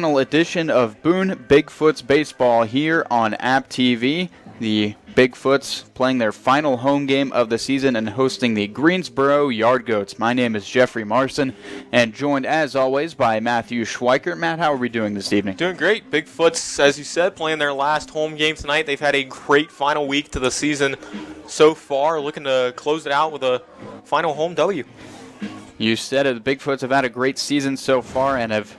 national edition of Boone Bigfoots baseball here on App TV. The Bigfoots playing their final home game of the season and hosting the Greensboro Yard Goats. My name is Jeffrey Marson, and joined as always by Matthew Schweikert. Matt, how are we doing this evening? Doing great. Bigfoots, as you said, playing their last home game tonight. They've had a great final week to the season so far, looking to close it out with a final home W. You said it, the Bigfoots have had a great season so far and have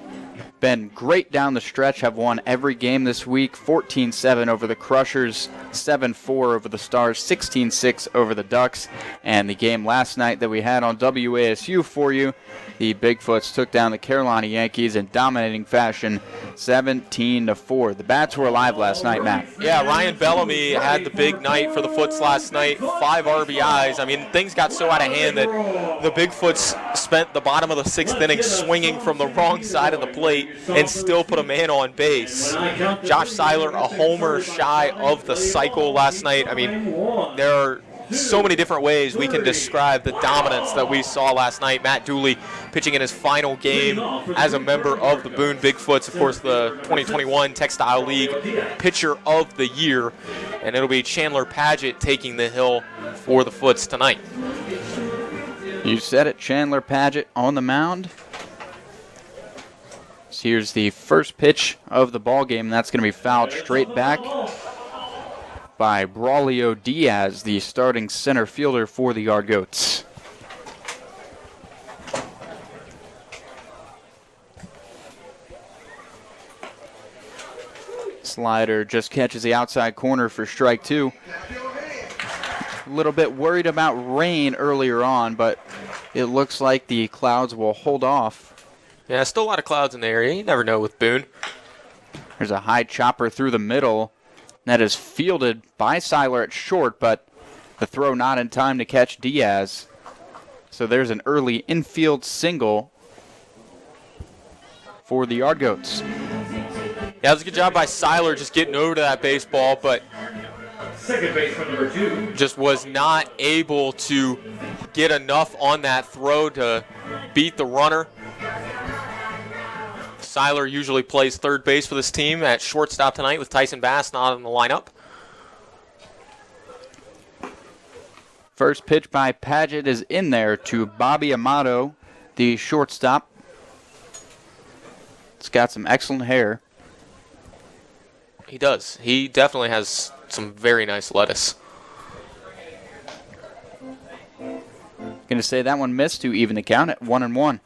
been great down the stretch, have won every game this week, 14-7 over the Crushers, 7-4 over the Stars, 16-6 over the Ducks. And the game last night that we had on WASU for you, the Bigfoots took down the Carolina Yankees in dominating fashion, 17-4. The Bats were alive last night, Matt. Yeah, Ryan Bellamy had the big night for the Foots last night, 5 RBIs. I mean, things got so out of hand that the Bigfoots spent the bottom of the 6th inning swinging from the wrong side of the plate and still put a man on base. Josh Seiler, a homer shy of the cycle last night. I mean, there are so many different ways we can describe the dominance that we saw last night. Matt Dooley pitching in his final game as a member of the Boone Bigfoots, of course, the 2021 Textile League Pitcher of the Year. And it'll be Chandler Padgett taking the hill for the Foots tonight. You said it, Chandler Padgett on the mound. So here's the first pitch of the ball game, and that's going to be fouled straight back by Braulio Diaz, the starting center fielder for the Yard Goats. Slider just catches the outside corner for strike 2. A little bit worried about rain earlier on, but it looks like the clouds will hold off. Yeah, still a lot of clouds in the area. You never know with Boone. There's a high chopper through the middle. That is fielded by Seiler at short, but the throw not in time to catch Diaz. So there's an early infield single for the Yard Goats. Yeah, it was a good job by Seiler just getting over to that baseball, but second baseman number 2 just was not able to get enough on that throw to beat the runner. Seiler usually plays third base for this team at shortstop tonight with Tyson Bass not in the lineup. First pitch by Padgett is in there to Bobby Amato, the shortstop. It's got some excellent hair. He does. He definitely has some very nice lettuce. Going to say that one missed to even the count at 1-1.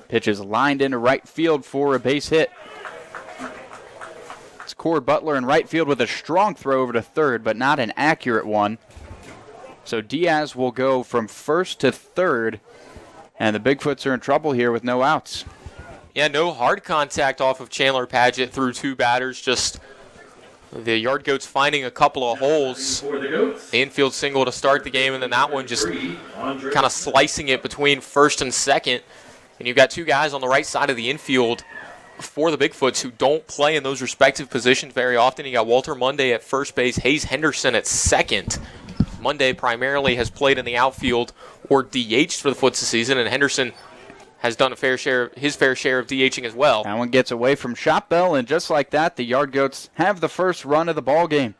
Pitch is lined into right field for a base hit. It's Cord Butler in right field with a strong throw over to third, but not an accurate one. So Diaz will go from first to third, and the Bigfoots are in trouble here with no outs. Yeah, no hard contact off of Chandler Padgett through 2 batters, just the Yard Goats finding a couple of holes. The infield single to start the game, and then that one just kind of slicing it between first and second. And you've got 2 guys on the right side of the infield for the Bigfoots who don't play in those respective positions very often. You got Walter Monday at first base, Hayes Henderson at second. Monday primarily has played in the outfield or DH'd for the Foots this season, and Henderson has done his fair share of DHing as well. That one gets away from Shop Bell, and just like that, the Yard Goats have the first run of the ball game.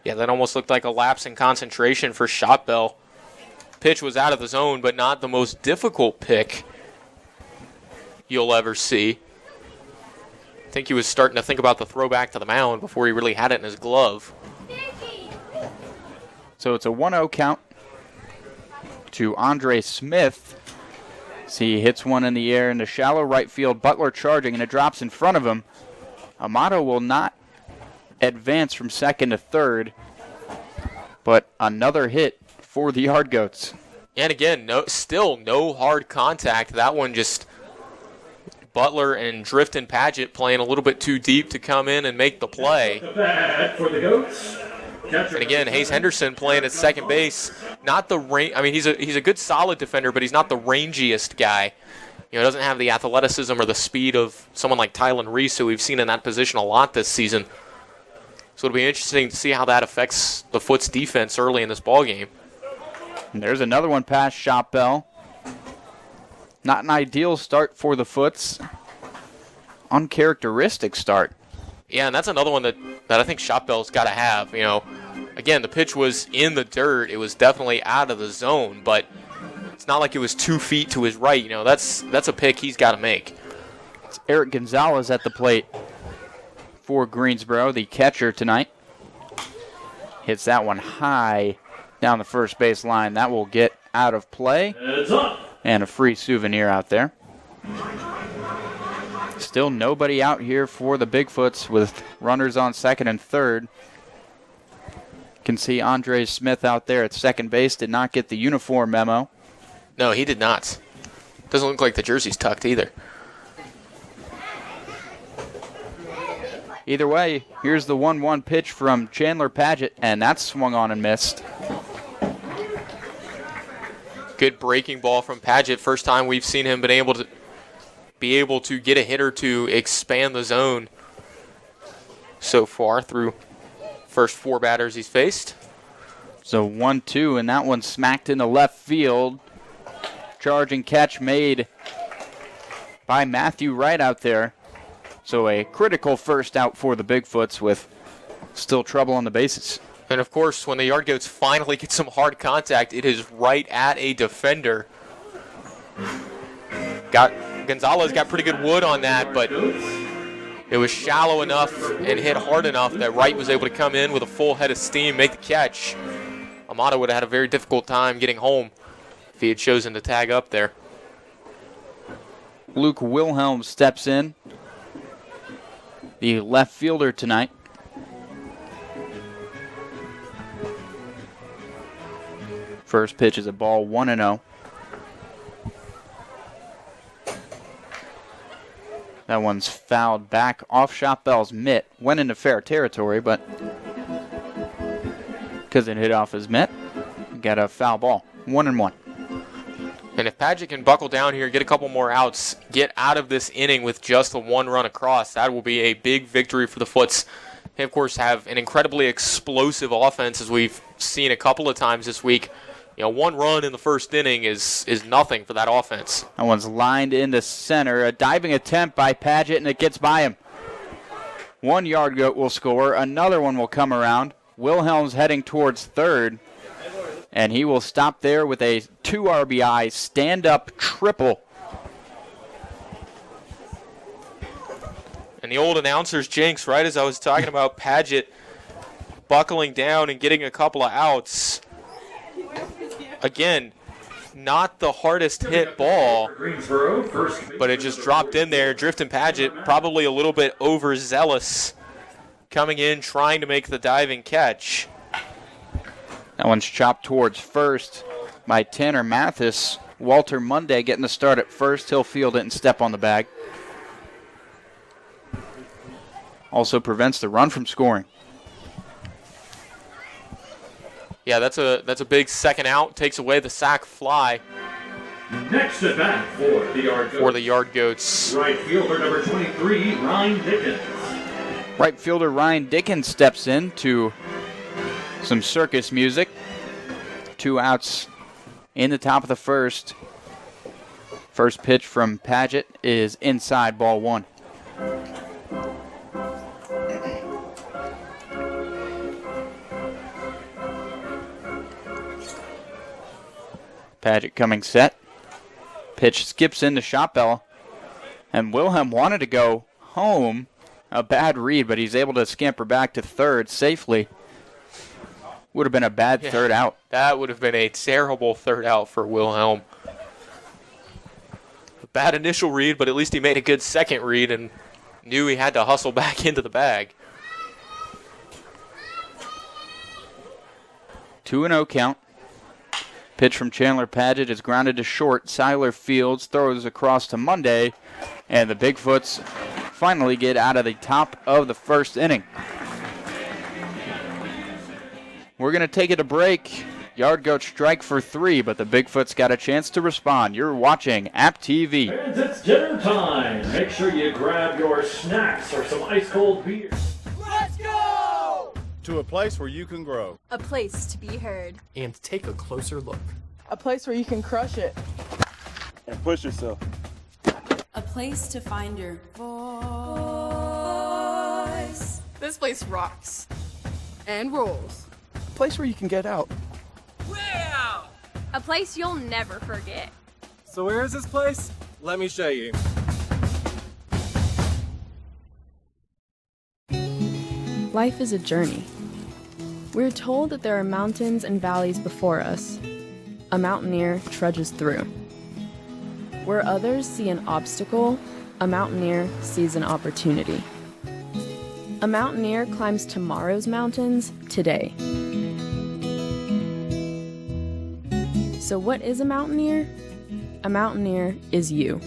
Yeah, that almost looked like a lapse in concentration for Shop Bell. Pitch was out of the zone, but not the most difficult pick you'll ever see. I think he was starting to think about the throw back to the mound before he really had it in his glove. So it's a 1-0 count to Andre Smith. See, he hits one in the air into shallow right field. Butler charging, and it drops in front of him. Amato will not advance from second to third, but another hit for the Yard Goats. And again, still no hard contact. That one just Butler and Drifton Padgett playing a little bit too deep to come in and make the play. For the Goats. And again, Hayes Henderson playing at second base. Not the I mean, he's a good solid defender, but he's not the rangiest guy. You know, doesn't have the athleticism or the speed of someone like Tylen Reese, who we've seen in that position a lot this season. So it'll be interesting to see how that affects the Foots defense early in this ballgame. And there's another one past Shop Bell. Not an ideal start for the Foots. Uncharacteristic start. Yeah, and that's another one that I think Shop Bell's got to have. You know, again, the pitch was in the dirt. It was definitely out of the zone, but it's not like it was 2 feet to his right. You know, that's a pick he's got to make. It's Eric Gonzalez at the plate for Greensboro, the catcher tonight. Hits that one high down the first base line. That will get out of play. Heads up. And a free souvenir out there. Still nobody out here for the Bigfoots with runners on second and third. Can see Andre Smith out there at second base. Did not get the uniform memo. No, he did not. Doesn't look like the jersey's tucked either. Either way, here's the 1-1 pitch from Chandler Paget, and that's swung on and missed. Good breaking ball from Paget. First time we've seen him be able to get a hitter to expand the zone so far through first 4 batters he's faced. So 1-2, and that one smacked into left field. Charging catch made by Matthew Wright out there. So a critical first out for the Bigfoots with still trouble on the bases. And, of course, when the Yard Goats finally get some hard contact, it is right at a defender. Gonzalez got pretty good wood on that, but it was shallow enough and hit hard enough that Wright was able to come in with a full head of steam, make the catch. Amato would have had a very difficult time getting home if he had chosen to tag up there. Luke Wilhelm steps in, the left fielder tonight. First pitch is a ball, 1-0. That one's fouled back off Shop Bell's mitt. Went into fair territory, but because it hit off his mitt, got a foul ball. 1-1. And if Paget can buckle down here, get a couple more outs, get out of this inning with just a 1 run across, that will be a big victory for the Foots. They, of course, have an incredibly explosive offense, as we've seen a couple of times this week. You know, 1 run in the first inning is nothing for that offense. That one's lined into center. A diving attempt by Paget, and it gets by him. 1 Yard Goat will score. Another one will come around. Wilhelm's heading towards third, and he will stop there with a 2 RBI stand-up triple. And the old announcer's jinx, right as I was talking about Paget buckling down and getting a couple of outs. Again, not the hardest hit ball, but it just dropped in there. Drifting Paget, probably a little bit overzealous, coming in, trying to make the diving catch. That one's chopped towards first by Tanner Mathis. Walter Monday getting the start at first. He'll field it and step on the bag. Also prevents the run from scoring. Yeah, that's a big second out. Takes away the sac fly. Next at bat for the Yard Goats. Right fielder number 23, Ryan Dickens. Right fielder Ryan Dickens steps in to some circus music. 2 outs in the top of the first. First pitch from Paget is inside, ball 1. Paget coming set. Pitch skips into Shop Bell. And Wilhelm wanted to go home. A bad read, but he's able to scamper back to third safely. Would have been a bad third out. That would have been a terrible third out for Wilhelm. A bad initial read, but at least he made a good second read and knew he had to hustle back into the bag. 2-0 count. Pitch from Chandler Paget is grounded to short. Seiler fields, throws across to Monday, and the Bigfoots finally get out of the top of the first inning. We're going to take it a break. Yard Goats strike for 3, but the Bigfoots got a chance to respond. You're watching App TV. And it's dinner time. Make sure you grab your snacks or some ice cold beer. Let's go! to a place where you can grow. A place to be heard. And take a closer look. A place where you can crush it. And push yourself. A place to find your voice. This place rocks. And rolls. A place where you can get out. A place you'll never forget. So where is this place? Let me show you. Life is a journey. We're told that there are mountains and valleys before us. A mountaineer trudges through. Where others see an obstacle, a mountaineer sees an opportunity. A mountaineer climbs tomorrow's mountains today. So what is a mountaineer? A mountaineer is you.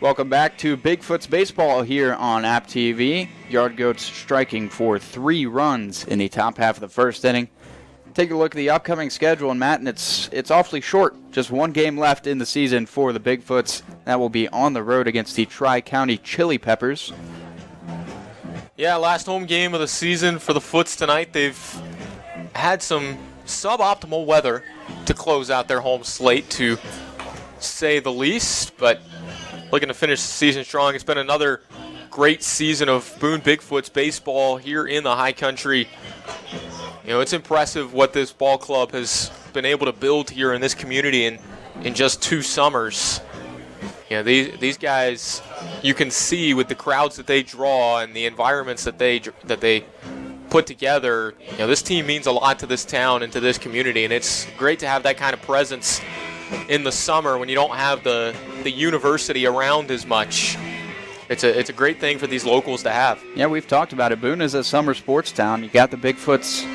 Welcome back to Bigfoots Baseball here on App TV. Yard Goats striking for 3 runs in the top half of the first inning. Take a look at the upcoming schedule, and Matt, and it's awfully short. Just 1 game left in the season for the Bigfoots. That will be on the road against the Tri-County Chili Peppers. Yeah, last home game of the season for the Foots tonight. They've had some suboptimal weather to close out their home slate, to say the least, but looking to finish the season strong. It's been another great season of Boone Bigfoots baseball here in the high country. You know, it's impressive what this ball club has been able to build here in this community in just 2 summers. You know, these guys, you can see with the crowds that they draw and the environments that they put together, you know, this team means a lot to this town and to this community, and it's great to have that kind of presence in the summer when you don't have the university around as much. It's a great thing for these locals to have. Yeah, we've talked about it. Boone is a summer sports town. You got the Bigfoots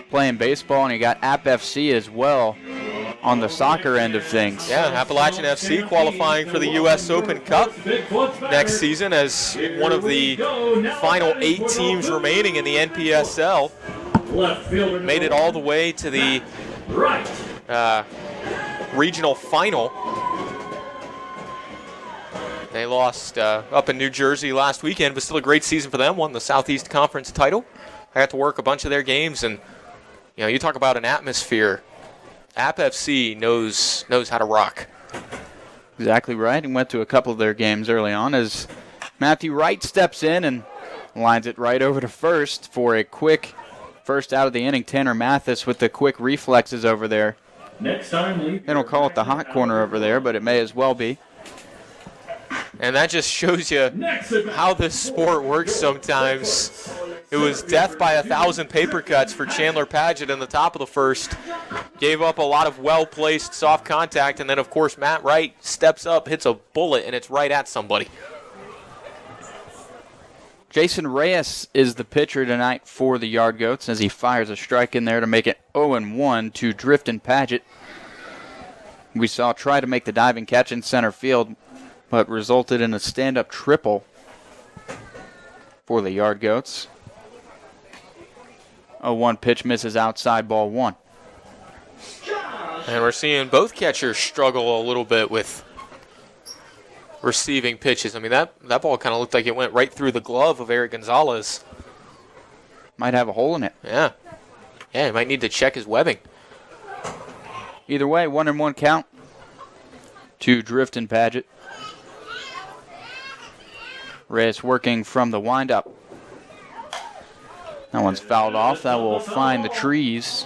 playing baseball, and you got App FC as well on the soccer end of things. Yeah, Appalachian FC qualifying for the U.S. Open Cup next season as one of the final 8 teams remaining in the NPSL. Made it all the way to the regional final. They lost up in New Jersey last weekend, but still a great season for them. Won the Southeast Conference title. I got to work a bunch of their games, and you know, you talk about an atmosphere. App FC knows how to rock. Exactly right, and went to a couple of their games early on as Matthew Wright steps in and lines it right over to first for a quick first out of the inning. Tanner Mathis with the quick reflexes over there. Next time, They don't call it the hot corner over there, but it may as well be. And that just shows you how this sport works sometimes. It was death by 1,000 paper cuts for Chandler Padgett in the top of the first. Gave up a lot of well-placed soft contact, and then, of course, Matt Wright steps up, hits a bullet, and it's right at somebody. Jason Reyes is the pitcher tonight for the Yard Goats as he fires a strike in there to make it 0-1 to Drifton Padgett. We saw try to make the diving catch in center field, but resulted in a stand-up triple for the Yard Goats. 0-1 pitch misses outside, ball 1. And we're seeing both catchers struggle a little bit with receiving pitches. I mean, that ball kind of looked like it went right through the glove of Eric Gonzalez. Might have a hole in it. Yeah. Yeah, he might need to check his webbing. Either way, 1-1 count to Drifton Padgett. Reyes working from the windup. That one's fouled off. That will find the trees.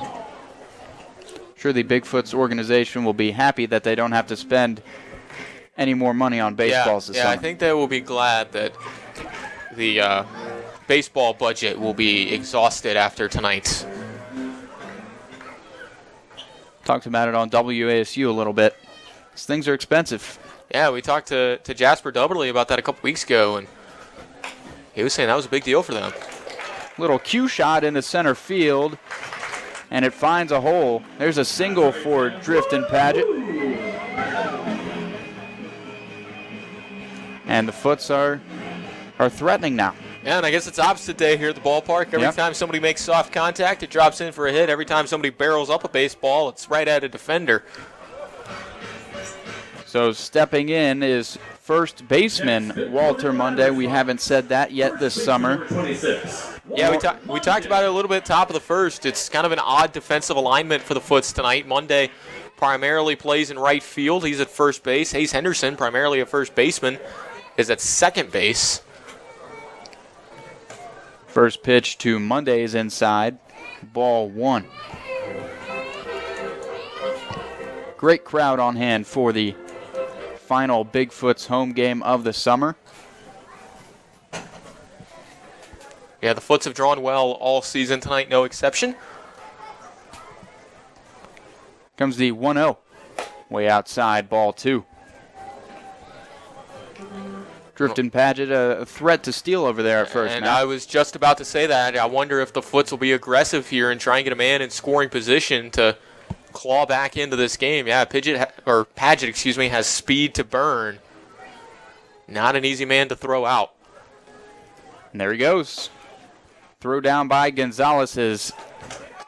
Sure, the Bigfoots organization will be happy that they don't have to spend any more money on baseballs this summer. I think they will be glad that the baseball budget will be exhausted after tonight. Talked about it on WASU a little bit. These things are expensive. Yeah, we talked to Jasper Dubberly about that a couple weeks ago, and he was saying that was a big deal for them. Little cue shot into center field, and it finds a hole. There's a single for Drifton Padgett. And the Foots are threatening now. Yeah, and I guess it's opposite day here at the ballpark. Every time somebody makes soft contact, it drops in for a hit. Every time somebody barrels up a baseball, it's right at a defender. So stepping in is first baseman, Walter Monday. We haven't said that yet this summer. 26. Yeah, we talked about it a little bit top of the first. It's kind of an odd defensive alignment for the Foots tonight. Monday primarily plays in right field. He's at first base. Hayes Henderson, primarily a first baseman, is at second base. First pitch to Monday's inside. Ball 1. Great crowd on hand for the final Bigfoots home game of the summer. Yeah, the Foots have drawn well all season tonight, no exception. Comes the 1-0. Way outside, ball 2. Drifton Paget, a threat to steal over there at first. And now. I was just about to say that. I wonder if the Foots will be aggressive here and try and get a man in scoring position to claw back into this game. Yeah, Paget, has speed to burn. Not an easy man to throw out. And there he goes. Throw down by Gonzalez is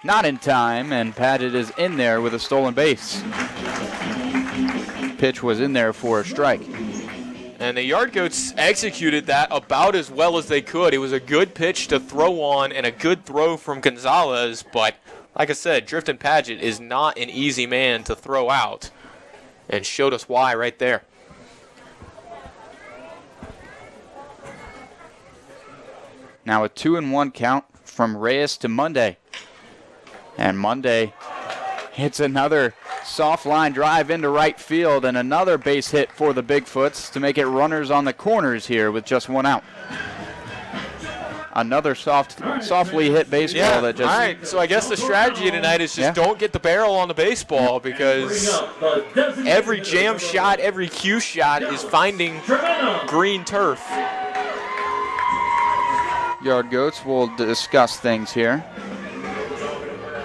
not in time, and Paget is in there with a stolen base. Pitch was in there for a strike. And the Yard Goats executed that about as well as they could. It was a good pitch to throw on and a good throw from Gonzalez, but like I said, Drifton Paget is not an easy man to throw out, and showed us why right there. Now a 2-1 count from Reyes to Monday. And Monday hits another soft line drive into right field and another base hit for the Bigfoots to make it runners on the corners here with just 1 out. Another softly hit baseball that just... All right, so I guess the strategy tonight is just don't get the barrel on the baseball, because every jam shot, every cue shot is finding green turf. Yard Goats will discuss things here.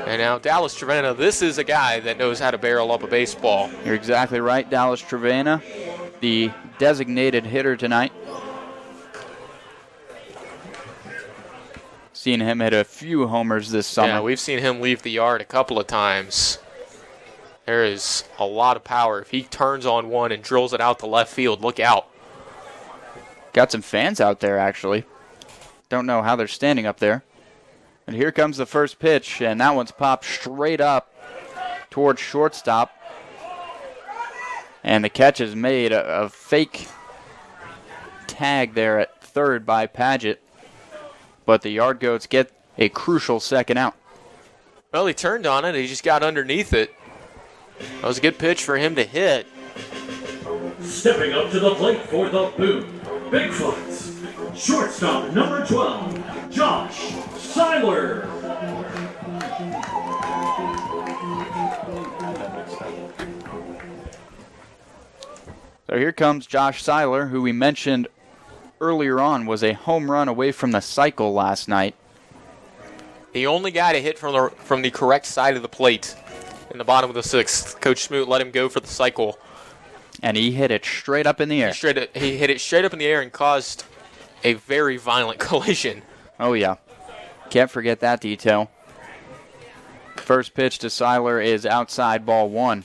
And now Dallas Trevena, this is a guy that knows how to barrel up a baseball. You're exactly right, Dallas Trevena, the designated hitter tonight. Seen him hit a few homers this summer. Yeah, we've seen him leave the yard a couple of times. There is a lot of power. If he turns on one and drills it out to left field, look out. Got some fans out there, actually. Don't know how they're standing up there. And here comes the first pitch, and that one's popped straight up towards shortstop. And the catch is made, a fake tag there at third by Paget. But the Yard Goats get a crucial second out. Well, he turned on it. He just got underneath it. That was a good pitch for him to hit. Stepping up to the plate for the Boone Bigfoots, shortstop number 12, Josh Seiler. So here comes Josh Seiler, who we mentioned earlier on was a home run away from the cycle last night. The only guy to hit from the correct side of the plate in the bottom of the sixth. Coach Smoot let him go for the cycle. And he hit it straight up in the air. He hit it straight up in the air and caused a very violent collision. Oh, yeah. Can't forget that detail. First pitch to Seiler is outside, ball 1.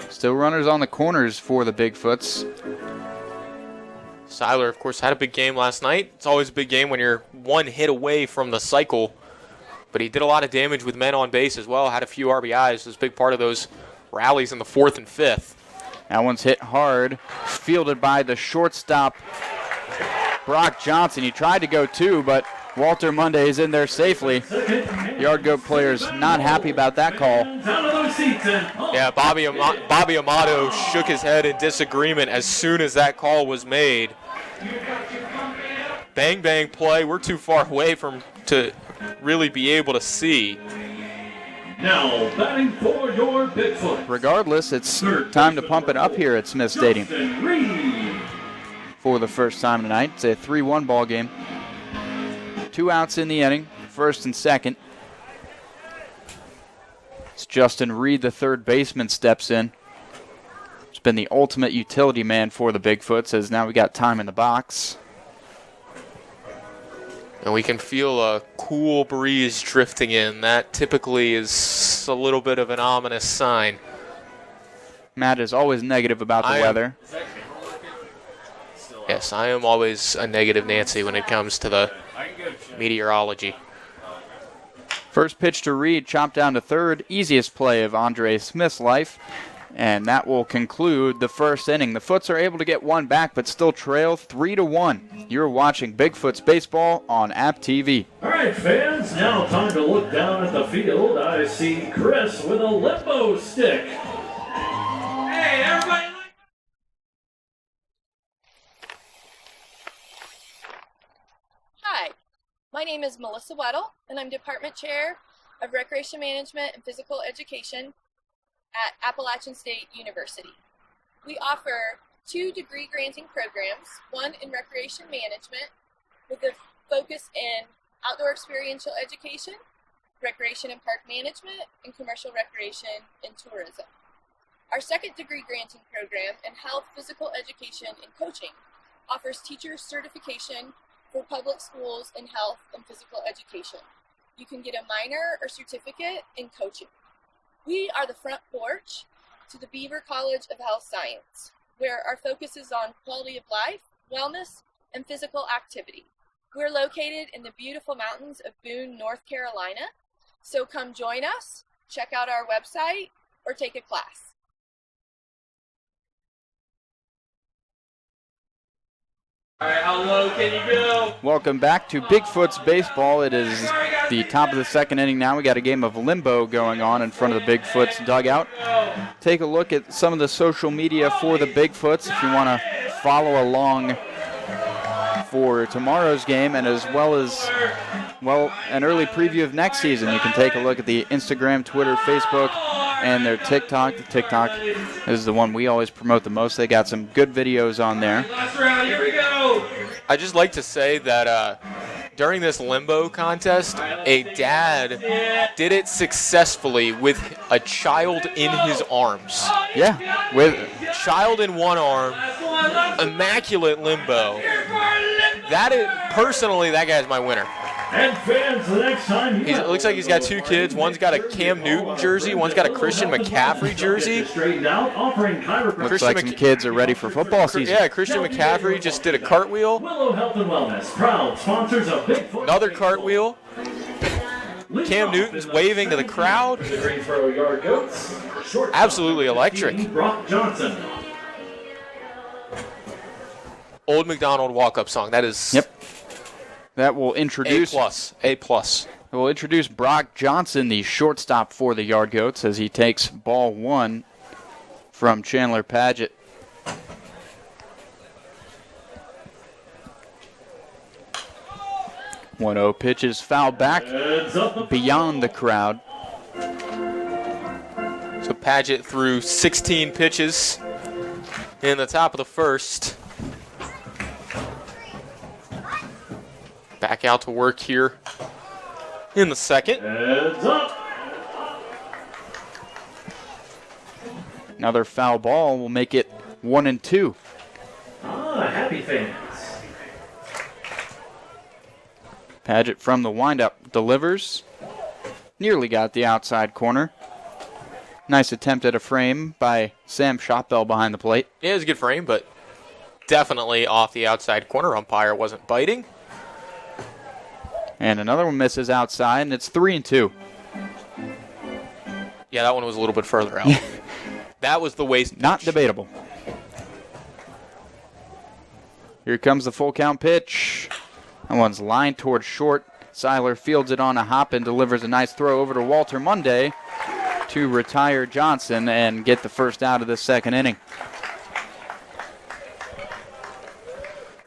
Still runners on the corners for the Bigfoots. Seiler, of course, had a big game last night. It's always a big game when you're one hit away from the cycle. But he did a lot of damage with men on base as well. Had a few RBIs. Was a big part of those rallies in the 4th and 5th. That one's hit hard. Fielded by the shortstop, Brock Johnson. He tried to go 2, but Walter Monday is in there safely. Yard Goat players not happy about that call. Yeah, Bobby Amato shook his head in disagreement as soon as that call was made. Bang, bang play. We're too far away to really be able to see. Now batting for your Bigfoot. Regardless, it's time to pump it up here at Smith Stadium. For the first time tonight, it's a 3-1 ball game. 2 outs in the inning, first and second. It's Justin Reed, the third baseman, steps in. He's been the ultimate utility man for the Bigfoots, as now we got time in the box. And we can feel a cool breeze drifting in. That typically is a little bit of an ominous sign. Matt is always negative about the weather. Yes, I am always a negative Nancy when it comes to the meteorology. First pitch to Reed, chopped down to third. Easiest play of Andre Smith's life. And that will conclude the first inning. The Foots are able to get one back, but still trail 3-1. You're watching Bigfoots Baseball on App TV. All right, fans, now time to look down at the field. I see Chris with a limbo stick. Hey, everybody! Hi, my name is Melissa Weddle, and I'm Department Chair of Recreation Management and Physical Education at Appalachian State University. We offer 2 degree-granting programs, one in recreation management with a focus in outdoor experiential education, recreation and park management, and commercial recreation and tourism. Our second degree-granting program in health, physical education, and coaching offers teacher certification for public schools in health and physical education. You can get a minor or certificate in coaching. We are the front porch to the Beaver College of Health Science, where our focus is on quality of life, wellness, and physical activity. We're located in the beautiful mountains of Boone, North Carolina, so come join us, check out our website, or take a class. All right, how low can you go? Welcome back to Bigfoots Baseball. It is the top of the second inning now. We got a game of limbo going on in front of the Bigfoots dugout. Take a look at some of the social media for the Bigfoots if you want to follow along for tomorrow's game, and as well as, well, an early preview of next season. You can take a look at the Instagram, Twitter, Facebook, and their TikTok. The TikTok is the one we always promote the most. They got some good videos on there. Last round, here we go. I'd just like to say that during this limbo contest, a dad did it successfully with a child in his arms. Yeah, with Child in one arm, immaculate limbo. That is, personally, that guy's my winner. And fans, the next time It looks like he's got 2 kids. One's got a Cam Newton jersey. One's got a Christian McCaffrey jersey. Straightened out, offering chiropractic. looks like some kids are ready for football season. Yeah, Christian McCaffrey just did a cartwheel. Willow Health and Wellness, proud sponsors of Bigfoot. Another cartwheel. Cam Newton's waving to the crowd. The Greensboro Yard Goats. Absolutely electric. Brock Johnson. Old McDonald walk-up song. That is That will introduce A+. We'll introduce Brock Johnson, the shortstop for the Yard Goats, as he takes ball 1 from Chandler Padgett. One-0 pitches foul back beyond the crowd. So Padgett threw 16 pitches in the top of the first. Back out to work here in the second. Heads up. Another foul ball will make it 1-2. Happy fans. Padgett from the windup delivers. Nearly got the outside corner. Nice attempt at a frame by Sam Shotbell behind the plate. Yeah, it was a good frame, but definitely off the outside corner. Umpire wasn't biting. And another one misses outside, and it's 3-2. Yeah, that one was a little bit further out. That was the waste. Not debatable. Here comes the full count pitch. That one's lined towards short. Seiler fields it on a hop and delivers a nice throw over to Walter Monday to retire Johnson and get the first out of the second inning.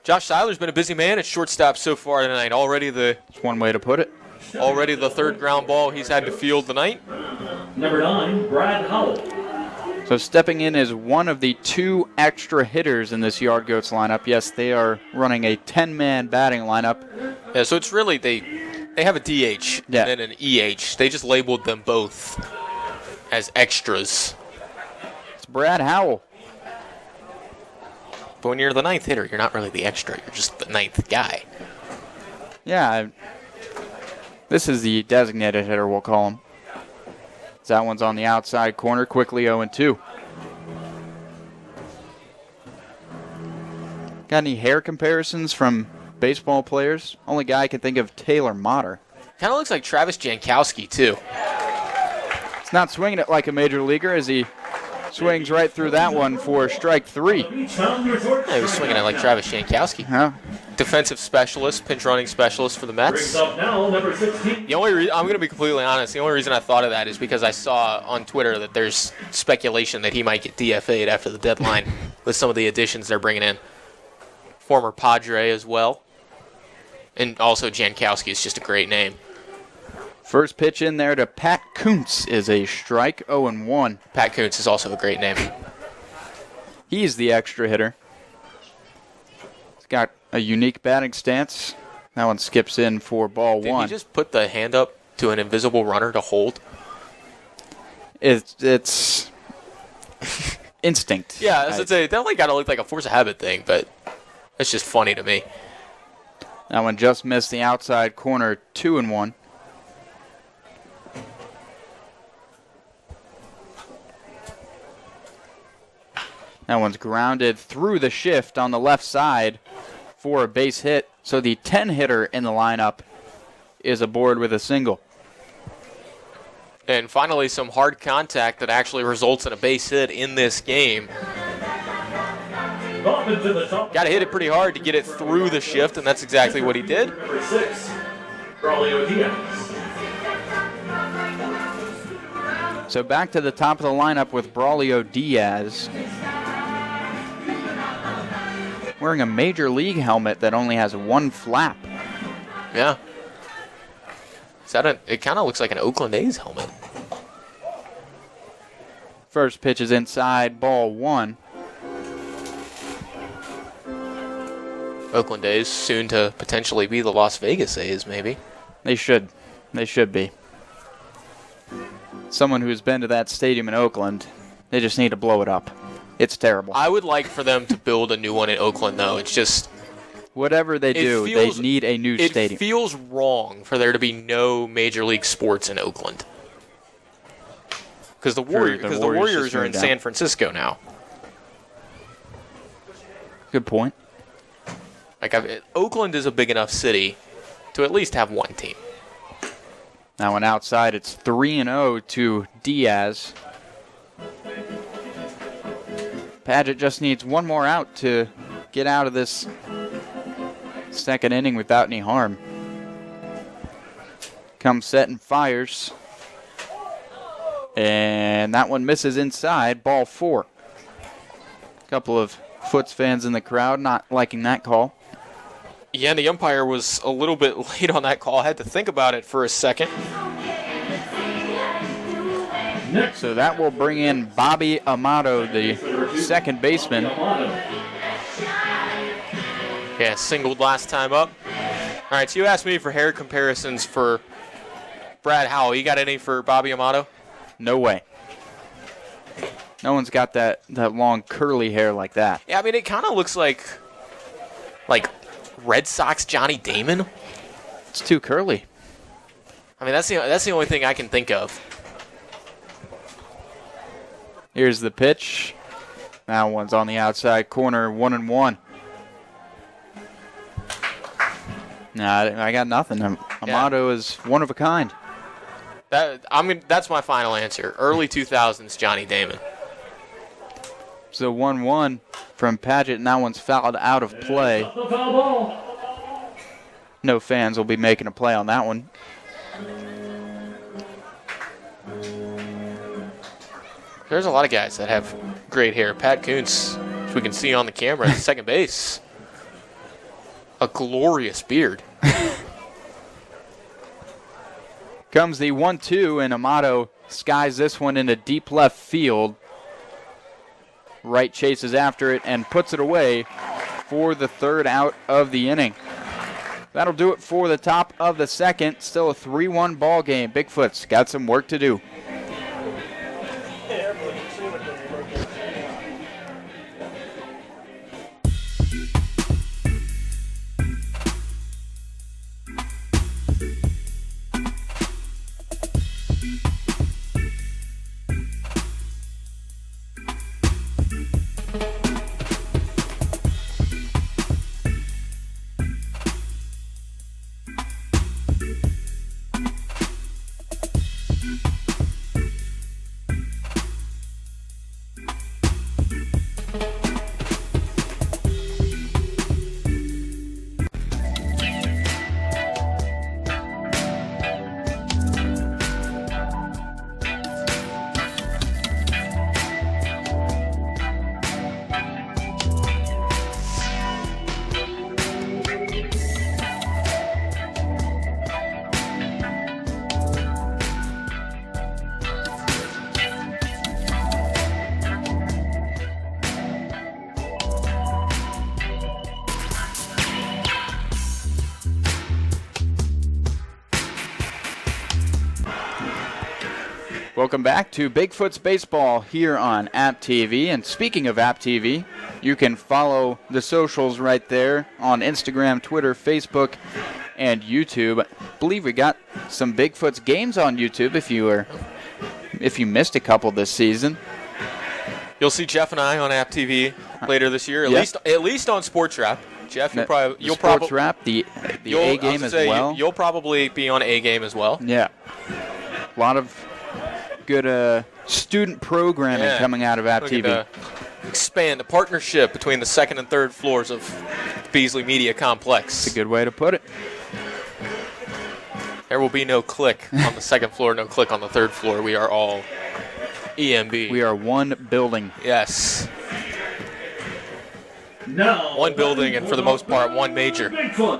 Josh Seiler's been a busy man at shortstop so far tonight. That's one way to put it. Already the third ground ball he's had to field tonight. Number 9, Brad Howell. So stepping in as one of the 2 extra hitters in this Yard Goats lineup. Yes, they are running a 10-man batting lineup. Yeah, so it's really they have a DH and then an EH. They just labeled them both as extras. It's Brad Howell. But when you're the 9th hitter, you're not really the extra. You're just the 9th guy. Yeah, this is the designated hitter, we'll call him. That one's on the outside corner, quickly 0-2. Got any hair comparisons from baseball players? Only guy I can think of, Taylor Motter. Kind of looks like Travis Jankowski, too. It's not swinging it like a major leaguer as he swings right through that one for strike 3. Yeah, he was swinging it like Travis Jankowski. Huh? Defensive specialist, pinch running specialist for the Mets. Brings up now number 16. The only I'm going to be completely honest, the only reason I thought of that is because I saw on Twitter that there's speculation that he might get DFA'd after the deadline with some of the additions they're bringing in. Former Padre as well. And also Jankowski is just a great name. First pitch in there to Pat Kuntz is a strike, 0-1. Pat Kuntz is also a great name. He's the extra hitter. He's got a unique batting stance. That one skips in for ball 1. Did he just put the hand up to an invisible runner to hold? It's instinct. Yeah, I was going to say, that kind of looked like a force of habit thing, but it's just funny to me. That one just missed the outside corner, 2-1. That one's grounded through the shift on the left side for a base hit. So the 10-hitter in the lineup is aboard with a single. And finally, some hard contact that actually results in a base hit in this game. Got to hit it pretty hard to get it through the shift, and that's exactly what he did. Number 6, Braulio Diaz. So back to the top of the lineup with Braulio Diaz. Wearing a Major League helmet that only has one flap. Yeah. It kind of looks like an Oakland A's helmet. First pitch is inside, ball 1. Oakland A's soon to potentially be the Las Vegas A's, maybe. They should. They should be. Someone who's been to that stadium in Oakland, they just need to blow it up. It's terrible. I would like for them to build a new one in Oakland, though. It's just... Whatever they do, they need a new stadium. It feels wrong for there to be no Major League sports in Oakland. Because the Warriors are in San Francisco now. Good point. Oakland is a big enough city to at least have one team. That one outside, it's 3-0 to Diaz. Padgett just needs one more out to get out of this second inning without any harm. Comes set and fires. And that one misses inside, ball 4. A couple of Foots fans in the crowd not liking that call. Yeah, and the umpire was a little bit late on that call. I had to think about it for a second. So that will bring in Bobby Amato, the second baseman. Yeah, singled last time up. All right, so you asked me for hair comparisons for Brad Howell. You got any for Bobby Amato? No way. No one's got that long curly hair like that. Yeah, I mean, it kind of looks like Red Sox Johnny Damon. It's too curly. I mean, that's the only thing I can think of. Here's the pitch. That one's on the outside corner, 1-1. Nah, I got nothing. Amato is one of a kind. That's my final answer. Early 2000s Johnny Damon. So 1-1 from Padgett, and that one's fouled out of play. No fans will be making a play on that one. There's a lot of guys that have great hair. Pat Kuntz, if we can see on the camera, at second base. A glorious beard. Comes the 1-2, and Amato skies this one into deep left field. Wright chases after it and puts it away for the third out of the inning. That'll do it for the top of the second. Still a 3-1 ball game. Bigfoot's got some work to do. Welcome back to Bigfoots Baseball here on App TV. And speaking of App TV, you can follow the socials right there on Instagram, Twitter, Facebook, and YouTube. I believe we got some Bigfoots games on YouTube if you missed a couple this season. You'll see Jeff and I on App TV later this year, at least on Sports Wrap. Jeff, you'll probably Sports Wrap, the A game as well. You'll probably be on A game as well. Yeah, a lot of good student programming coming out of App TV. Expand the partnership between the second and third floors of Beasley Media Complex. That's a good way to put it. There will be no click on the second floor, no click on the third floor. We are all EMB. We are one building. Yes. Now, one building, and for the most part, one major.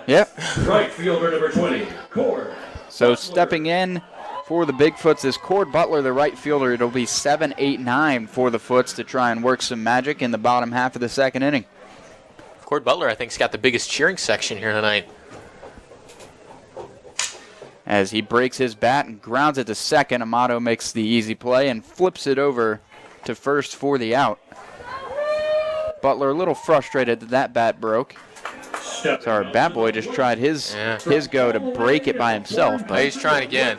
Yep. Right fielder number 20, Cord. So stepping in for the Bigfoots is Cord Butler, the right fielder. It'll be 7-8-9 for the Foots to try and work some magic in the bottom half of the second inning. Cord Butler, I think, has got the biggest cheering section here tonight. As he breaks his bat and grounds it to second, Amato makes the easy play and flips it over to first for the out. Butler a little frustrated that bat broke. So our bat boy just tried his go to break it by himself. But he's trying again.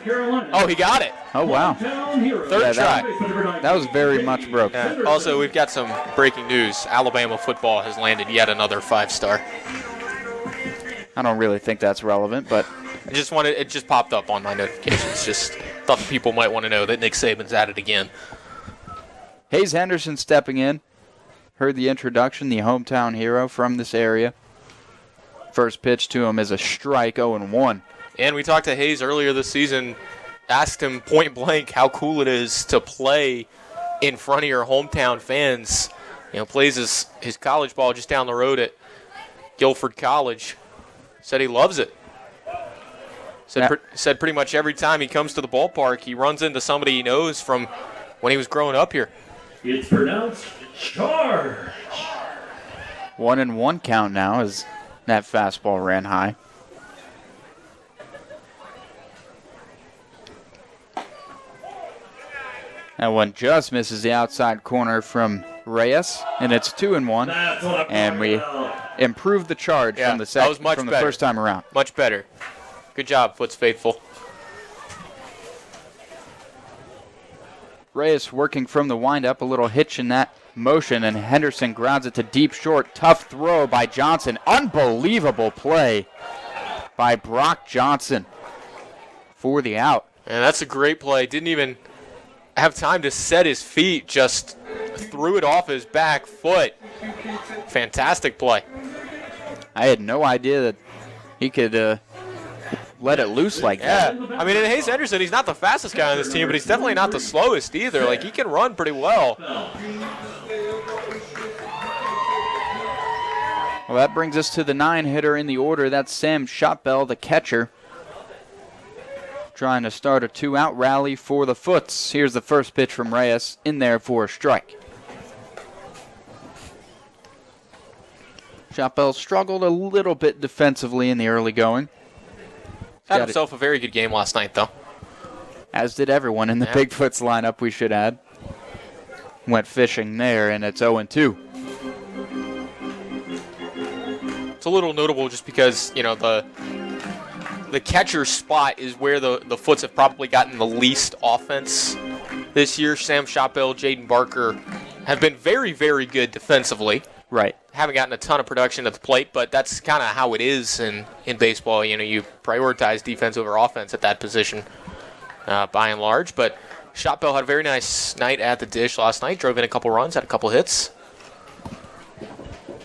Oh, he got it. Oh, wow. Third try. That was very much broke. Yeah. Also, we've got some breaking news. Alabama football has landed yet another 5-star. I don't really think that's relevant, but it just popped up on my notifications. Just thought the people might want to know that Nick Saban's at it again. Hayes Henderson stepping in. Heard the introduction, the hometown hero from this area. First pitch to him is a strike, 0-1. And we talked to Hayes earlier this season, asked him point blank how cool it is to play in front of your hometown fans. You know, plays his college ball just down the road at Guilford College. Said he loves it. Said pretty much every time he comes to the ballpark, he runs into somebody he knows from when he was growing up here. It's pronounced charge. 1-1 count now as that fastball ran high. That one just misses the outside corner from Reyes, and it's 2-1. And we improved the charge from the first time around. Much better. Good job, Foots faithful. Reyes working from the windup, a little hitch in that motion, and Henderson grounds it to deep short. Tough throw by Johnson. Unbelievable play by Brock Johnson for the out. And that's a great play. Didn't even have time to set his feet, just threw it off his back foot. Fantastic play. I had no idea that he could let it loose like that. I mean, in Hayes Henderson, he's not the fastest guy on this team, but he's definitely not the slowest either. Like, he can run pretty well. Well, that brings us to the 9-hitter in the order. That's Sam Shotbell, the catcher, trying to start a 2-out rally for the Foots. Here's the first pitch from Reyes, in there for a strike. Shotbell struggled a little bit defensively in the early going. Had himself a very good game last night, though. As did everyone in the Bigfoots lineup, we should add. Went fishing there, and it's 0-2. It's a little notable just because, you know, the catcher spot is where the Foots have probably gotten the least offense this year. Sam Shotbell, Jaden Barker have been very, very good defensively. Right. Haven't gotten a ton of production at the plate, but that's kind of how it is in baseball. You know, you prioritize defense over offense at that position by and large. But Shotbell had a very nice night at the dish last night. Drove in a couple runs, had a couple hits.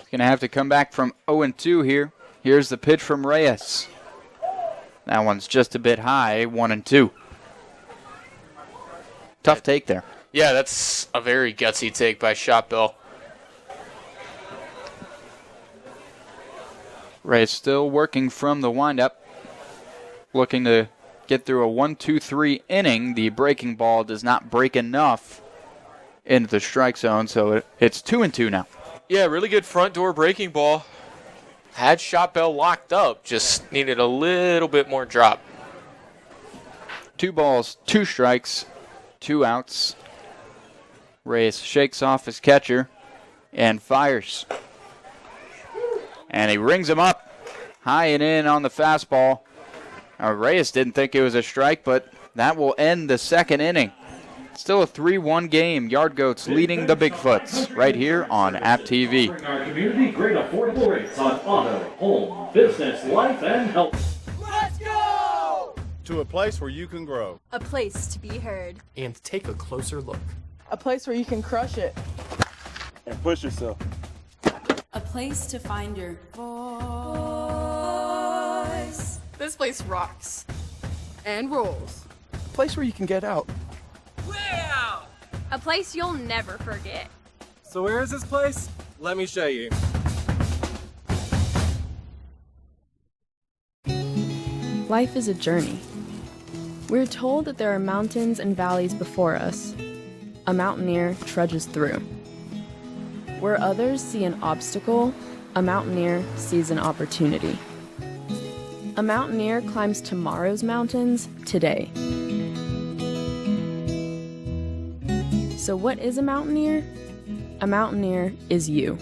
Going to have to come back from 0-2 here. Here's the pitch from Reyes. That one's just a bit high, 1-2. Tough take there. Yeah, that's a very gutsy take by Shotbell. Reyes still working from the windup, looking to get through a 1-2-3 inning. The breaking ball does not break enough into the strike zone, so it's 2-2 now. Yeah, really good front door breaking ball. Had Shotbell locked up, just needed a little bit more drop. 2 balls, 2 strikes, 2 outs. Reyes shakes off his catcher and fires. And he rings him up high and in on the fastball. Reyes didn't think it was a strike, but that will end the second inning. Still a 3-1 game. Yard Goats leading the Bigfoots right here on App TV. Our community great affordable rates on auto, home, business, life, and health. Let's go! To a place where you can grow. A place to be heard. And take a closer look. A place where you can crush it. And push yourself. A place to find your voice. This place rocks. And rolls. A place where you can get out. A place you'll never forget. So where is this place? Let me show you. Life is a journey. We're told that there are mountains and valleys before us. A mountaineer trudges through. Where others see an obstacle, a mountaineer sees an opportunity. A mountaineer climbs tomorrow's mountains today. So what is a mountaineer? A mountaineer is you.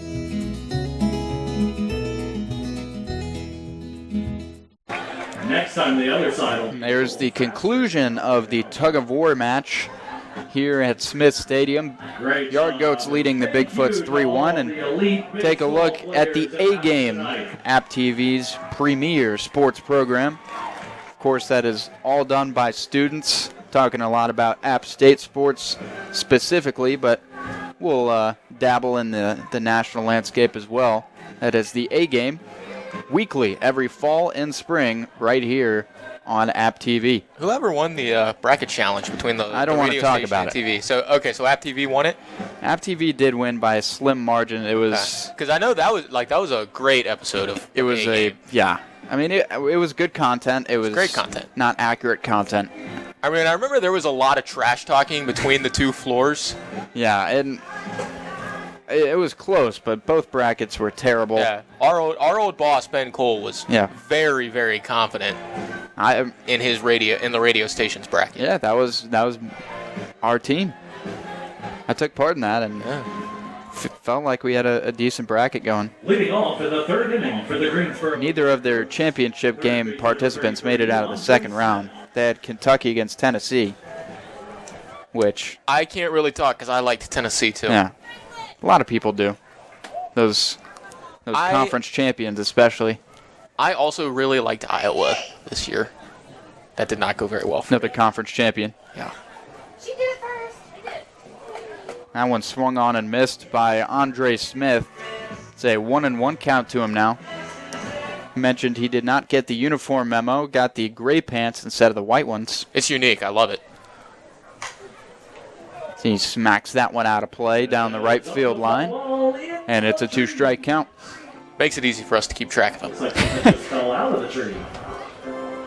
Next time the other side will... There's the conclusion of the tug-of-war match here at Smith Stadium. Yard Goats leading the Bigfoots 3-1. And take a look at the A-Game, App TV's premier sports program. Of course, that is all done by students, talking a lot about App State sports specifically, but we'll dabble in the national landscape as well. That is the A-Game, weekly, every fall and spring, right here on App TV. Whoever won the bracket challenge between the I don't want to radio talk station about and it. TV. So App TV won it. App TV did win by a slim margin. It was Because I know that was a great episode of. it was a A-Game. yeah. I mean, it was good content. It was Great content. not accurate content. I mean, I remember there was a lot of trash talking between the two floors. Yeah, and it was close, but both brackets were terrible. Yeah, our old boss Ben Cole was very, very confident in the radio station's bracket. Yeah, that was our team. I took part in that, and felt like we had a decent bracket going. Leading off in the third inning for the Greensboro. Neither of their championship game participants made it out of the second round. They had Kentucky against Tennessee, which I can't really talk because I liked Tennessee too. yeah, a lot of people do. Those conference champions especially. I also really liked Iowa this year. That did not go very well for Another conference champion. Yeah. She did it first. I did. That one swung on and missed by Andre Smith. It's a 1-1 count to him now. Mentioned he did not get the uniform memo, got the gray pants instead of the white ones. It's unique. I love it. He smacks that one out of play down the right field line, and it's a 2-strike count. Makes it easy for us to keep track of him. Looks like he just fell out of the tree.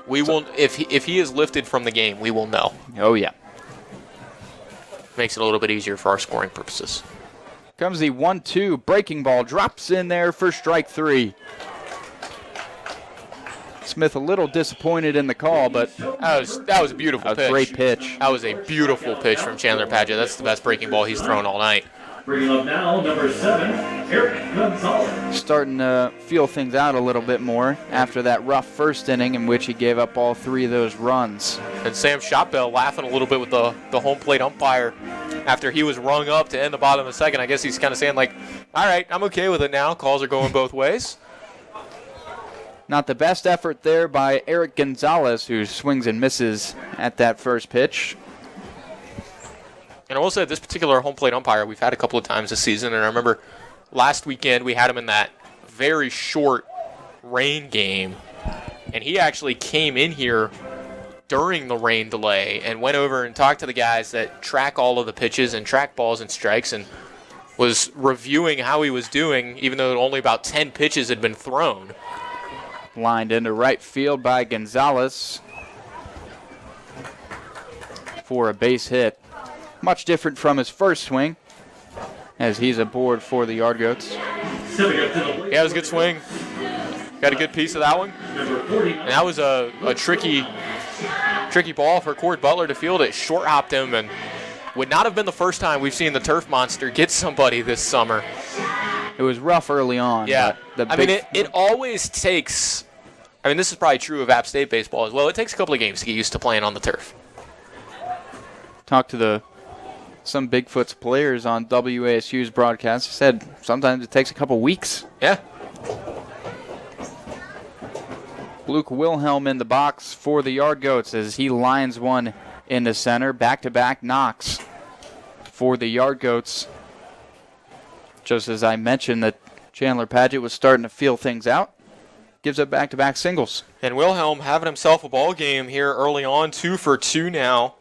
We will, if he is lifted from the game, we will know. Oh, yeah. Makes it a little bit easier for our scoring purposes. Comes the 1-2 breaking ball, drops in there for strike 3. Smith a little disappointed in the call, but that was a beautiful pitch. A great pitch. That was a beautiful pitch from Chandler Padgett. That's the best breaking ball he's thrown all night. Bringing up now, number 7, Eric Gonzalez. Starting to feel things out a little bit more after that rough first inning in which he gave up all 3 of those runs. And Sam Shotbell laughing a little bit with the home plate umpire after he was rung up to end the bottom of the second. I guess he's kind of saying like, all right, I'm okay with it now. Calls are going both ways. Not the best effort there by Eric Gonzalez, who swings and misses at that first pitch. And I will say, this particular home plate umpire we've had a couple of times this season, and I remember last weekend we had him in that very short rain game, and he actually came in here during the rain delay and went over and talked to the guys that track all of the pitches and track balls and strikes and was reviewing how he was doing, even though only about 10 pitches had been thrown. Lined into right field by Gonzalez for a base hit. Much different from his first swing, as he's aboard for the Yard Goats. Yeah, it was a good swing. Got a good piece of that one. And that was a tricky ball for Cord Butler to field. It short hopped him, and Would not have been the first time we've seen the turf monster get somebody this summer. It was rough early on. Yeah. But it always takes, this is probably true of App State baseball as well. It takes a couple of games to get used to playing on the turf. Talked to some Bigfoots players on WASU's broadcast. He said sometimes it takes a couple weeks. Yeah. Luke Wilhelm in the box for the Yard Goats as he lines one in the center. Back-to-back knocks for the Yard Goats. Just as I mentioned that Chandler Padgett was starting to feel things out. Gives up back-to-back singles. And Wilhelm having himself a ball game here early on, 2 for 2 now.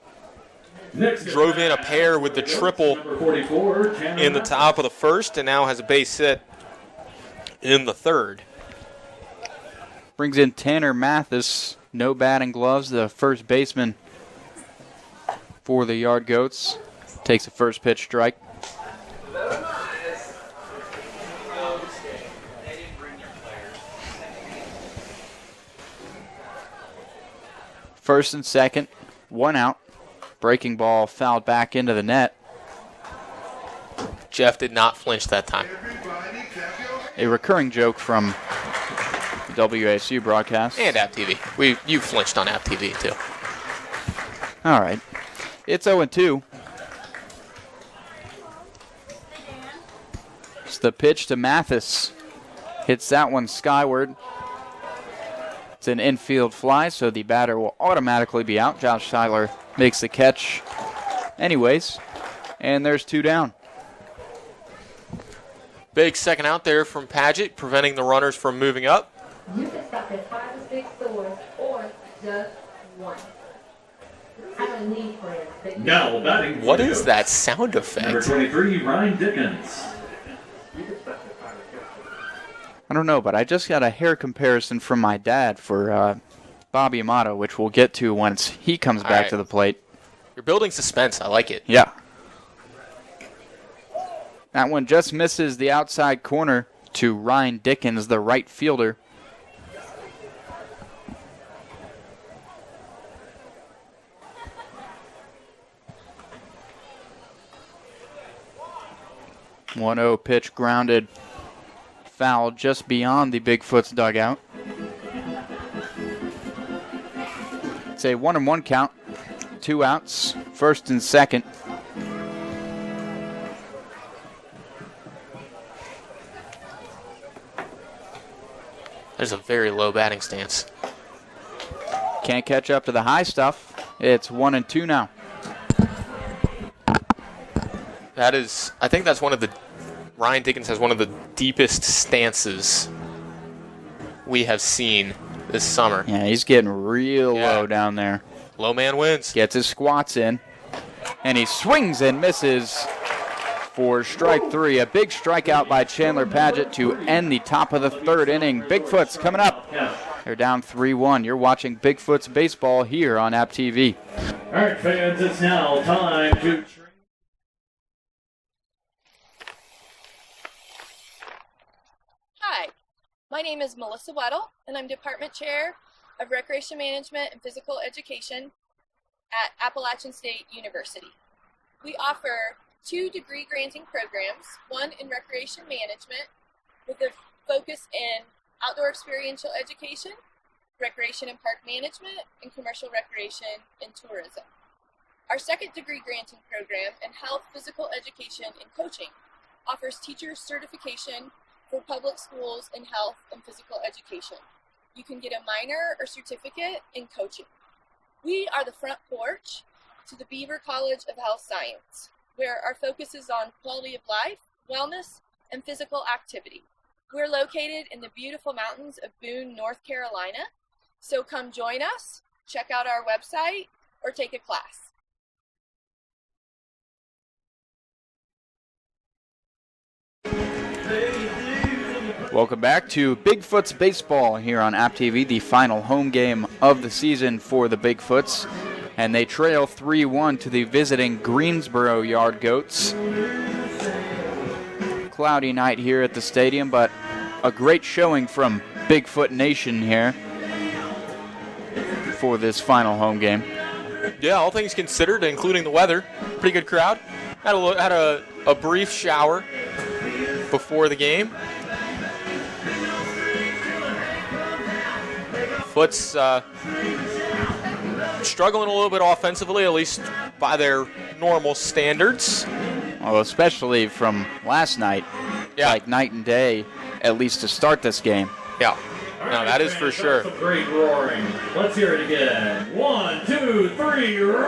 Drove in a pair with the triple in the top of the first and now has a base hit in the third. Brings in Tanner Mathis, no batting gloves, the first baseman for the Yard Goats. Takes a first pitch strike. First and second, 1 out. Breaking ball fouled back into the net. Jeff did not flinch that time. A recurring joke from the WASU broadcast. And App TV. You flinched on App TV too. All right. It's 0-2. It's the pitch to Mathis. Hits that one skyward. It's an infield fly, so the batter will automatically be out. Josh Seiler makes the catch anyways, and there's 2 down. Big second out there from Padgett, preventing the runners from moving up. You can stop at 5 or 6 stores or just one. I don't need friends. Now batting. What is that sound effect? Number 23, Ryan Dickens. I don't know, but I just got a hair comparison from my dad for Bobby Amato, which we'll get to once he comes back to the plate. You're building suspense. I like it. Yeah. That one just misses the outside corner to Ryan Dickens, the right fielder. One-0 pitch grounded. Foul just beyond the Bigfoot's dugout. It's a 1-1 count. 2 outs, first and second. There's a very low batting stance. Can't catch up to the high stuff. It's 1-2 now. I think that's Ryan Dickens has one of the deepest stances we have seen this summer. Yeah, he's getting real low down there. Low man wins. Gets his squats in, and he swings and misses for strike 3. A big strikeout by Chandler Padgett to end the top of the third inning. Bigfoot's coming up. They're down 3-1. You're watching Bigfoot's baseball here on App TV. All right, fans, it's now time to... Hi, my name is Melissa Weddle, and I'm Department Chair of Recreation Management and Physical Education at Appalachian State University. We offer 2 degree-granting programs, one in Recreation Management with a focus in Outdoor Experiential Education, Recreation and Park Management, and Commercial Recreation and Tourism. Our second degree-granting program in Health, Physical Education, and Coaching offers teacher certification for public schools in health and physical education. You can get a minor or certificate in coaching. We are the front porch to the Beaver College of Health Science, where our focus is on quality of life, wellness, and physical activity. We're located in the beautiful mountains of Boone, North Carolina, so come join us, check out our website, or take a class. Welcome back to Bigfoot's Baseball here on App TV, the final home game of the season for the Bigfoots. And they trail 3-1 to the visiting Greensboro Yard Goats. Cloudy night here at the stadium, but a great showing from Bigfoot Nation here for this final home game. Yeah, all things considered, including the weather, pretty good crowd. Had a brief shower before the game. Foots struggling a little bit offensively, at least by their normal standards. Well, especially from last night. Yeah. Like night and day, at least to start this game. Yeah. No, that is for sure. Some great roaring. Let's hear it again. 1, 2, 3, roar!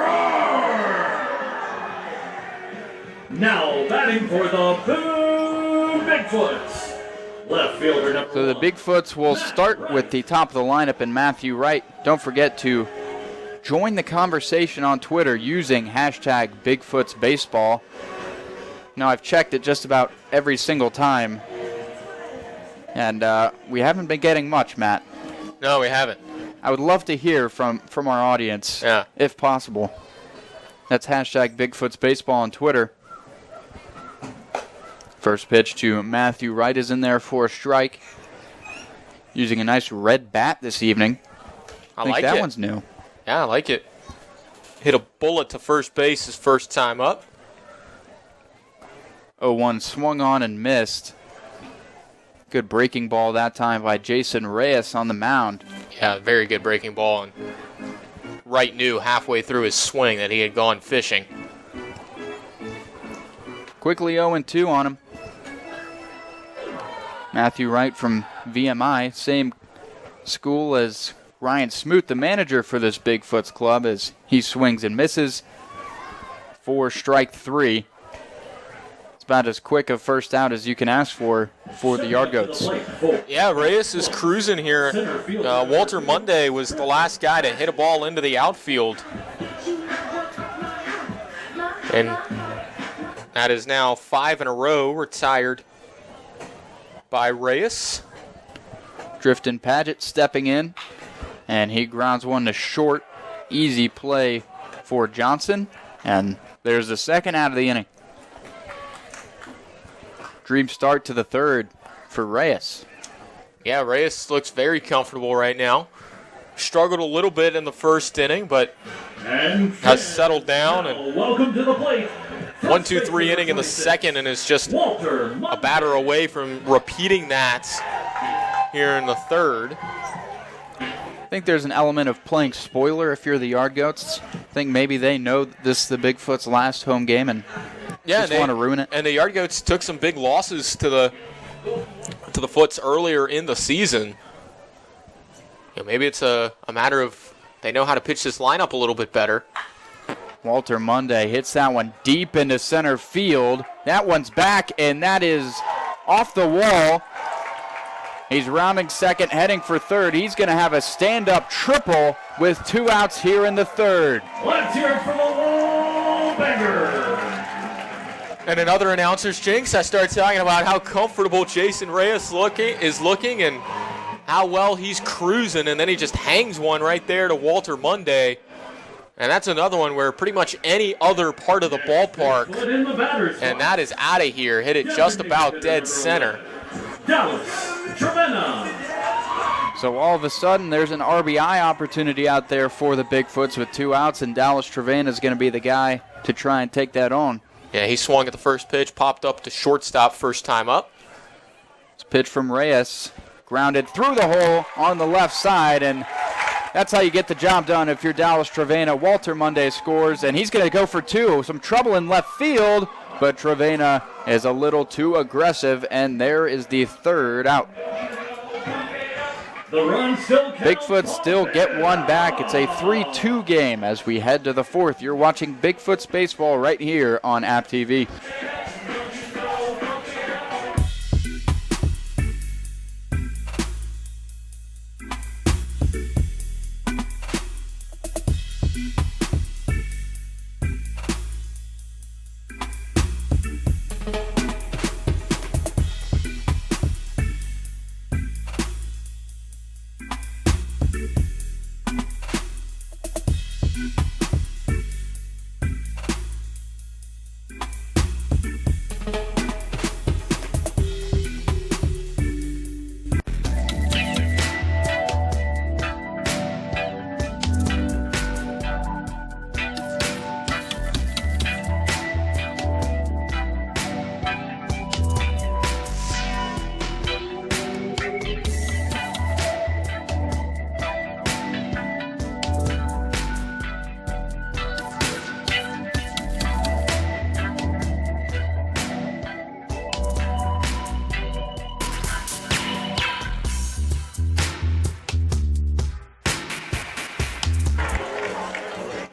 Now batting for the Boone Bigfoots. Left fielder number So the Bigfoots will start with the top of the lineup in Matthew Wright. Don't forget to join the conversation on Twitter using hashtag BigfootsBaseball. Now, I've checked it just about every single time, and we haven't been getting much, Matt. No, we haven't. I would love to hear from our audience, if possible. That's hashtag BigfootsBaseball on Twitter. First pitch to Matthew Wright is in there for a strike. Using a nice red bat this evening. I think like that it. one's new. Yeah, I like it. Hit a bullet to first base his first time up. 0-1 swung on and missed. Good breaking ball that time by Jason Reyes on the mound. Yeah, very good breaking ball. And Wright knew halfway through his swing that he had gone fishing. Quickly 0-2 on him. Matthew Wright from VMI, same school as Ryan Smoot, the manager for this Bigfoots club, as he swings and misses for strike 3. It's about as quick a first out as you can ask for the Yard Goats. Yeah, Reyes is cruising here. Walter Monday was the last guy to hit a ball into the outfield. And that is now 5 in a row retired by Reyes. Drifton Paget stepping in, and he grounds one to short. Easy play for Johnson, and there's the second out of the inning. Dream start to the third for Reyes. Yeah, Reyes looks very comfortable right now. Struggled a little bit in the first inning, but has settled down. And welcome to the plate. 1, 2, 3 inning in the second, and is just a batter away from repeating that here in the third. I think there's an element of playing spoiler if you're the Yard Goats. I think maybe they know this is the Bigfoot's last home game and just want to ruin it. And the Yard Goats took some big losses to the Foots earlier in the season. Maybe it's a matter of they know how to pitch this lineup a little bit better. Walter Monday hits that one deep into center field. That one's back, and that is off the wall. He's rounding second, heading for third. He's going to have a stand-up triple with 2 outs here in the third. Let's hear it for the wall banger. And another announcer's jinx. I started talking about how comfortable Jason Reyes is looking and how well he's cruising, and then he just hangs one right there to Walter Monday. And that's another one where pretty much any other part of the ballpark, and that is out of here, hit it just about dead center. Dallas Trevena. So all of a sudden, there's an RBI opportunity out there for the Bigfoots with 2 outs, and Dallas Trevena is going to be the guy to try and take that on. Yeah, he swung at the first pitch, popped up to shortstop first time up. It's a pitch from Reyes, grounded through the hole on the left side, and that's how you get the job done if you're Dallas Trevena. Walter Monday scores, and he's going to go for 2. Some trouble in left field, but Trevena is a little too aggressive, and there is the third out. The run still counts. Bigfoot still get one back. It's a 3-2 game as we head to the fourth. You're watching Bigfoot's Baseball right here on App TV.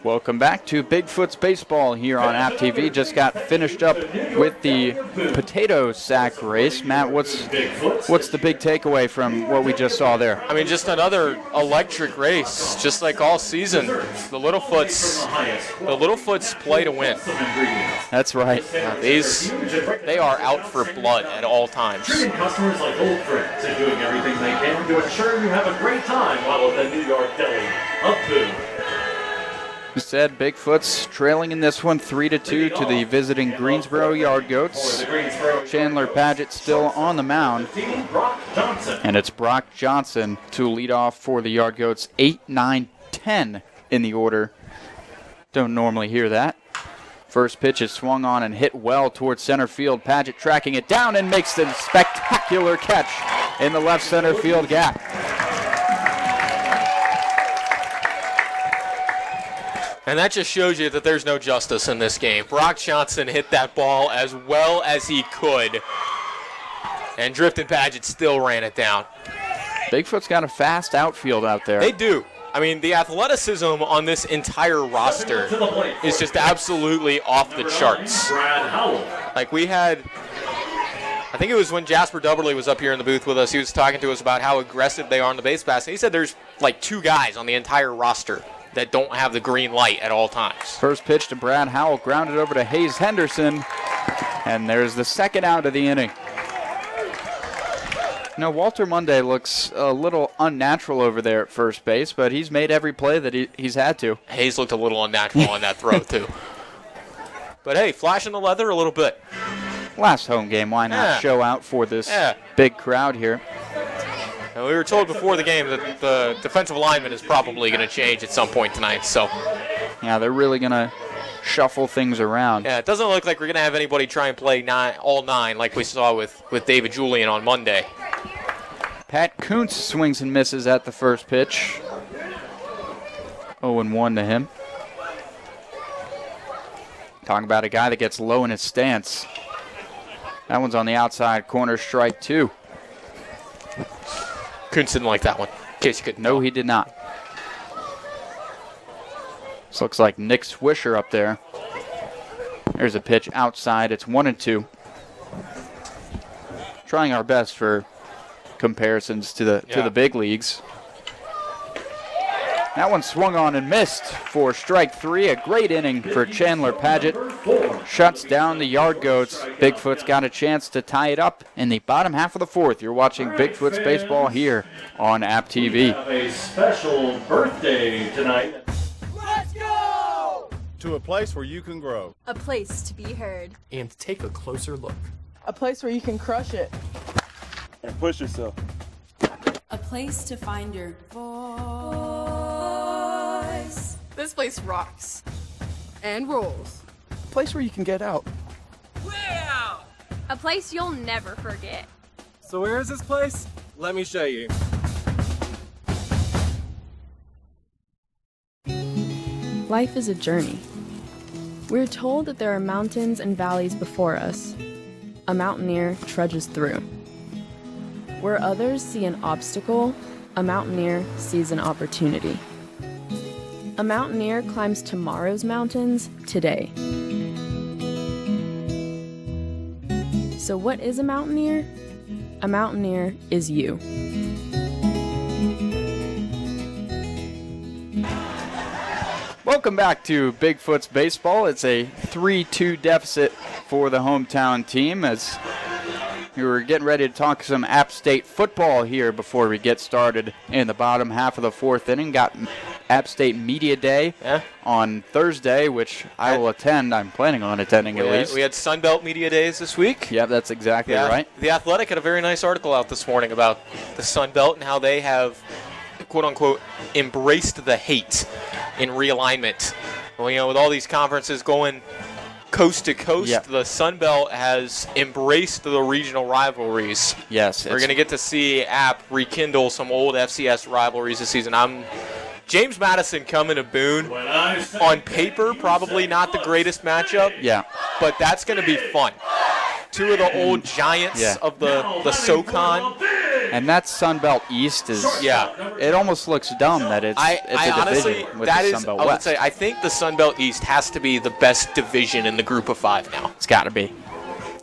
Welcome back to Bigfoots Baseball here on App TV. Just got finished up with the potato sack race. Matt, what's the big takeaway from what we just saw there? I mean, just another electric race, just like all season. The Littlefoots play to win. That's right. They are out for blood at all times. Treating customers like old friends and doing everything they can to ensure you have a great time while at the New York Deli of Boone. You said Bigfoots trailing in this one 3-2 to the visiting Greensboro Yard Goats. Chandler Padgett still on the mound. And it's Brock Johnson to lead off for the Yard Goats. 8, 9, 10 in the order. Don't normally hear that. First pitch is swung on and hit well towards center field. Padgett tracking it down and makes the spectacular catch in the left center field gap. And that just shows you that there's no justice in this game. Brock Johnson hit that ball as well as he could, and Driftin' Padgett still ran it down. Bigfoot's got a fast outfield out there. They do. I mean, the athleticism on this entire roster is just absolutely off the charts. Like we had, I think it was when Jasper Dubberly was up here in the booth with us, he was talking to us about how aggressive they are on the base pass. And he said there's like 2 guys on the entire roster that don't have the green light at all times. First pitch to Brad Howell, grounded over to Hayes Henderson, and there's the second out of the inning. Now, Walter Monday looks a little unnatural over there at first base, but he's made every play that he's had to. Hayes looked a little unnatural on that throw, too. But, hey, flashing the leather a little bit. Last home game, why not show out for this big crowd here? And we were told before the game that the defensive alignment is probably going to change at some point tonight. So, yeah, they're really going to shuffle things around. Yeah, it doesn't look like we're going to have anybody try and play all 9 like we saw with David Julian on Monday. Pat Kuntz swings and misses at the first pitch. 0-1 to him. Talking about a guy that gets low in his stance. That one's on the outside corner, strike 2. Kuntz didn't like that one, in case you couldn't know. No, he did not. This looks like Nick Swisher up there. There's a pitch outside. It's 1-2. Trying our best for comparisons to the big leagues. That one swung on and missed for strike 3. A great inning for Chandler Padgett. Shuts down the Yard Goats. Bigfoot's got a chance to tie it up in the bottom half of the 4th. You're watching Bigfoots Baseball here on App TV. We have a special birthday tonight. Let's go! To a place where you can grow. A place to be heard. And take a closer look. A place where you can crush it. And push yourself. A place to find your voice. This place rocks. And rolls. A place where you can get out. A place you'll never forget. So where is this place? Let me show you. Life is a journey. We're told that there are mountains and valleys before us. A mountaineer trudges through. Where others see an obstacle, a mountaineer sees an opportunity. A mountaineer climbs tomorrow's mountains today. So what is a mountaineer? A mountaineer is you. Welcome back to Bigfoots Baseball. It's a 3-2 deficit for the hometown team as we were getting ready to talk some App State football here before we get started in the bottom half of the 4th inning. Got App State Media Day on Thursday, which I will attend. I'm planning on attending at least. We had Sunbelt Media Days this week. Yep, that's exactly right. The Athletic had a very nice article out this morning about the Sunbelt and how they have, quote-unquote, embraced the hate in realignment. Well, you know, with all these conferences going coast to coast, the Sun Belt has embraced the regional rivalries. Yes. We're going to get to see App rekindle some old FCS rivalries this season. James Madison coming to Boone. On paper, probably not the greatest matchup. Yeah. But that's going to be fun. Two of the old giants of the SoCon And that Sunbelt East is, it almost looks dumb that it's a honestly, division with that the is, Sunbelt I would West. say, I think the Sunbelt East has to be the best division in the group of 5 now. It's got to be.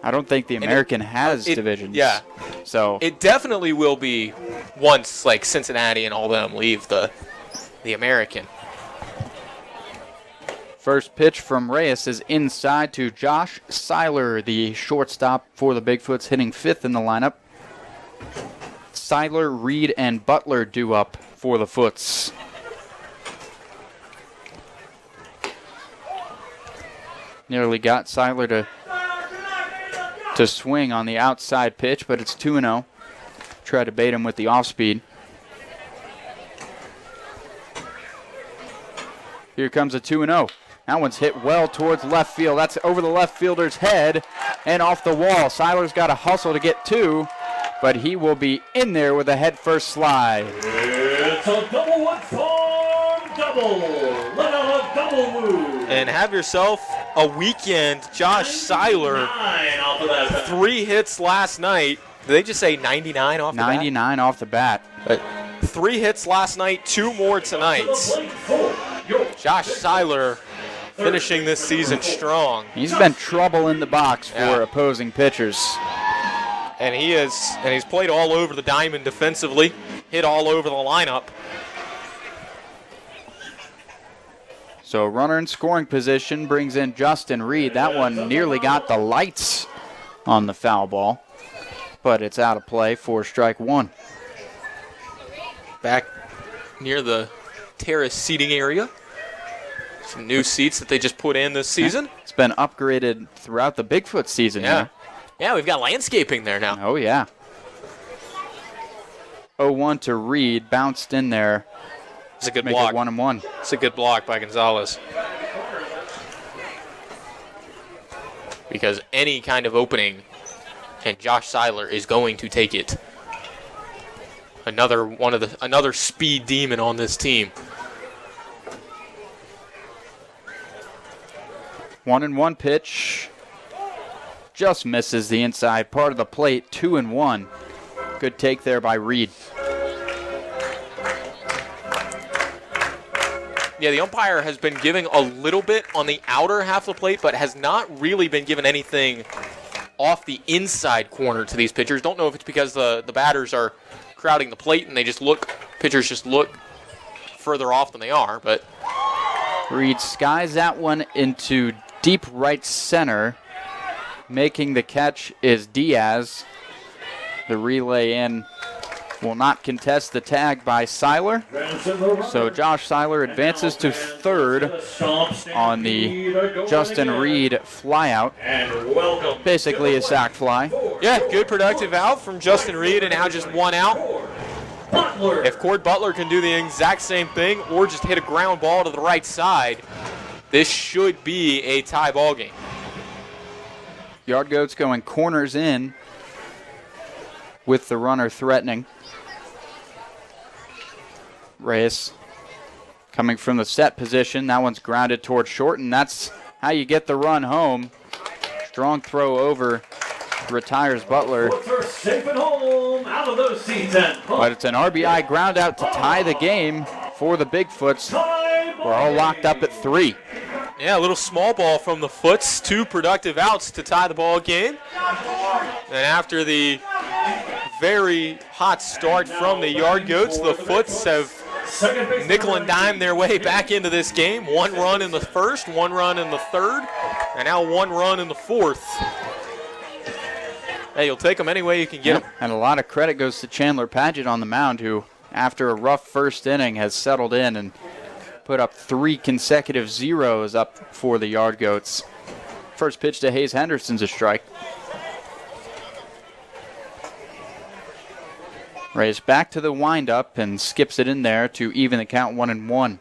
I don't think the American has divisions. Yeah. So it definitely will be once like Cincinnati and all them leave the American. First pitch from Reyes is inside to Josh Seiler, the shortstop for the Bigfoots, hitting 5th in the lineup. Seiler, Reed, and Butler due up for the Foots. Nearly got Seiler to swing on the outside pitch, but it's 2-0. Try to bait him with the off-speed. Here comes a 2-0. That one's hit well towards left field. That's over the left fielder's head and off the wall. Seiler's got to hustle to get 2, but he will be in there with a head-first slide. It's a double farm double. Let out a double move. And have yourself a weekend. Josh Seiler, 3 hits last night. Did they just say 99 off the bat? 99 off the bat. 3 hits last night, 2 more tonight. Josh Seiler finishing this season strong. He's been trouble in the box for opposing pitchers. And he's played all over the diamond defensively, hit all over the lineup. So runner in scoring position brings in Justin Reed. That one nearly got the lights on the foul ball, but it's out of play for strike 1. Back near the terrace seating area. Some new seats that they just put in this season. It's been upgraded throughout the Bigfoot season. Yeah. Yeah, we've got landscaping there now. Oh, yeah. 0-1 to Reed. Bounced in there. It's a good Make block. It 1-1. It's a good block by Gonzalez. Because any kind of opening, and Josh Seiler is going to take it. Another speed demon on this team. 1-1 pitch. Just misses the inside part of the plate. 2-1. Good take there by Reed. Yeah, the umpire has been giving a little bit on the outer half of the plate, but has not really been given anything off the inside corner to these pitchers. Don't know if it's because the batters are crowding the plate and pitchers just look further off than they are, but Reed skies that one into deep right center. Making the catch is Diaz. The relay in will not contest the tag by Seiler. So Josh Seiler advances to 3rd on the Justin Reed flyout. Basically a sac fly. Yeah, good productive out from Justin Reed, and now just 1 out. If Cord Butler can do the exact same thing or just hit a ground ball to the right side, this should be a tie ball game. Yard Goats going corners in with the runner threatening. Reyes coming from the set position. That one's grounded towards short, and that's how you get the run home. Strong throw over. Retires Butler. Safe at home, out of those seats and But it's an RBI ground out to tie the game for the Bigfoots. We're all locked up at 3. Yeah, a little small ball from the Foots. 2 productive outs to tie the ball game. And after the very hot start from the Yard Goats, the Foots have nickel and dime their way back into this game. 1 run in the first, 1 run in the third, and now 1 run in the fourth. Hey, you'll take them any way you can get them. And a lot of credit goes to Chandler Padgett on the mound, who, after a rough first inning, has settled in and put up 3 consecutive zeros up for the Yard Goats. First pitch to Hayes Henderson's a strike. Reyes back to the windup and skips it in there to even the count 1-1.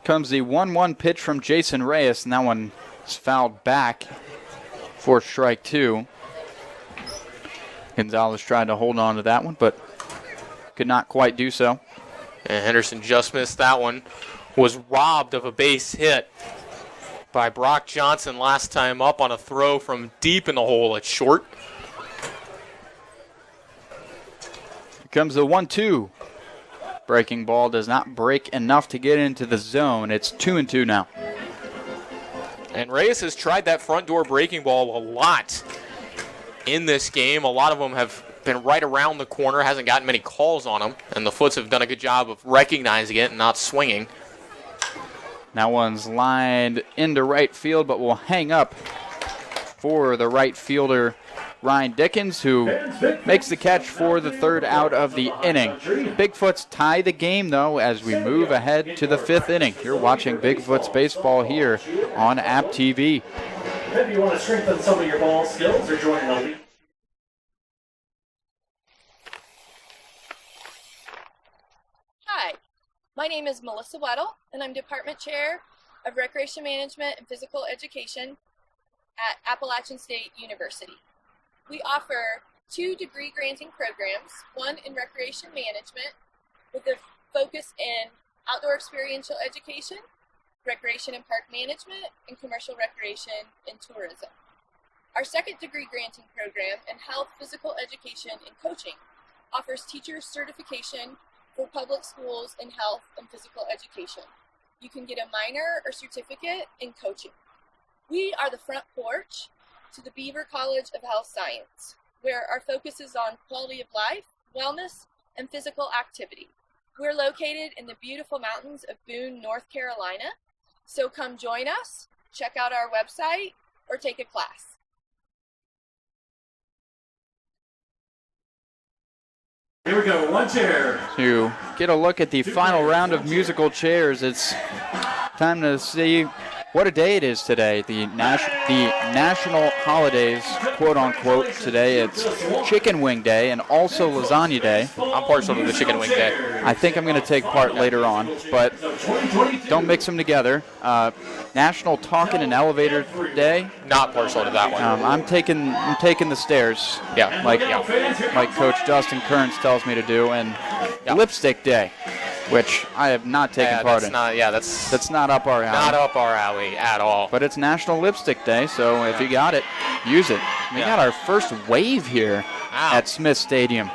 Comes the 1-1 pitch from Jason Reyes, and that one is fouled back for strike 2. Gonzalez tried to hold on to that one, but could not quite do so. And Henderson just missed that one. Was robbed of a base hit by Brock Johnson last time up on a throw from deep in the hole at short. Here comes the 1-2. Breaking ball does not break enough to get into the zone. It's 2-2 now. And Reyes has tried that front door breaking ball a lot in this game. A lot of them have been right around the corner, hasn't gotten many calls on them, and the Foots have done a good job of recognizing it and not swinging. That one's lined into right field, but will hang up for the right fielder, Ryan Dickens, who makes the catch for the third out of the inning. Bigfoots tie the game, though, as we move ahead to the fifth inning. You're watching Bigfoots baseball here on App TV. Maybe you want to strengthen some of your ball skills or join the league. Hi, my name is Melissa Weddle, and I'm Department Chair of Recreation Management and Physical Education at Appalachian State University. We offer 2 degree-granting programs, one in Recreation Management with a focus in Outdoor Experiential Education, Recreation and Park Management, and Commercial Recreation and Tourism. Our second degree-granting program in Health, Physical Education, and Coaching offers teacher certification for public schools in health and physical education. You can get a minor or certificate in coaching. We are the front porch to the Beaver College of Health Science, where our focus is on quality of life, wellness, and physical activity. We're located in the beautiful mountains of Boone, North Carolina, so come join us, check out our website, or take a class. Here we go, 1 chair. To get a look at the final round of musical chairs, it's time to see what a day it is today. The national holidays, quote unquote, today. It's Chicken Wing Day and also Lasagna Day. I'm partial to the Chicken Wing Day. I think I'm going to take part later on, but don't mix them together. National Talkin' and Elevator Day. Not partial to that one. I'm taking the stairs. Yeah. Like Coach Dustin Kearns tells me to do, and Lipstick Day, which I have not taken part in. That's not up our alley. Not up our alley at all. But it's National Lipstick Day, so if you got it, use it. We got our first wave here at Smith Stadium.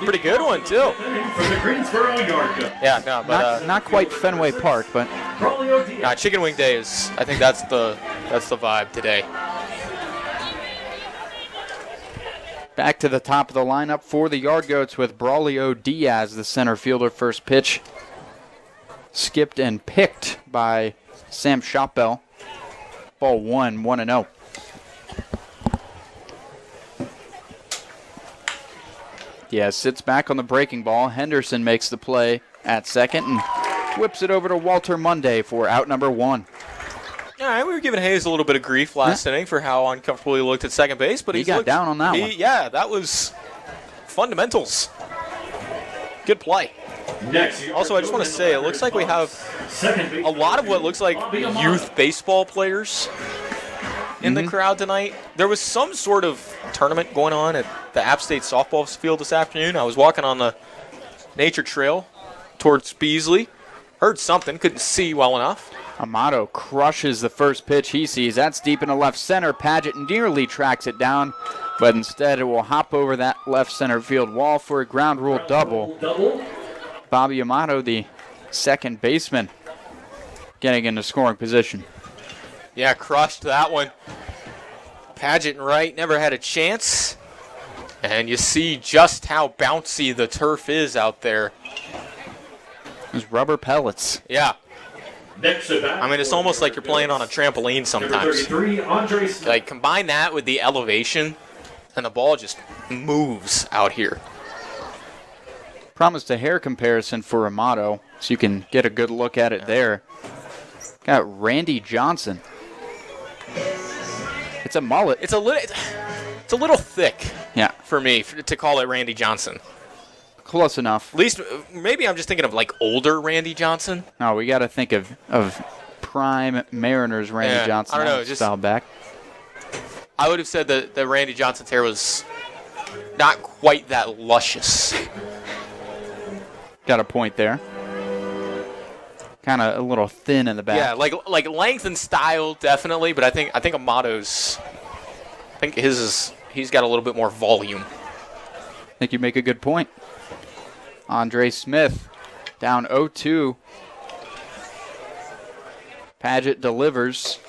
Pretty good one, too. For the Greensboro Yard Cup. Yeah, no, but not quite Fenway Park, but Chicken Wing Day is. I think that's the vibe today. Back to the top of the lineup for the Yard Goats with Braulio Diaz, the center fielder. First pitch skipped and picked by Sam Shopbell. Ball 1-0. Diaz sits back on the breaking ball. Henderson makes the play at second and whips it over to Walter Monday for out number 1. All right, we were giving Hayes a little bit of grief last inning for how uncomfortable he looked at second base, but he got down on that one. Yeah, that was fundamentals. Good play. Also, I just want to say, it looks like we have a lot of what looks like youth baseball players in the crowd tonight. There was some sort of tournament going on at the App State softball field this afternoon. I was walking on the nature trail towards Beasley. Heard something, couldn't see well enough. Amato crushes the first pitch he sees. That's deep into left center. Paget nearly tracks it down, but instead it will hop over that left center field wall for a ground rule double. Bobby Amato, the second baseman, getting into scoring position. Yeah, crushed that one. Paget and Wright never had a chance. And you see just how bouncy the turf is out there. There's rubber pellets. Yeah. Next at bat, I mean, it's almost like you're playing on a trampoline sometimes. Like, combine that with the elevation, and the ball just moves out here. Promised a hair comparison for Amato, so you can get a good look at it there. Got Randy Johnson. It's a mullet. It's a little thick. Yeah. For me to call it Randy Johnson. Close enough. At least, maybe I'm just thinking of like older Randy Johnson. No, we got to think of prime Mariners Randy Johnson. I don't know, just style back. I would have said that Randy Johnson's hair was not quite that luscious. Got a point there. Kind of a little thin in the back. Yeah, like length and style definitely, but I think Amato's. I think he's got a little bit more volume. I think you make a good point. Andre Smith down 0-2. Paget delivers,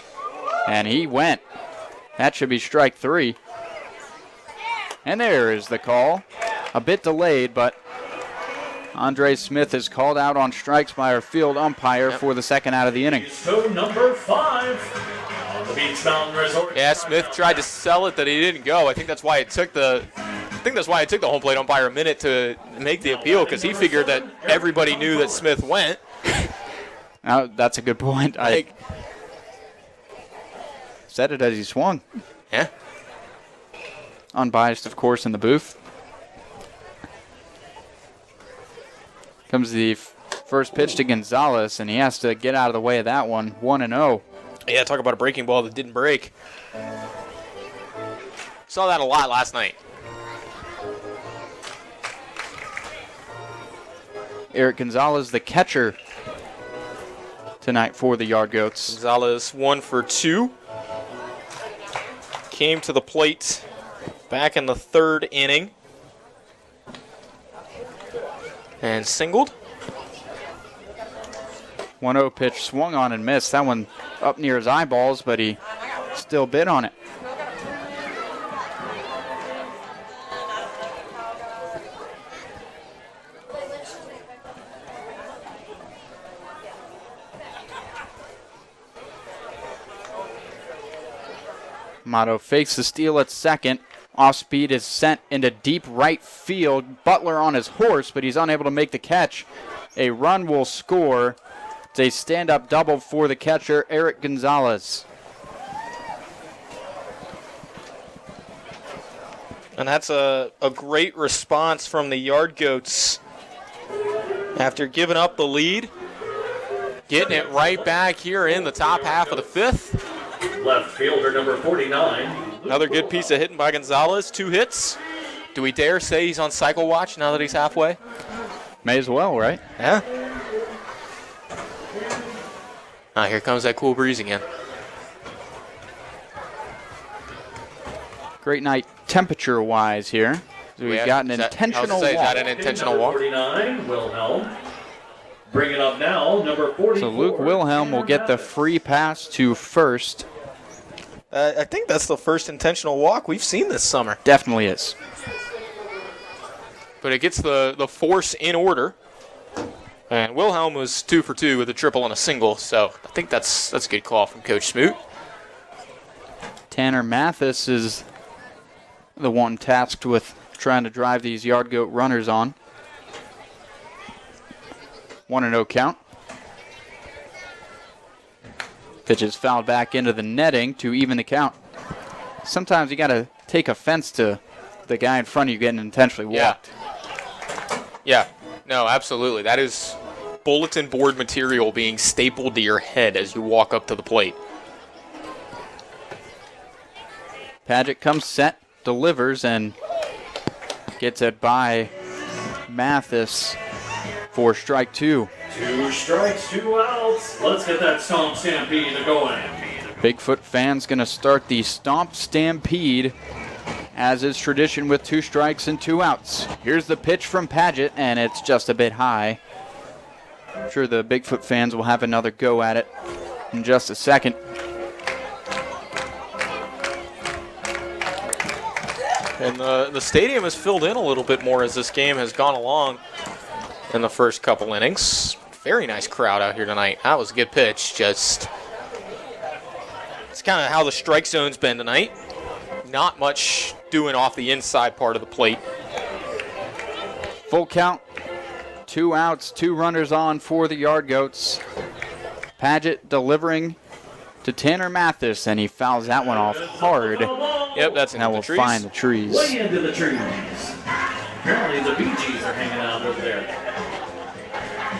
and he went. That should be strike 3. And there is the call. A bit delayed, but Andre Smith is called out on strikes by our field umpire for the second out of the inning. So number 5 on the Beach Mountain Resort. Yeah, Smith tried to sell it that he didn't go. I think that's why it took the home plate umpire a minute to make the appeal, because he figured that everybody knew that Smith went. That's a good point. I said it as he swung. Yeah. Unbiased, of course, in the booth. Comes the first pitch to Gonzalez, and he has to get out of the way of that one. 1-0. Yeah, talk about a breaking ball that didn't break. Saw that a lot last night. Eric Gonzalez, the catcher tonight for the Yard Goats. Gonzalez 1 for 2. Came to the plate back in the 3rd inning. And singled. 1-0 pitch swung on and missed. That one up near his eyeballs, but he still bit on it. Amato fakes the steal at second. Off speed is sent into deep right field. Butler on his horse, but he's unable to make the catch. A run will score. It's a stand-up double for the catcher, Eric Gonzalez. And that's a great response from the Yard Goats. After giving up the lead, getting it right back here in the top half of the 5th. Left fielder number 49. Another good piece of hitting by Gonzalez. 2 hits. Do we dare say he's on cycle watch now that he's halfway? May as well, right? Yeah. Here comes that cool breeze again. Great night temperature-wise here. So we've got an intentional walk. Is that an intentional walk? 49, Wilhelm. Bring it up now, number 44. So Luke Wilhelm will get the free pass to first. I think that's the first intentional walk we've seen this summer. Definitely is. But it gets the force in order. And Wilhelm was 2 for 2 with a triple and a single, so I think that's a good call from Coach Smoot. Tanner Mathis is the one tasked with trying to drive these Yard Goat runners on. 1-0 count. Pitch is fouled back into the netting to even the count. Sometimes you got to take offense to the guy in front of you getting intentionally walked. Yeah, no, absolutely. That is bulletin board material being stapled to your head as you walk up to the plate. Paget comes set, delivers, and gets it by Mathis for strike 2. 2 strikes, 2 outs. Let's get that Stomp Stampede going. Bigfoot fans going to start the Stomp Stampede, as is tradition with 2 strikes and 2 outs. Here's the pitch from Paget, and it's just a bit high. I'm sure the Bigfoot fans will have another go at it in just a second. And the stadium has filled in a little bit more as this game has gone along in the first couple innings. Very nice crowd out here tonight. That was a good pitch. It's kind of how the strike zone's been tonight. Not much doing off the inside part of the plate. Full count, 2 outs, 2 runners on for the Yard Goats. Paget delivering to Tanner Mathis, and he fouls that one off hard. Yep, that's into and that the will trees. find the trees. Way into the trees. Apparently the Bee Gees are hanging out over there.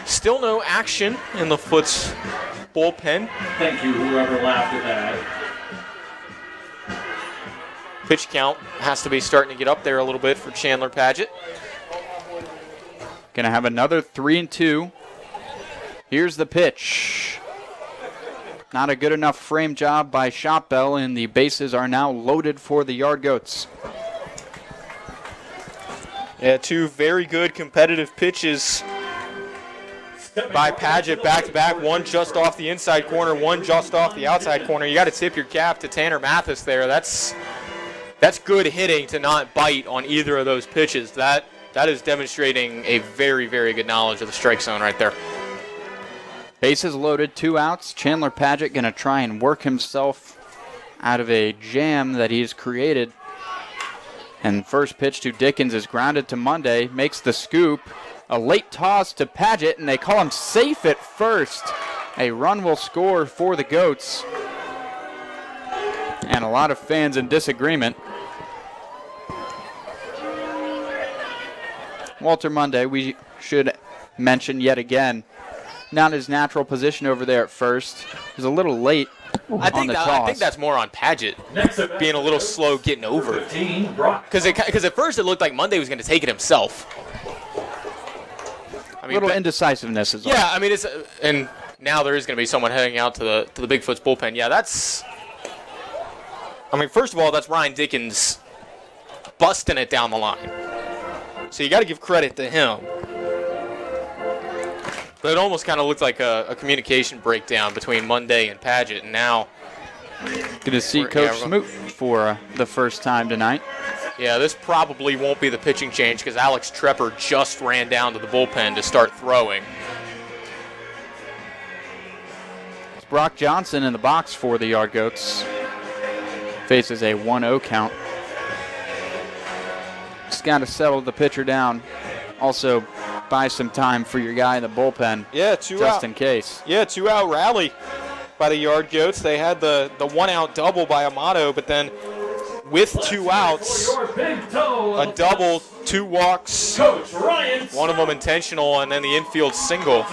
Still no action in the Foots bullpen. Thank you, whoever laughed at that. Pitch count has to be starting to get up there a little bit for Chandler Padgett. Going to have another 3-2. Here's the pitch. Not a good enough frame job by Shotbell, and the bases are now loaded for the Yard Goats. Yeah, two very good competitive pitches by Padgett back-to-back. One just off the inside corner, one just off the outside corner. You got to tip your cap to Tanner Mathis there. That's good hitting to not bite on either of those pitches. That is demonstrating a very, very good knowledge of the strike zone right there. Bases loaded, 2 outs. Chandler Padgett going to try and work himself out of a jam that he's created. And first pitch to Dickens is grounded to Monday, makes the scoop. A late toss to Padgett, and they call him safe at first. A run will score for the Goats. And a lot of fans in disagreement. Walter Monday, we should mention yet again, not his natural position over there at first. He's a little late on the toss. I think that's more on Padgett being a little slow getting over. Because at first it looked like Monday was going to take it himself. I mean, little indecisiveness is all. Yeah, I mean, and now there is going to be someone heading out to the Bigfoots bullpen. Yeah, first of all, that's Ryan Dickens busting it down the line. So you got to give credit to him. But it almost kind of looked like a communication breakdown between Monday and Padgett, and now going to see Coach Smoot for the first time tonight. Yeah, this probably won't be the pitching change because Alex Trepper just ran down to the bullpen to start throwing. It's Brock Johnson in the box for the Yard Goats. Faces a 1-0 count. Just got to settle the pitcher down. Also, buy some time for your guy in the bullpen. Yeah, just in case. Yeah, 2-out rally by the Yard Goats. They had the 1-out double by Amato, but then with 2 outs, a double, 2 walks, one of them intentional, and then the infield single.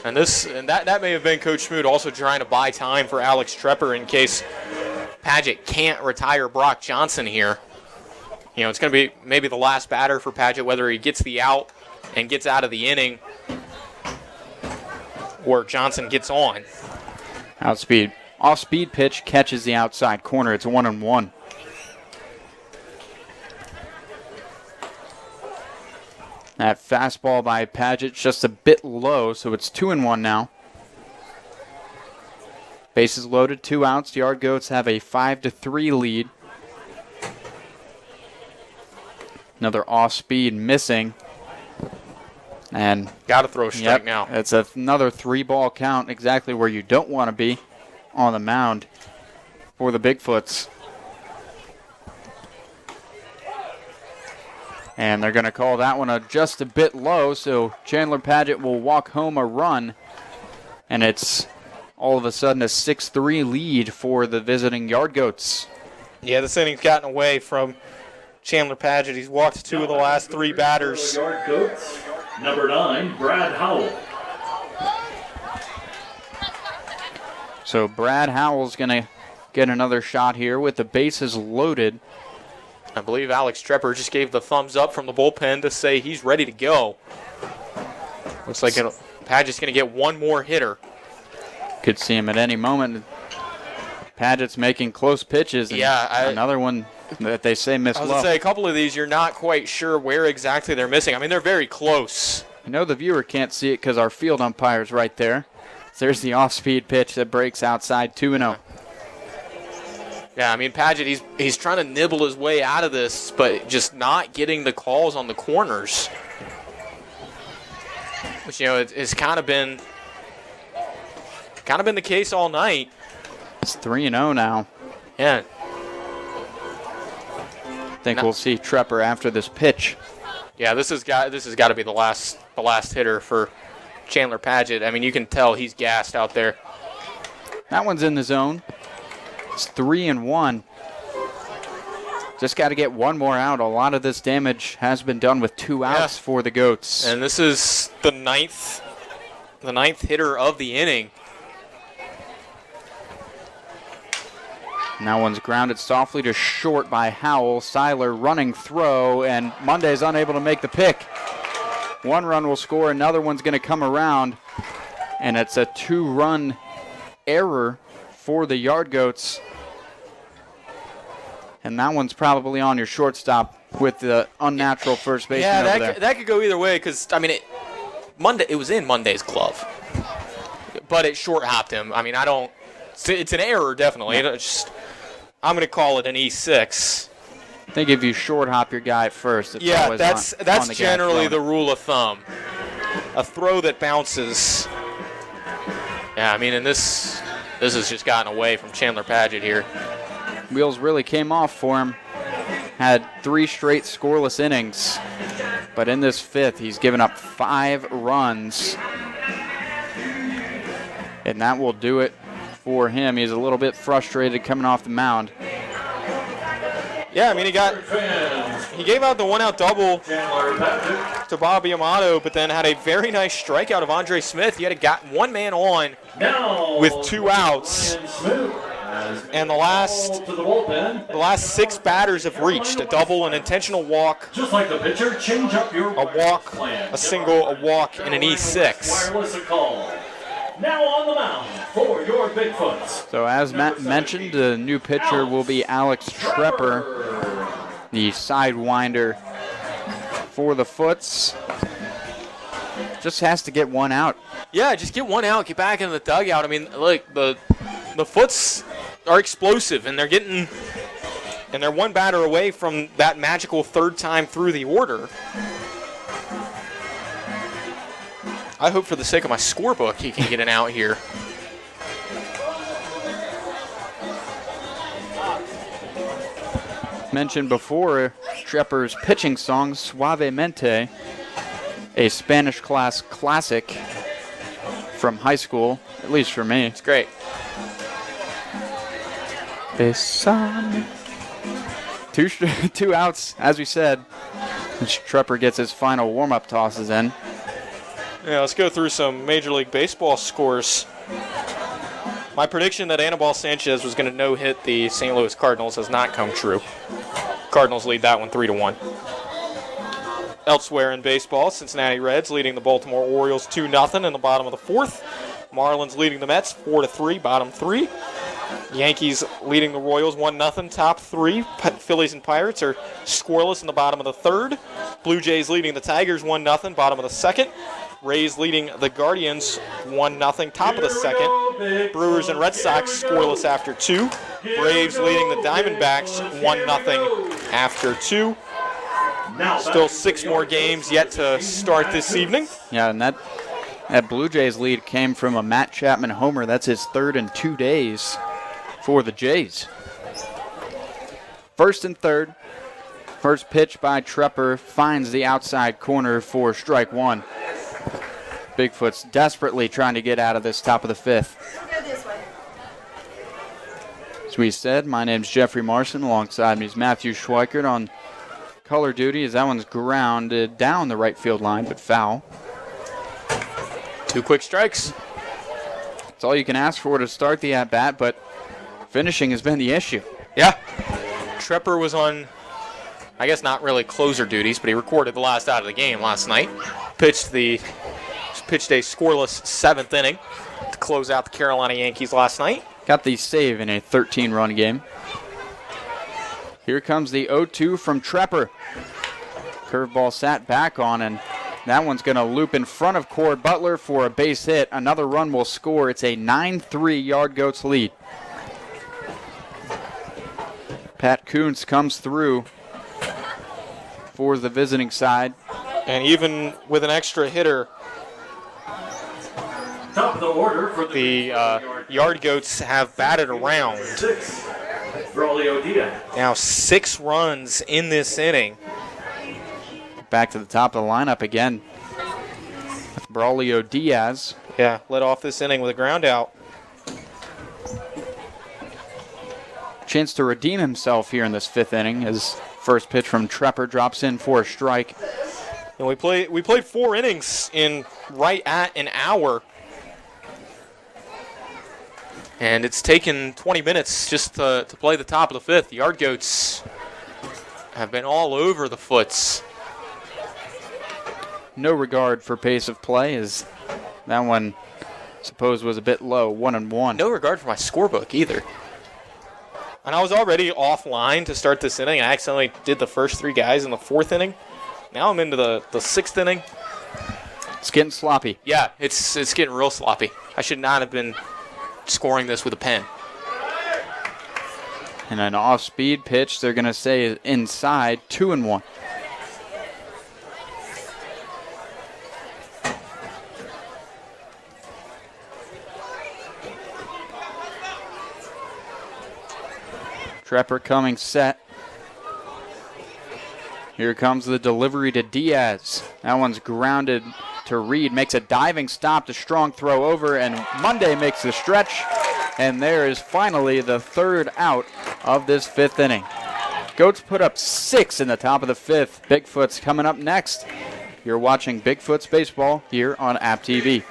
And that may have been Coach Smoot also trying to buy time for Alex Trepper in case Padgett can't retire Brock Johnson here. You know, it's going to be maybe the last batter for Padgett, whether he gets the out and gets out of the inning or Johnson gets on. Outspeed. Off-speed pitch catches the outside corner. It's 1-1. That fastball by Padgett just a bit low, so it's 2-1 now. Bases loaded, 2 outs. The Yard Goats have a 5-3 lead. Another off-speed missing. And got to throw a strike now. It's another 3-ball count, exactly where you don't want to be on the mound for the Bigfoots. And they're going to call that one just a bit low, so Chandler Padgett will walk home a run. And it's all of a sudden a 6-3 lead for the visiting Yard Goats. Yeah, this inning's gotten away from Chandler Padgett. He's walked 2 of the last 3 batters. Yard Goats, number 9, Brad Howell. So Brad Howell's going to get another shot here with the bases loaded. I believe Alex Trepper just gave the thumbs up from the bullpen to say he's ready to go. Looks like Padgett's going to get one more hitter. Could see him at any moment. Padgett's making close pitches. And another one that they say missed. I was going to say, a couple of these you're not quite sure where exactly they're missing. I mean, they're very close. I know the viewer can't see it because our field umpire's right there. So there's the off-speed pitch that breaks outside, 2-0. Yeah, I mean, Padgett, he's trying to nibble his way out of this, but just not getting the calls on the corners. Which, you know, it's kind of been the case all night. It's 3-0 now. Yeah. I think we'll see Trepper after this pitch. Yeah, this has got to be the last hitter for Chandler Padgett. I mean, you can tell he's gassed out there. That one's in the zone. It's 3-1. Just got to get one more out. A lot of this damage has been done with 2 outs for the Goats. And this is the ninth hitter of the inning. And that one's grounded softly to short by Howell. Seiler running throw, and Monday's unable to make the pick. One run will score, another one's going to come around, and it's a 2-run error for the Yard Goats. And that one's probably on your shortstop with the unnatural first baseman over there. That could go either way because, I mean, it was in Monday's glove, but it short hopped him. I mean, it's an error, definitely. Yeah. I'm going to call it an E6. I think if you short hop your guy at first, it's yeah, always that's on the guy generally throwing. the rule of thumb. A throw that bounces. Yeah, I mean, and this has just gotten away from Chandler Padgett here. Wheels really came off for him. Had 3 straight scoreless innings. But in this 5th, he's given up 5 runs. And that will do it for him. He's a little bit frustrated coming off the mound. Yeah, I mean, he gave out the 1-out double to Bobby Amato, but then had a very nice strikeout of Andre Smith. He had got one man on with 2 outs. And the last 6 batters have reached a double, an intentional walk, Just like the pitcher, change up your a walk, a single, a walk, and an E6. wireless call. Now on the mound for your Bigfoots. So as Matt mentioned, the new pitcher will be Alex Trepper, the sidewinder for the Foots. Just has to get 1 out. Yeah, just get 1 out, get back in the dugout. I mean, look, the Foots are explosive, and they're 1 batter away from that magical 3rd time through the order. I hope for the sake of my scorebook he can get an out here. Mentioned before, Trepper's pitching song, Suavemente, a Spanish class classic from high school, at least for me. It's great. Besame. 2 outs, as we said. Trepper gets his final warm-up tosses in. Yeah, let's go through some Major League Baseball scores. My prediction that Anibal Sanchez was going to no-hit the St. Louis Cardinals has not come true. Cardinals lead that one 3-1. Elsewhere in baseball, Cincinnati Reds leading the Baltimore Orioles 2-0 in the bottom of the 4th. Marlins leading the Mets 4-3, bottom 3. Yankees leading the Royals 1-0, top 3. Phillies and Pirates are scoreless in the bottom of the 3rd. Blue Jays leading the Tigers 1-0, bottom of the 2nd. Rays leading the Guardians 1-0, top of the 2nd. Brewers and Red Sox scoreless after 2. Braves leading the Diamondbacks 1-0 after 2. Still 6 more games yet to start this evening. Yeah, and that Blue Jays lead came from a Matt Chapman homer. That's his 3rd in 2 days for the Jays. 1st and 3rd. First pitch by Trepper finds the outside corner for strike 1. Bigfoot's desperately trying to get out of this top of the 5th. As we said, my name's Jeffrey Marson. Alongside me is Matthew Schweikert on color duty as that one's grounded down the right field line, but foul. 2 quick strikes. That's all you can ask for to start the at-bat, but finishing has been the issue. Yeah. Trepper was on, I guess not really closer duties, but he recorded the last out of the game last night. Pitched a scoreless 7th inning to close out the Carolina Yankees last night. Got the save in a 13-run game. Here comes the 0-2 from Trepper. Curveball sat back on, and that one's going to loop in front of Cord Butler for a base hit. Another run will score. It's a 9-3 Yard Goats lead. Pat Kuntz comes through for the visiting side. And even with an extra hitter, Top of the order for the Yard Goats have batted around. 6. Braulio Diaz. Now 6 runs in this inning. Back to the top of the lineup again. Braulio Diaz. Yeah, led off this inning with a ground out. Chance to redeem himself here in this 5th inning as first pitch from Trepper drops in for a strike. And we played 4 innings in right at an hour. And it's taken 20 minutes just to play the top of the fifth. The Yard Goats have been all over the Foots. No regard for pace of play, as that one, I suppose, was a bit low, 1-1. No regard for my scorebook either. And I was already offline to start this inning. I accidentally did the first 3 guys in the 4th inning. Now I'm into the 6th inning. It's getting sloppy. Yeah, it's getting real sloppy. I should not have been scoring this with a pen. And an off-speed pitch, they're going to say is inside, 2-1. Trepper coming set. Here comes the delivery to Diaz. That one's grounded to Reed. Makes a diving stop to strong throw over, and Monday makes the stretch. And there is finally the 3rd out of this 5th inning. Goats put up 6 in the top of the 5th. Bigfoots coming up next. You're watching Bigfoots Baseball here on App TV.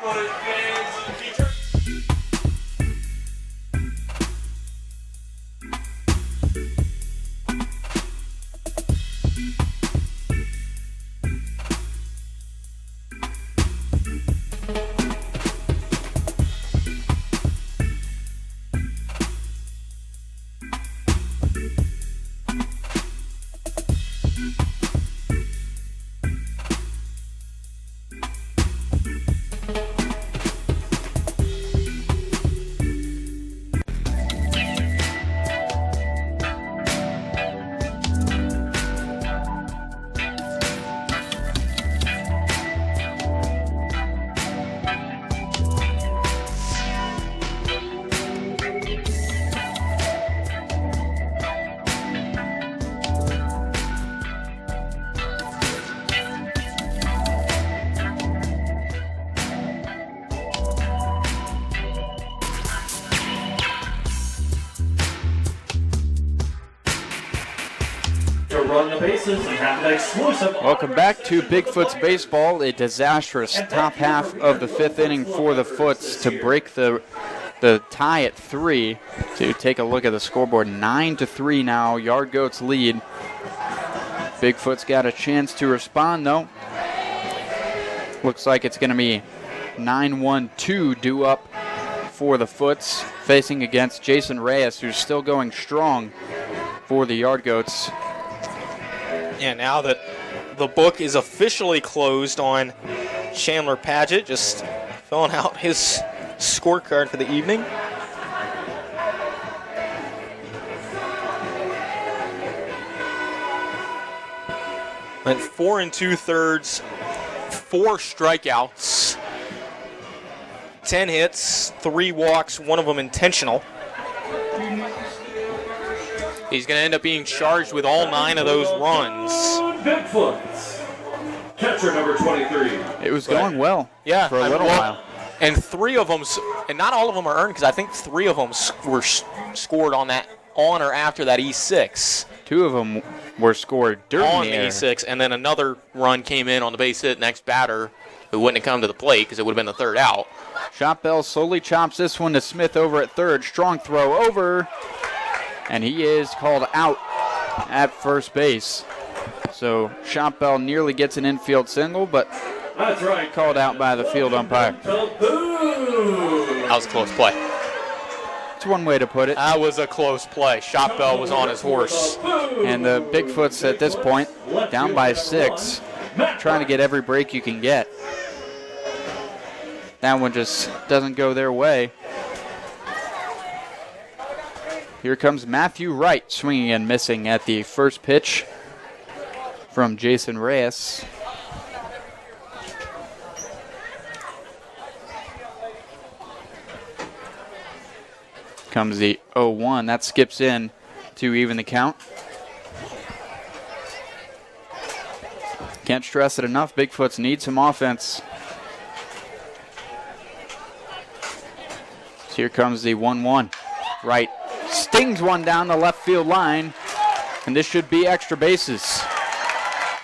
Run the bases and have an exclusive. Welcome back to Bigfoots Baseball. A disastrous top half of the 5th inning for the Foots to break the tie at 3. To take a look at the scoreboard, 9-3 now. Yard Goats lead. Bigfoots got a chance to respond though. Looks like it's going to be 9-1-2 due up for the Foots, facing against Jason Reyes, who's still going strong for the Yard Goats. Yeah, now that the book is officially closed on Chandler Padgett, just filling out his scorecard for the evening. Went 4 2/3, 4 strikeouts, 10 hits, 3 walks, 1 of them intentional. He's going to end up being charged with all 9 of those runs. Bigfoots. Catcher number 23. It was going well for a little while. And 3 of them, and not all of them are earned, because I think 3 of them were scored on or after that E6. 2 of them were scored during on the the air. E6, and then another run came in on the base hit, next batter, who wouldn't have come to the plate because it would have been the 3rd out. Shot Bell slowly chops this one to Smith over at 3rd. Strong throw over. And he is called out at first base. So Shot Bell nearly gets an infield single, but that's right, called out by the field umpire. That was a close play. It's one way to put it. That was a close play. Shot Bell was on his horse. And the Bigfoots at this point, down by 6, trying to get every break you can get. That one just doesn't go their way. Here comes Matthew Wright, swinging and missing at the first pitch from Jason Reyes. Comes the 0-1. That skips in to even the count. Can't stress it enough. Bigfoots need some offense. So here comes the 1-1. Wright stings one down the left field line, and this should be extra bases.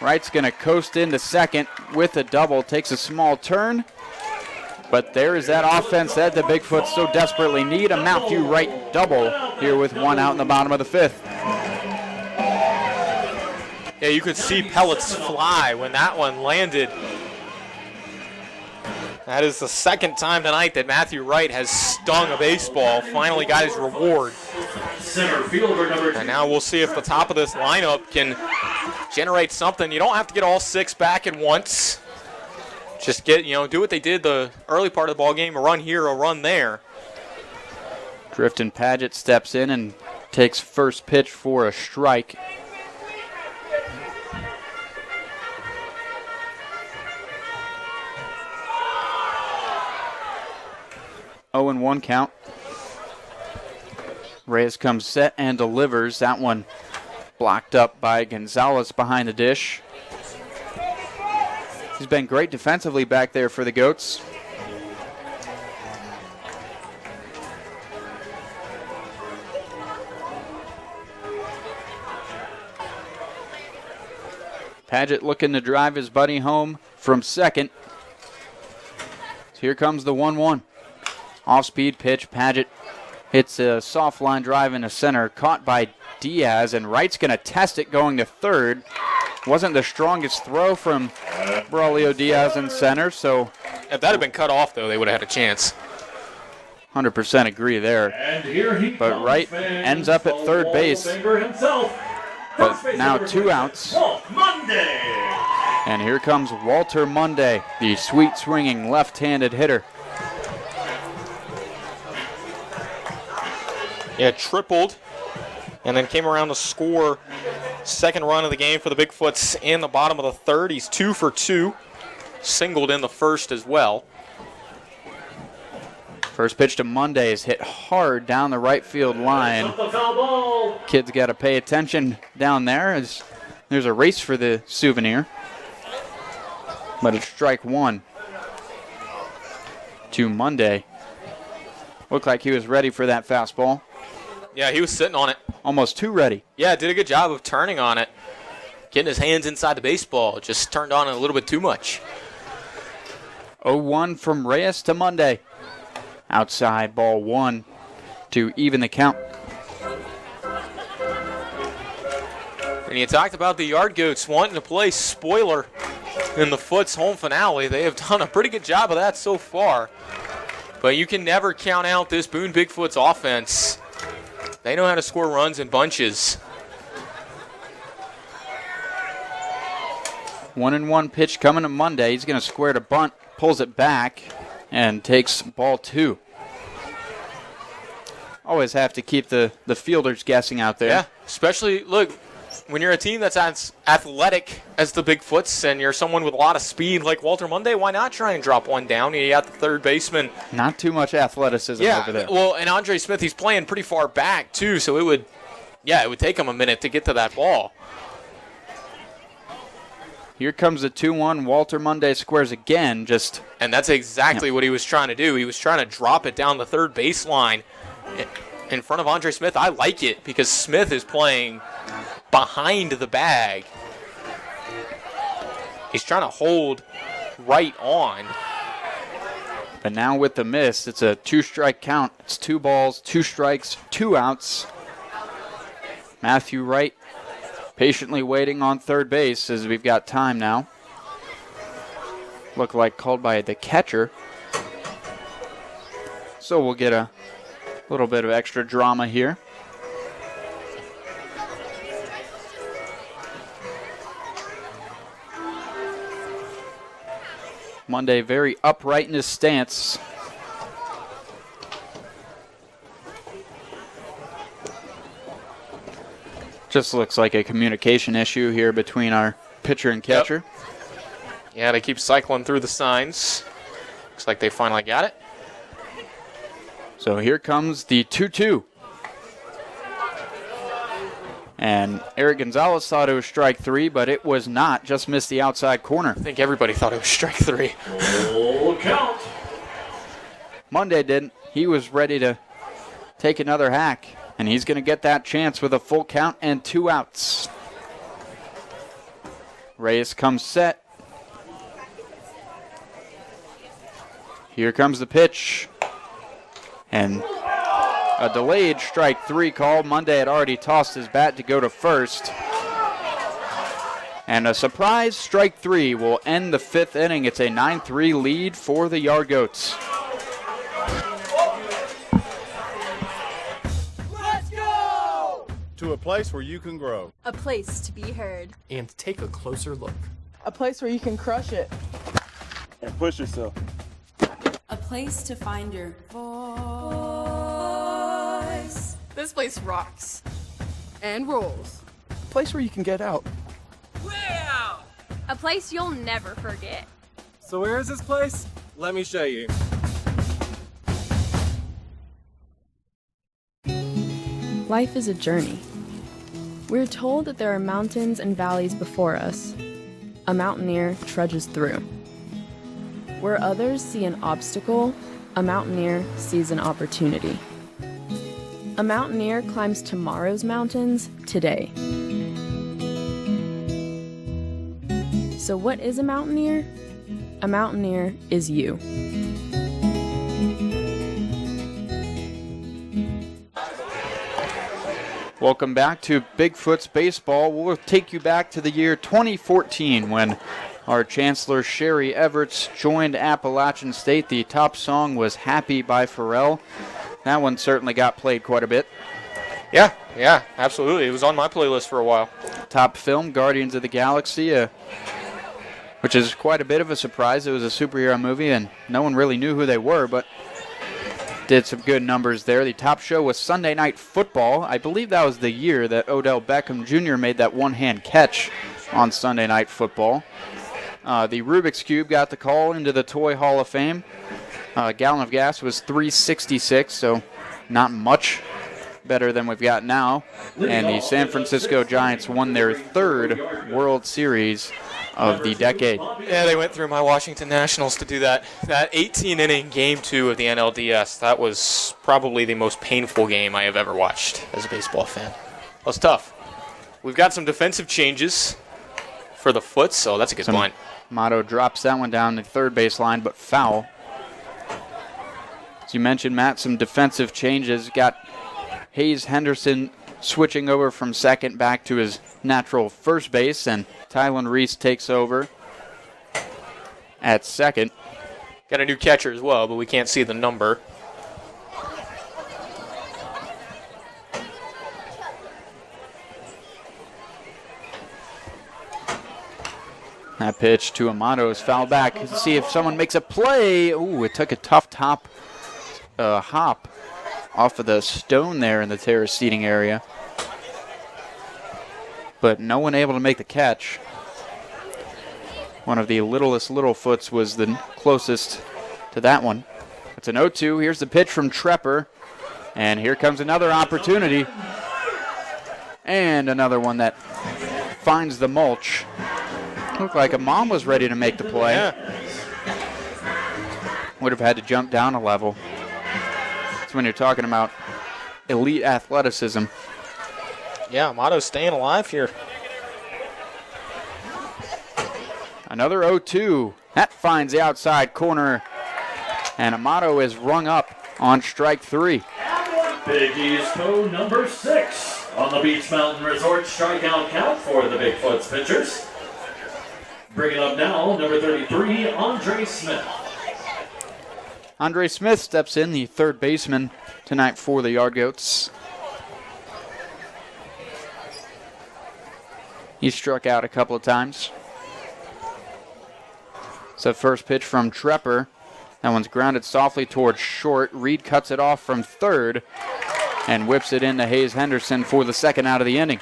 Wright's going to coast into second with a double, takes a small turn, But there is that offense that the Bigfoots so desperately need. A Matthew Wright double here with one out in the bottom of the fifth. Yeah, you could see pellets fly when that one landed. That is the second time tonight that Matthew Wright has stung a baseball. Finally got his reward. Center fielder number 2. And now we'll see if the top of this lineup can generate something. You don't have to get all 6 back at once. Just get, do what they did the early part of the ball game, a run here, a run there. Drifton Paget steps in and takes first pitch for a strike. Oh, and 1 count. Reyes comes set and delivers. That one blocked up by Gonzalez behind the dish. He's been great defensively back there for the Goats. Paget looking to drive his buddy home from second. So here comes the 1-1. Off-speed pitch. Paget hits a soft line drive into center. Caught by Diaz, and Wright's going to test it going to third. Wasn't the strongest throw from Braulio Diaz in center, so... If that had been cut off, though, they would have had a chance. 100% agree there. And here he But comes, Wright fans, ends up at the third Hall base. of Famer himself. But First base now number 2 20, outs. Walt Monday. And here comes Walter Monday, the sweet swinging left-handed hitter. Yeah, tripled, and then came around to score second run of the game for the Bigfoots in the bottom of the third. He's 2 for 2, singled in the first as well. First pitch to Monday is hit hard down the right field line. The foul ball. Kids got to pay attention down there as there's a race for the souvenir. But it's strike 1 to Monday. Looked like he was ready for that fastball. Yeah, he was sitting on it. Almost too ready. Yeah, did a good job of turning on it. Getting his hands inside the baseball. Just turned on it a little bit too much. 0-1 from Reyes to Monday. Outside ball 1 to even the count. And you talked about the Yard Goats wanting to play spoiler in the Foots home finale. They have done a pretty good job of that so far. But you can never count out this Boone Bigfoots offense. They know how to score runs in bunches. 1-1 pitch coming to Monday. He's going to square to bunt, pulls it back, and takes ball 2. Always have to keep the fielders guessing out there. Yeah, especially, look, when you're a team that's as athletic as the Bigfoots and you're someone with a lot of speed like Walter Monday, why not try and drop one down? You got the third baseman. Not too much athleticism over there. Well, and Andre Smith, he's playing pretty far back, too, so it would take him a minute to get to that ball. Here comes the 2-1. Walter Monday squares again. And that's exactly what he was trying to do. He was trying to drop it down the third baseline in front of Andre Smith. I like it because Smith is playing behind the bag. He's trying to hold right on. But now with the miss, it's a 2-strike count. It's 2 balls, 2 strikes, 2 outs. Matthew Wright patiently waiting on third base as we've got time now. Look like called by the catcher. So we'll get a little bit of extra drama here. Monday very upright in his stance. Just looks like a communication issue here between our pitcher and catcher. Yep. Yeah, they keep cycling through the signs. Looks like they finally got it. So here comes the 2-2. And Eric Gonzalez thought it was strike 3, but it was not. Just missed the outside corner. I think everybody thought it was strike 3. Full count. Monday didn't. He was ready to take another hack. And he's going to get that chance with a full count and 2 outs. Reyes comes set. Here comes the pitch. And a delayed strike 3 call. Monday had already tossed his bat to go to first. And a surprise strike 3 will end the 5th inning. It's a 9-3 lead for the Yard Goats. Let's go! To a place where you can grow. A place to be heard. And take a closer look. A place where you can crush it. And push yourself. A place to find your voice. This place rocks. And rolls. A place where you can get out. A place you'll never forget. So where is this place? Let me show you. Life is a journey. We're told that there are mountains and valleys before us. A mountaineer trudges through. Where others see an obstacle, a mountaineer sees an opportunity. A mountaineer climbs tomorrow's mountains today. So what is a mountaineer? A mountaineer is you. Welcome back to Bigfoots Baseball. We'll take you back to the year 2014 when our Chancellor Sherry Everts joined Appalachian State. The top song was Happy by Pharrell. That one certainly got played quite a bit. Yeah, absolutely. It was on my playlist for a while. Top film, Guardians of the Galaxy, which is quite a bit of a surprise. It was a superhero movie, and no one really knew who they were, but did some good numbers there. The top show was Sunday Night Football. I believe that was the year that Odell Beckham Jr. made that one-hand catch on Sunday Night Football. The Rubik's Cube got the call into the Toy Hall of Fame. A gallon of gas was $3.66, so not much better than we've got now. And the San Francisco Giants won their 3rd World Series of the decade. Yeah, they went through my Washington Nationals to do that. That 18-inning Game 2 of the NLDS, that was probably the most painful game I have ever watched as a baseball fan. That was tough. We've got some defensive changes for the Foots, so that's a good blind. Motto drops that one down the third baseline, but foul. As you mentioned, Matt, some defensive changes. Got Hayes Henderson switching over from second back to his natural first base, and Tylen Reese takes over at second. Got a new catcher as well, but we can't see the number. That pitch to Amato is fouled back. Let's see if someone makes a play. Ooh, it took a tough hop off of the stone there in the terrace seating area. But no one able to make the catch. One of the littlest Littlefoots was the closest to that one. It's an 0-2. Here's the pitch from Trepper. And here comes another opportunity. And another one that finds the mulch. Looked like a mom was ready to make the play. Yeah. Would have had to jump down a level. That's when you're talking about elite athleticism. Yeah, Amato's staying alive here. Another 0-2. That finds the outside corner. And Amato is rung up on strike 3. Big East code number 6 on the Beach Mountain Resort strikeout count for the Bigfoots pitchers. Bringing up now, number 33, Andre Smith. Andre Smith steps in, the third baseman tonight for the Yard Goats. He struck out a couple of times. So first pitch from Trepper. That one's grounded softly towards short. Reed cuts it off from third and whips it into Hayes Henderson for the second out of the inning.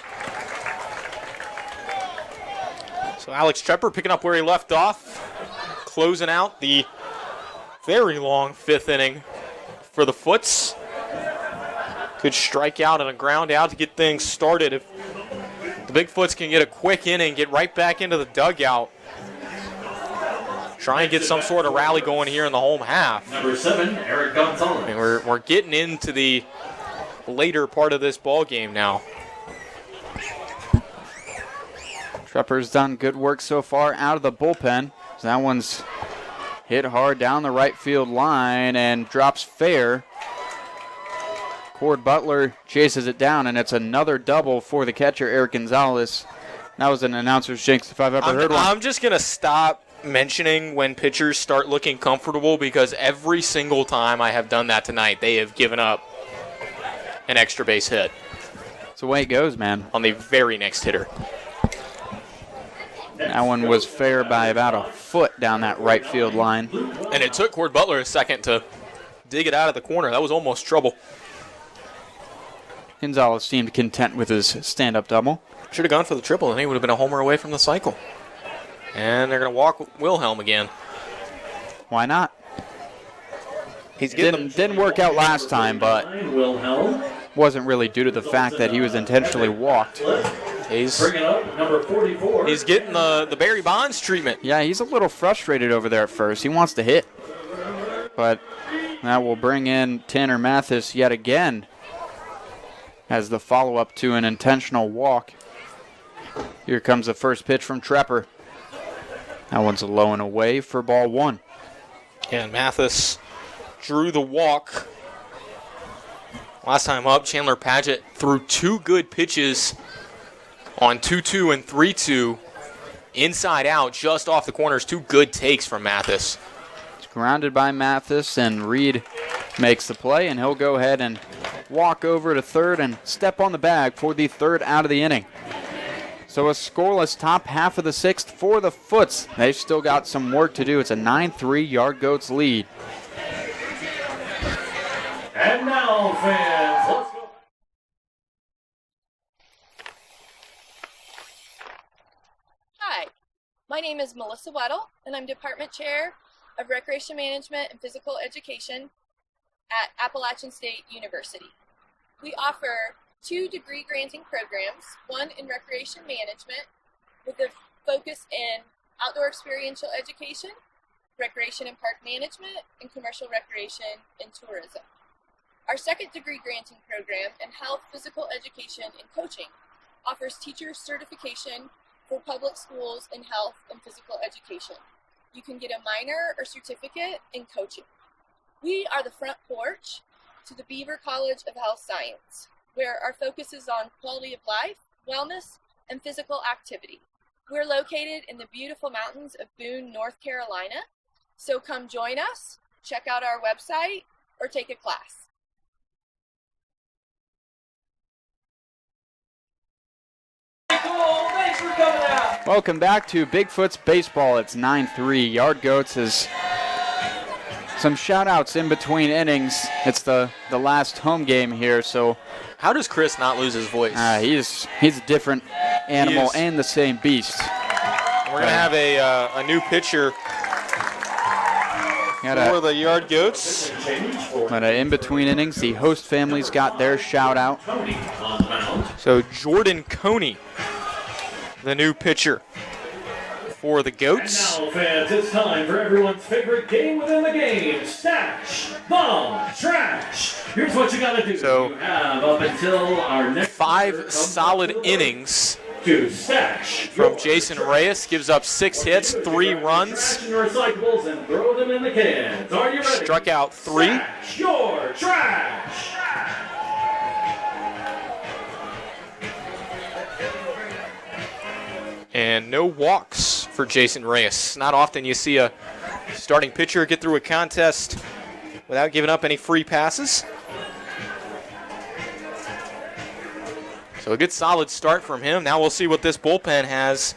So Alex Trepper picking up where he left off, closing out the very long 5th inning for the Foots. Good strikeout and a ground out to get things started. If the Bigfoots can get a quick inning, get right back into the dugout, try and get some sort of rally going here in the home half. Number 7, Eric Gonzalez. I mean, we're getting into the later part of this ball game now. Trepper's done good work so far out of the bullpen. So that one's hit hard down the right field line and drops fair. Cord Butler chases it down, and it's another double for the catcher, Eric Gonzalez. That was an announcer's jinx if I've ever heard one. I'm just going to stop mentioning when pitchers start looking comfortable, because every single time I have done that tonight, they have given up an extra base hit. That's the way it goes, man. On the very next hitter. That one was fair by about a foot down that right field line. And it took Cord Butler a second to dig it out of the corner. That was almost trouble. Gonzalez seemed content with his stand-up double. Should have gone for the triple, and he would have been a homer away from the cycle. And they're going to walk Wilhelm again. Why not? He's didn't work out last time, but wasn't really due to the fact that he was intentionally walked. He's Bringing up number 44. He's getting the Barry Bonds treatment. Yeah, he's a little frustrated over there at first. He wants to hit. But that will bring in Tanner Mathis yet again as the follow-up to an intentional walk. Here comes the first pitch from Trepper. That one's low and away for ball one. And Mathis drew the walk. Last time up, Chandler Padgett threw two good pitches on 2-2 and 3-2. Inside out, just off the corners. Two good takes from Mathis. It's grounded by Mathis, and Reed makes the play, and he'll go ahead and walk over to third and step on the bag for the third out of the inning. So a scoreless top half of the sixth for the Foots. They've still got some work to do. It's a 9-3 Yard Goats lead. And now, fans, let's go. Hi, my name is Melissa Weddle, and I'm Department Chair of Recreation Management and Physical Education at Appalachian State University. We offer 2 degree-granting programs, one in recreation management with a focus in outdoor experiential education, recreation and park management, and commercial recreation and tourism. Our second degree-granting program in health, physical education, and coaching offers teacher certification for public schools in health and physical education. You can get a minor or certificate in coaching. We are the front porch to the Beaver College of Health Science, where our focus is on quality of life, wellness, and physical activity. We're located in the beautiful mountains of Boone, North Carolina, so come join us, check out our website, or take a class. Thanks for coming out. Welcome back to Bigfoots Baseball. It's 9-3. Yard Goats is some shout-outs in between innings. It's the last home game here, so how does Chris not lose his voice? He's a different animal and the same beast. We're going to have a new pitcher for the Yard Goats. But in between innings, the host families got their shout-out. So Jordan Coney, the new pitcher for the Goats. And now, fans, it's time for everyone's favorite game within the game. Stash, bomb, trash. Here's what you got to do. So, you have up until our next 5 solid innings to stash from Jason Reyes. Gives up 6 hits, 3 runs. Stash your recyclables and throw them in the cans. Are you ready? Struck out 3. Stash your trash. And no walks for Jason Reyes. Not often you see a starting pitcher get through a contest without giving up any free passes. So a good solid start from him. Now we'll see what this bullpen has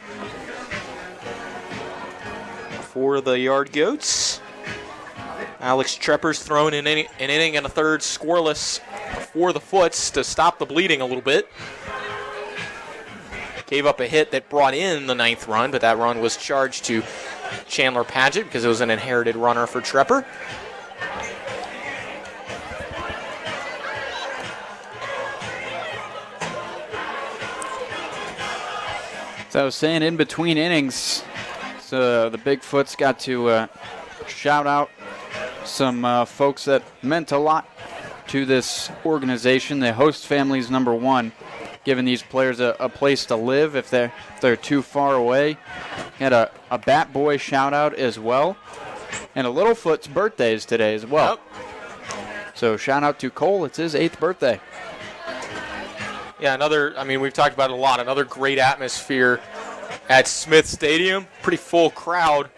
for the Yard Goats. Alex Trepper's thrown an inning and a third scoreless for the Foots to stop the bleeding a little bit. Gave up a hit that brought in the 9th run, but that run was charged to Chandler Padgett because it was an inherited runner for Trepper. So I was saying, in between innings, so the Bigfoots got to shout out some folks that meant a lot to this organization. The host family's number one, giving these players a place to live if they're too far away. Had a bat boy shout out as well. And a Littlefoot's birthday is today as well. Yep. So shout out to Cole. It's his 8th birthday. Yeah, we've talked about it a lot. Another great atmosphere at Smith Stadium. Pretty full crowd.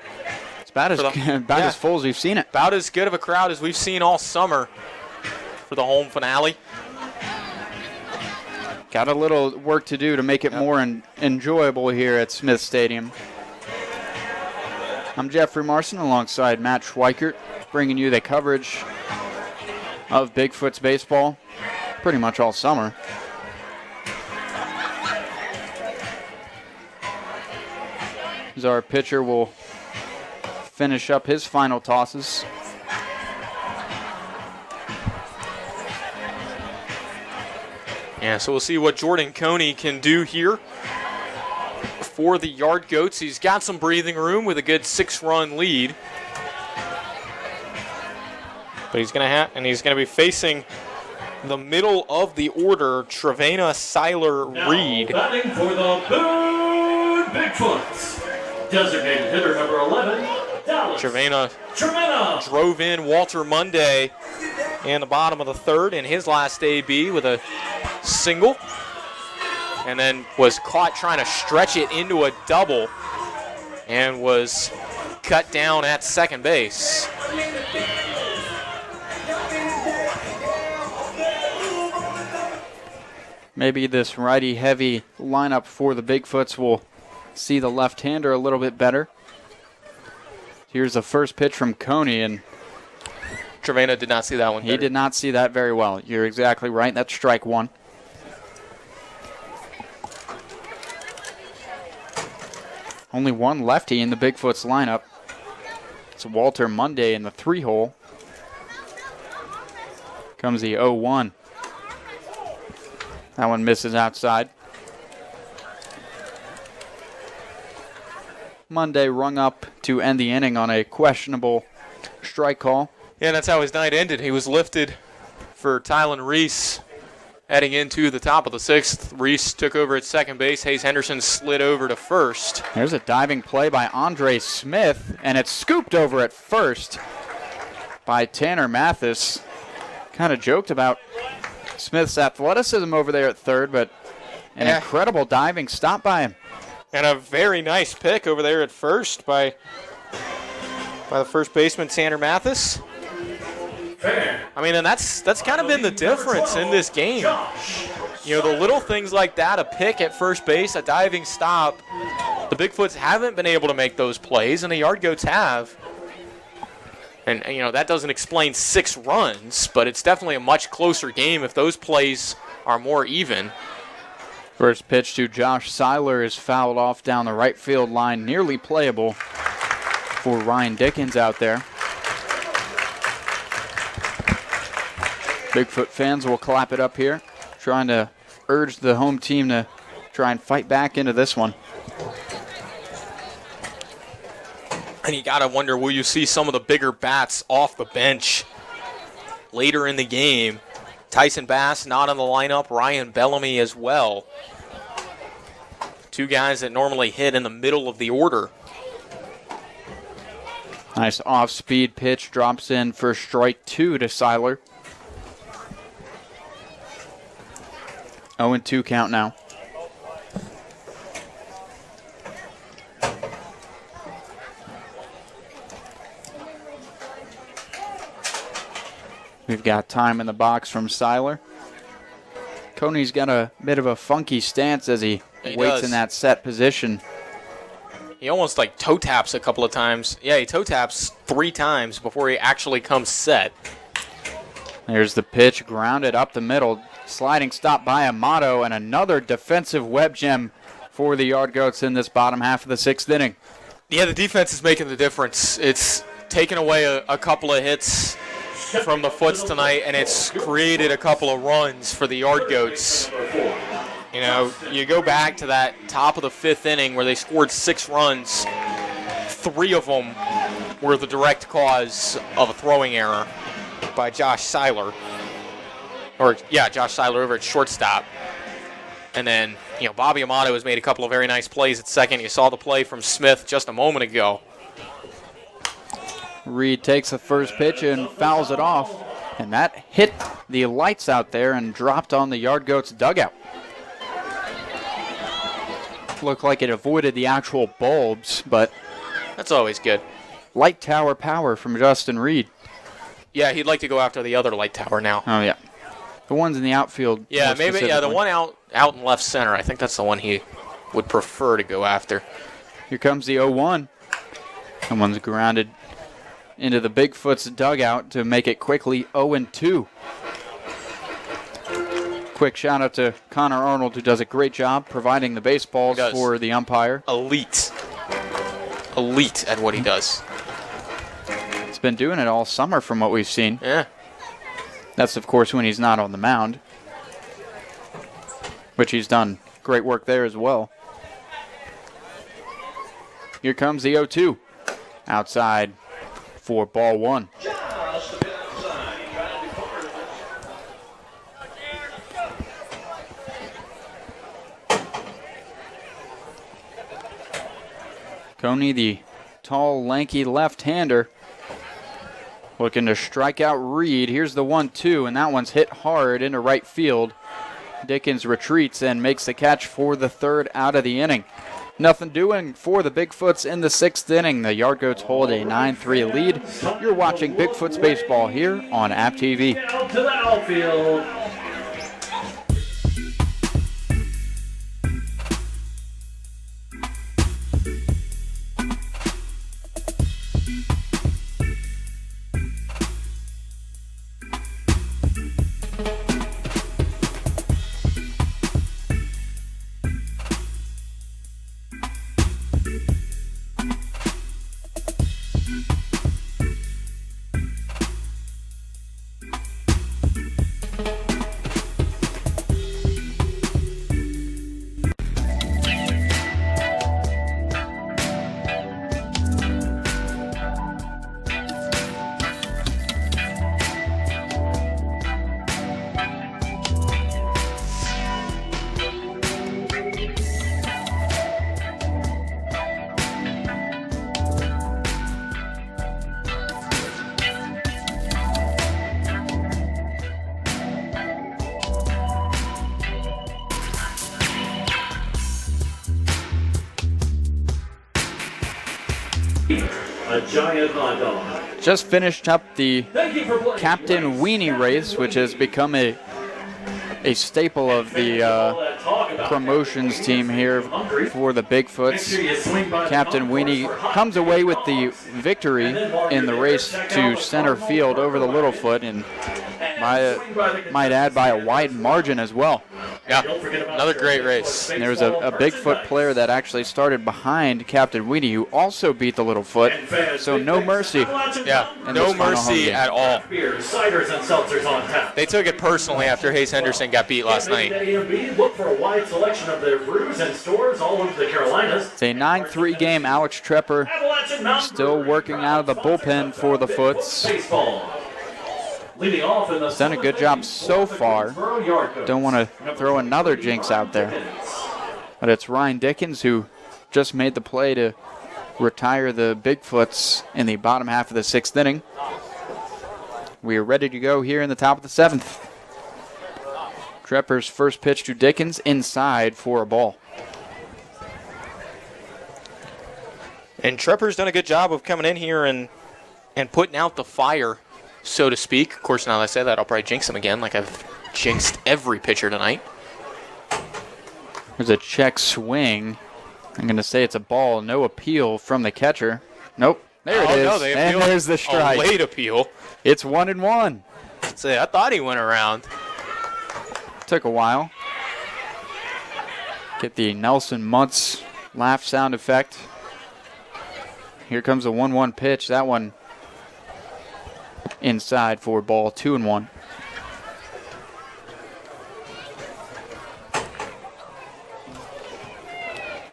It's about as full as we've seen it. About as good of a crowd as we've seen all summer for the home finale. Got a little work to do to make it more enjoyable here at Smith Stadium. I'm Jeffrey Marson alongside Matt Schweikert, bringing you the coverage of Bigfoots baseball pretty much all summer. As our pitcher will finish up his final tosses. Yeah, so we'll see what Jordan Coney can do here for the Yard Goats. He's got some breathing room with a good 6-run lead. But he's going to be facing the middle of the order, Trevena Seiler Reed. Batting for the Boone Bigfoots. Designated hitter number 11, Dallas. Trevena drove in Walter Monday in the bottom of the 3rd in his last AB with a single, and then was caught trying to stretch it into a double and was cut down at second base. Maybe this righty-heavy lineup for the Bigfoots will see the left-hander a little bit better. Here's the first pitch from Coney, and Trevena did not see that one. He did not see that very well. You're exactly right. That's strike one. Only one lefty in the Bigfoots lineup. It's Walter Monday in the 3-hole. Comes the 0-1. That one misses outside. Monday rung up to end the inning on a questionable strike call. Yeah, that's how his night ended. He was lifted for Tylen Reese heading into the top of the 6th. Reese took over at second base. Hayes Henderson slid over to first. There's a diving play by Andre Smith, and it's scooped over at first by Tanner Mathis. Kind of joked about Smith's athleticism over there at third, but an incredible diving stop by him. And a very nice pick over there at first by the first baseman, Tanner Mathis. I mean, and that's kind of been the difference in this game. You know, the little things like that, a pick at first base, a diving stop, the Bigfoots haven't been able to make those plays, and the Yard Goats have. And, you know, that doesn't explain 6 runs, but it's definitely a much closer game if those plays are more even. First pitch to Josh Seiler is fouled off down the right field line, nearly playable for Ryan Dickens out there. Bigfoot fans will clap it up here, trying to urge the home team to try and fight back into this one. And you got to wonder, will you see some of the bigger bats off the bench later in the game? Tyson Bass not in the lineup, Ryan Bellamy as well. 2 guys that normally hit in the middle of the order. Nice off-speed pitch, drops in for strike 2 to Seiler. 0-2 count now. We've got time in the box from Seiler. Coney's got a bit of a funky stance as he waits in that set position. He almost like toe taps a couple of times. Yeah, he toe taps 3 times before he actually comes set. There's the pitch, grounded up the middle. Sliding stop by Amato, and another defensive web gem for the Yard Goats in this bottom half of the 6th inning. Yeah, the defense is making the difference. It's taken away a couple of hits from the Foots tonight, and it's created a couple of runs for the Yard Goats. You know, you go back to that top of the 5th inning where they scored 6 runs. 3 of them were the direct cause of a throwing error by Josh Seiler. Josh Seiler over at shortstop. And then, you know, Bobby Amato has made a couple of very nice plays at second. You saw the play from Smith just a moment ago. Reed takes the first pitch and fouls it off, and that hit the lights out there and dropped on the Yard Goats dugout. Looked like it avoided the actual bulbs, but That's always good. light tower power from Justin Reed. Yeah, he'd like to go after the other light tower now. Oh, yeah. The ones in the outfield. Yeah, more maybe. Yeah, the specifically. one out in left center. I think that's the one he would prefer to go after. Here comes the 0-1. Someone's grounded into the Bigfoot's dugout to make it quickly 0-2. Quick shout out to Connor Arnold, who does a great job providing the baseballs for the umpire. Elite at what he does. He's been doing it all summer from what we've seen. Yeah. That's, of course, when he's not on the mound, which he's done great work there as well. Here comes the 0-2. Outside for ball one. Coney, the tall, lanky left-hander, looking to strike out Reed. Here's the 1-2, and that one's hit hard into right field. Dickens retreats and makes the catch for the third out of the inning. Nothing doing for the Bigfoots in the sixth inning. The Yard Goats hold a 9-3 lead. You're watching Bigfoots baseball here on App TV. Out to the outfield. A giant hot dog. Just finished up the Thank you for playing. Captain Weenie race, which has become a staple of the promotions team here for the Bigfoots. Captain Weenie comes away with the victory in the race to center field over the Littlefoot, and might add by a wide margin as well. Yeah, another great race. And there was a Bigfoot player that actually started behind Captain Weenie, who also beat the Littlefoot, so no mercy. Yeah, in no this final home mercy game. at all. Beers, ciders, and seltzers on tap. They took it personally after Hayes Henderson got beat last night. Look for a wide selection of their brews and stores all over the Carolinas. It's a 9-3 game. Alex Trepper still working out of the bullpen for the Foots. Baseball. Leading off in the Done a good job so far. Don't want to throw another jinx out there. But it's Ryan Dickens who just made the play to retire the Bigfoots in the bottom half of the sixth inning. We are ready to go here in the top of the seventh. Trepper's first pitch to Dickens inside for a ball. And Trepper's done a good job of coming in here and putting out the fire, so to speak. Of course, now that I say that, I'll probably jinx him again, like I've jinxed every pitcher tonight. There's a check swing. I'm going to say it's a ball. No appeal from the catcher. Nope. There it is. No, they and appealed. there's the strike. A late appeal. It's 1-1. I thought he went around. Took a while. Get the Nelson Muntz laugh sound effect. Here comes the 1-1 pitch. That one inside for ball 2-1.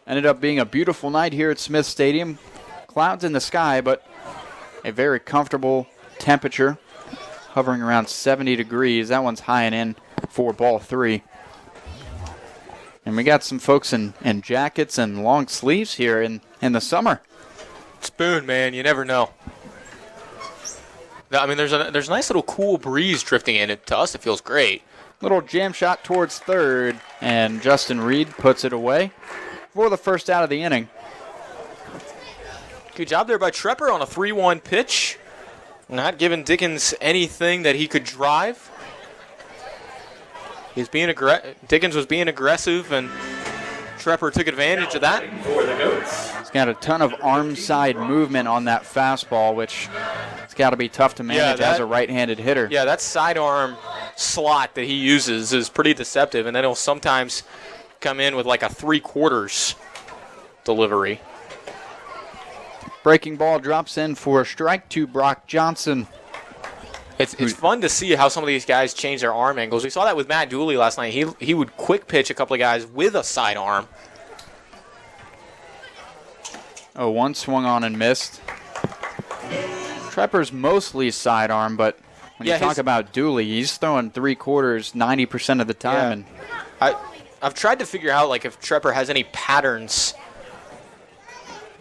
Ended up being a beautiful night here at Smith Stadium. Clouds in the sky, but a very comfortable temperature, hovering around 70 degrees. That one's high and in for ball 3. And we got some folks in jackets and long sleeves here in the summer. It's Boone, man. You never know. I mean, there's a nice little cool breeze drifting in. To us, it feels great. Little jam shot towards third, and Justin Reed puts it away for the first out of the inning. Good job there by Trepper on a 3-1 pitch. Not giving Dickens anything that he could drive. Dickens was being aggressive, and Trepper took advantage of that. He's got a ton of arm side movement on that fastball, which it's got to be tough to manage as a right-handed hitter. Yeah, that sidearm slot that he uses is pretty deceptive, and then he'll sometimes come in with like a 3/4 delivery. Breaking ball drops in for a strike to Brock Johnson. It's fun to see how some of these guys change their arm angles. We saw that with Matt Dooley last night. He would quick pitch a couple of guys with a sidearm. Oh, one swung on and missed. Trepper's mostly sidearm, but when you talk about Dooley, he's throwing 3/4 90% of the time. Yeah. And I've tried to figure out like if Trepper has any patterns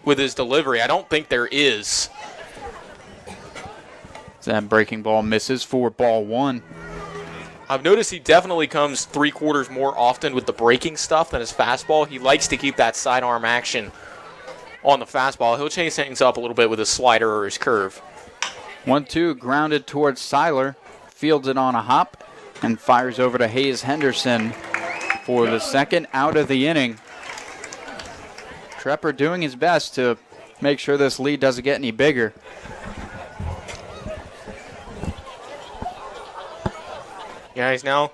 with his delivery. I don't think there is. That breaking ball misses for ball one. I've noticed he definitely comes 3/4 more often with the breaking stuff than his fastball. He likes to keep that sidearm action on the fastball. He'll change things up a little bit with his slider or his curve. 1-2 grounded towards Seiler. Fields it on a hop and fires over to Hayes Henderson for the second out of the inning. Trepper doing his best to make sure this lead doesn't get any bigger. Yeah, he's now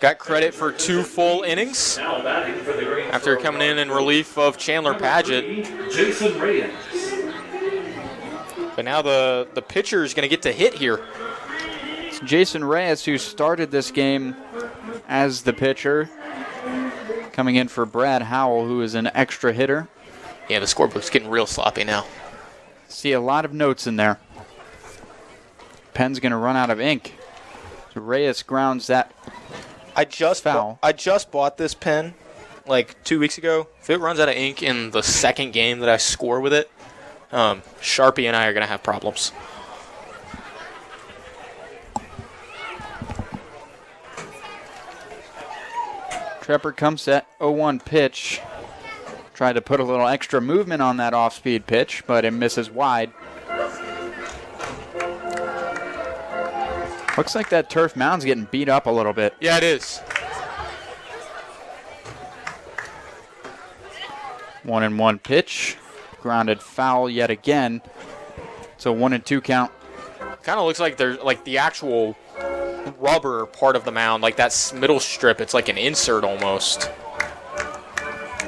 got credit for 2 full innings after coming in relief of Chandler Padgett. Jason Reyes. But now the pitcher is going to get to hit here. It's Jason Reyes who started this game as the pitcher, coming in for Brad Howell, who is an extra hitter. Yeah, the scorebook's getting real sloppy now. See a lot of notes in there. Pen's going to run out of ink. So Reyes grounds that foul. I just bought this pen like 2 weeks ago. If it runs out of ink in the second game that I score with it, Sharpie and I are going to have problems. Trepper comes set 0-1 pitch. Tried to put a little extra movement on that off-speed pitch, but it misses wide. Looks like that turf mound's getting beat up a little bit. Yeah, it is. 1-1 pitch. Grounded foul yet again. It's a 1-2 count. Kind of looks like there's like the actual rubber part of the mound, like that middle strip. It's like an insert almost.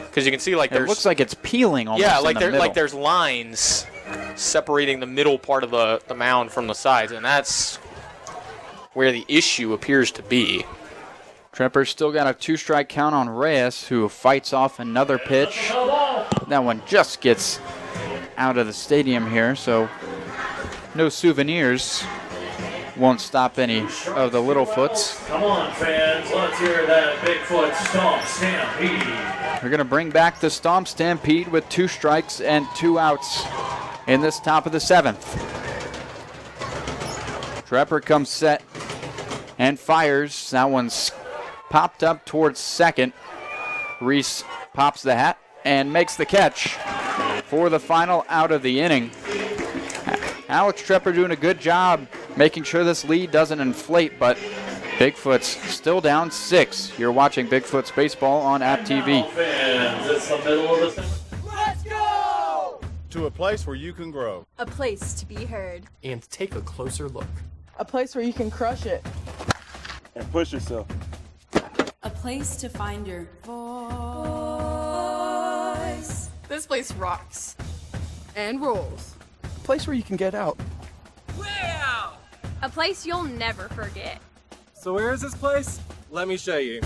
Because you can see like it looks like it's peeling almost. Yeah, like there's lines separating the middle part of the mound from the sides, and that's where the issue appears to be. Trepper's still got a 2-strike count on Reyes, who fights off another pitch. That one just gets out of the stadium here, so no souvenirs. Won't stop any of the Littlefoots. Come on, fans, let's hear that Bigfoot Stomp Stampede. We're going to bring back the Stomp Stampede with 2 strikes and 2 outs in this top of the 7th. Trepper comes set and fires. That one's popped up towards second. Reese pops the hat and makes the catch for the final out of the inning. Alex Trepper doing a good job making sure this lead doesn't inflate, but Bigfoot's still down 6. You're watching Bigfoot's Baseball on App TV. Fans, it's the middle of the Let's go! To a place where you can grow. A place to be heard. And take a closer look. A place where you can crush it. And push yourself. A place to find your voice. This place rocks. And rolls. A place where you can get out. A place you'll never forget. So where is this place? Let me show you.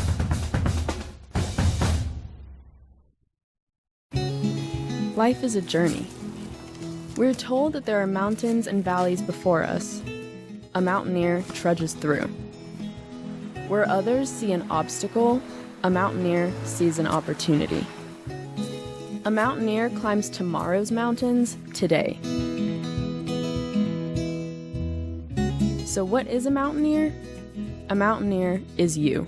Life is a journey. We're told that there are mountains and valleys before us. A mountaineer trudges through. Where others see an obstacle, a mountaineer sees an opportunity. A mountaineer climbs tomorrow's mountains today. So what is a Mountaineer? A Mountaineer is you.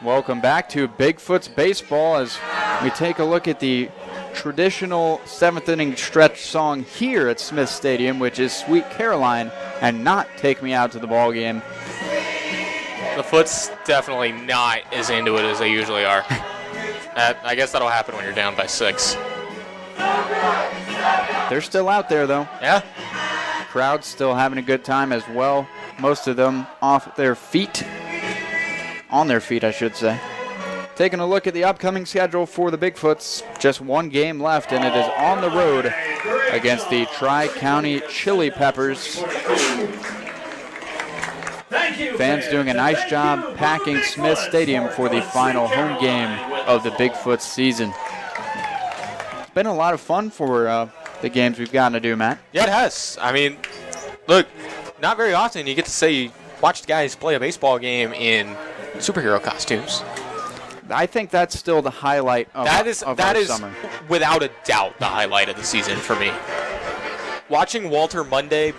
Welcome back to Bigfoots Baseball as we take a look at the traditional 7th inning stretch song here at Smith Stadium, which is Sweet Caroline and not Take Me Out to the Ball Game. The Foots definitely not as into it as they usually are. I guess that'll happen when you're down by 6. They're still out there, though. Yeah. Crowd's still having a good time as well. Most of them off their feet. On their feet, I should say. Taking a look at the upcoming schedule for the Bigfoots. Just one game left, and it is on the road against the Tri-County Chili Peppers. Fans doing a nice job packing Smith Stadium for the final home game of the Bigfoots season. It's been a lot of fun for the games we've gotten to do, Matt. Yeah, it has. I mean, look, not very often you get to say you watched guys play a baseball game in superhero costumes. I think that's still the highlight of our summer. Without a doubt the highlight of the season for me. Watching Walter Monday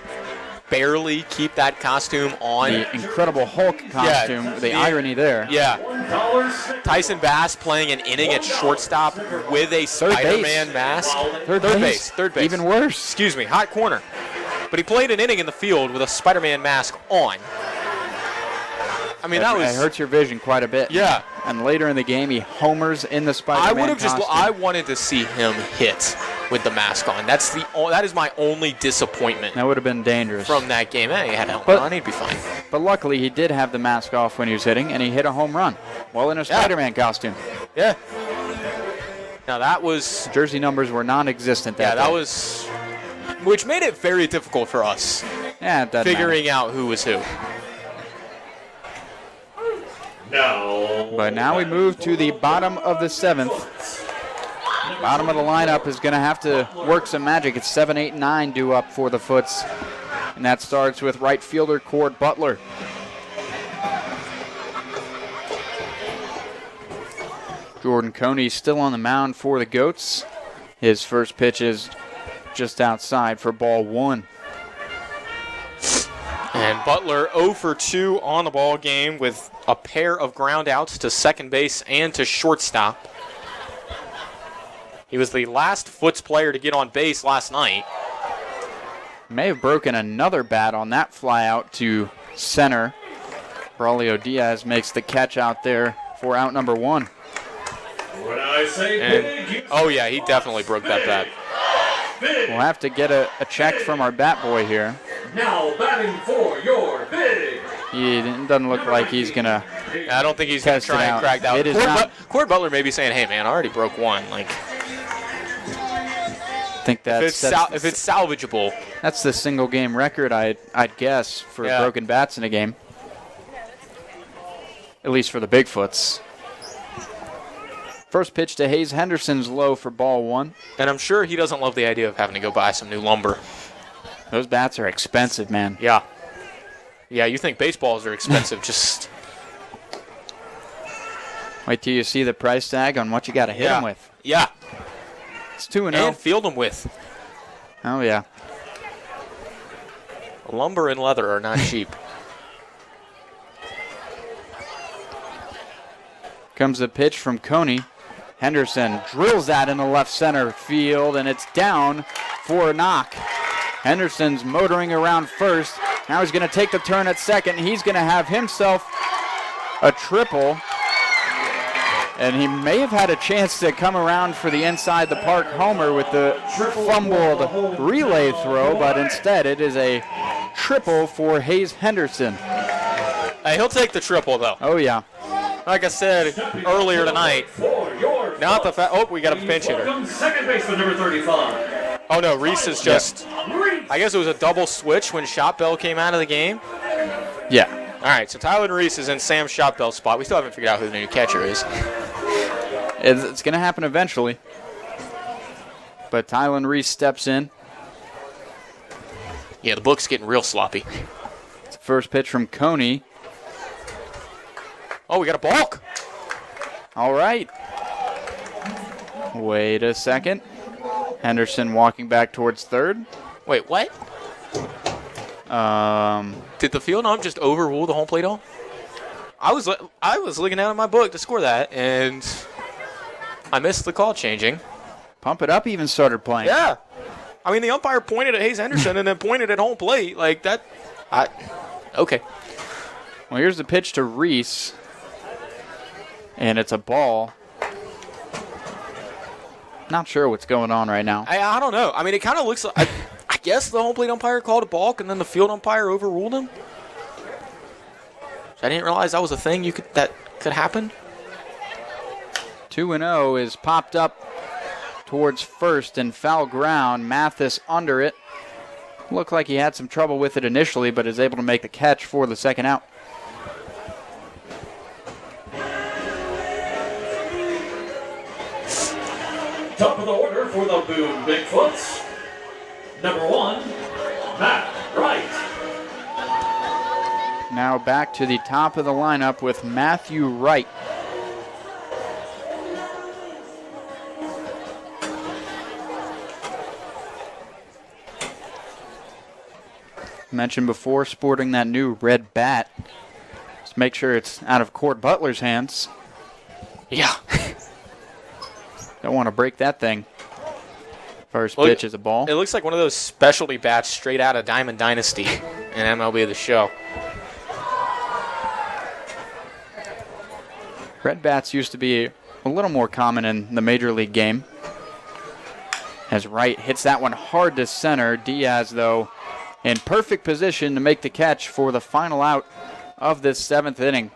barely keep that costume on. The Incredible Hulk costume, the irony there. Yeah. Tyson Bass playing an inning at shortstop with a Spider-Man mask. Third base. Even worse. Excuse me, hot corner. But he played an inning in the field with a Spider-Man mask on. I mean, it hurts your vision quite a bit. Yeah. And later in the game, he homers in the Spider-Man costume. I wanted to see him hit with the mask on. That is my only disappointment. That would have been dangerous. From that game. He had a helmet on, he'd be fine. But luckily, he did have the mask off when he was hitting, and he hit a home run while in a Spider-Man costume. Yeah. Now that was... Jersey numbers were non-existent that day. That was... Which made it very difficult for us. Yeah, it doesn't figuring out who was who. But now we move to the bottom of the 7th. Bottom of the lineup is going to have to work some magic. It's 7, 8, 9 due up for the Foots. And that starts with right fielder Cord Butler. Jordan Coney still on the mound for the Goats. His first pitch is just outside for ball 1. And Butler 0 for 2 on the ball game with a pair of ground outs to second base and to shortstop. He was the last Foots player to get on base last night. May have broken another bat on that fly out to center. Braulio Diaz makes the catch out there for out number 1. When I say big, oh yeah, he definitely broke that bat. We'll have to get a check from our bat boy here. Now batting for your big. It doesn't look like he's going to. I don't think he's going to try and crack that. It is Cord Butler may be saying, hey man, I already broke one. Like, I think that's if it's salvageable. That's the single game record, I'd guess, for broken bats in a game. At least for the Bigfoots. First pitch to Hayes Henderson's low for ball 1. And I'm sure he doesn't love the idea of having to go buy some new lumber. Those bats are expensive, man. Yeah. Yeah, you think baseballs are expensive. Just wait till you see the price tag on what you got to hit them with. Yeah. It's 2-0. And field them with. Oh, yeah. Lumber and leather are not cheap. Comes the pitch from Coney. Henderson drills that in the left center field, and it's down for a knock. Henderson's motoring around first. Now he's going to take the turn at second. He's going to have himself a triple. And he may have had a chance to come around for the inside the park homer with the fumbled relay throw, but instead it is a triple for Hayes Henderson. He'll take the triple, though. Oh, yeah. Like I said earlier tonight, not the fact. Oh, we got a pinch hitter. Second baseman number 35. Oh no, Reese is just. I guess it was a double switch when Shotbell came out of the game. Yeah. All right, so Tyler Reese is in Sam Shotbell's spot. We still haven't figured out who the new catcher is. It's going to happen eventually. But Tylen Reese steps in. Yeah, the book's getting real sloppy. It's the first pitch from Coney. Oh, we got a balk. All right. Wait a second. Henderson walking back towards third. Wait, what? Did the field ump just overrule the home plate ump? I was looking down at my book to score that, and I missed the call changing. Pump It Up even started playing. Yeah. I mean, the umpire pointed at Hayes Henderson and then pointed at home plate. Like that. Okay. Well, here's the pitch to Reese. And it's a ball. Not sure what's going on right now. I don't know. I mean, it kind of looks like, I guess the home plate umpire called a balk and then the field umpire overruled him. I didn't realize that was a thing that could happen. 2-0 is popped up towards first in foul ground. Mathis under it. Looked like he had some trouble with it initially, but is able to make the catch for the second out. Top of the order for the Boone Bigfoots. Number 1, Matt Wright. Now back to the top of the lineup with Matthew Wright. Mentioned before, sporting that new red bat. Just make sure it's out of Cord Butler's hands. Yeah. Don't want to break that thing. First pitch is a ball. It looks like one of those specialty bats straight out of Diamond Dynasty and MLB The Show. Red bats used to be a little more common in the Major League game. As Wright hits that one hard to center. Diaz, though, in perfect position to make the catch for the final out of this 7th inning.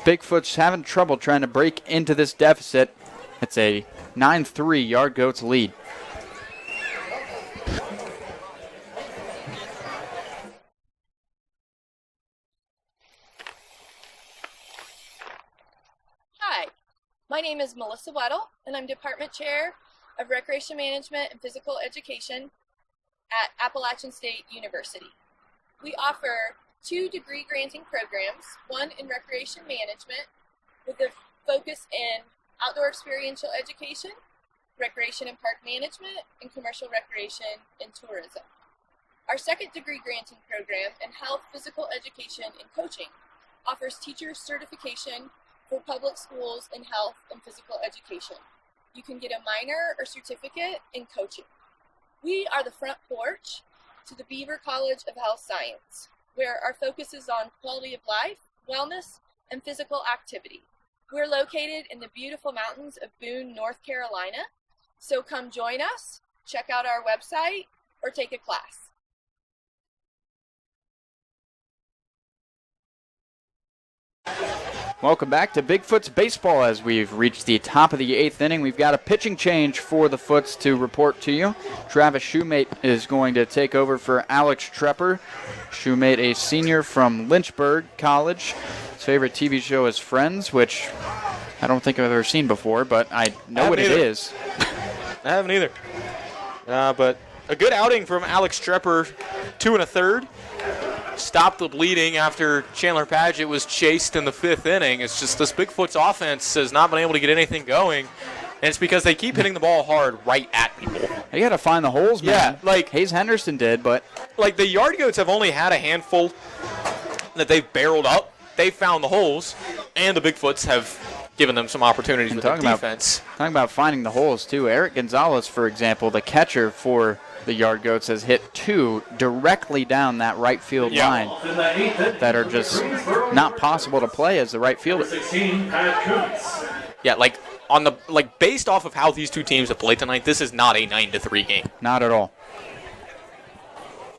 Bigfoot's having trouble trying to break into this deficit. It's a 9-3 Yard Goats lead. Hi, my name is Melissa Weddle, and I'm Department Chair of Recreation Management and Physical Education at Appalachian State University. We offer 2 degree-granting programs, one in Recreation Management with a focus in Outdoor Experiential Education, Recreation and Park Management, and Commercial Recreation and Tourism. Our second degree-granting program in Health, Physical Education, and Coaching offers teacher certification for public schools in health and physical education. You can get a minor or certificate in coaching. We are the front porch to the Beaver College of Health Science, where our focus is on quality of life, wellness, and physical activity. We're located in the beautiful mountains of Boone, North Carolina, so come join us, check out our website, or take a class. Welcome back to Bigfoot's Baseball as we've reached the top of the 8th inning. We've got a pitching change for the Foots to report to you. Travis Shoemate is going to take over for Alex Trepper. Shoemate, a senior from Lynchburg College. His favorite TV show is Friends, which I don't think I've ever seen before, but I know what it is. I haven't either. But a good outing from Alex Trepper, 2 1/3. Stopped the bleeding after Chandler Padgett was chased in the 5th inning. It's just this Bigfoot's offense has not been able to get anything going, and it's because they keep hitting the ball hard right at people. You got to find the holes, man. Yeah, like Hayes Henderson did, but like the Yard Goats have only had a handful that they've barreled up. They've found the holes, and the Bigfoots have given them some opportunities with the defense. Talking about finding the holes, too. Eric Gonzalez, for example, the catcher for the Yard Goats, has hit 2 directly down that right field line that are just not possible to play as the right fielder. 16, Pat Kuntz. Yeah, based off of how these two teams have played tonight, this is not a 9-3 game. Not at all.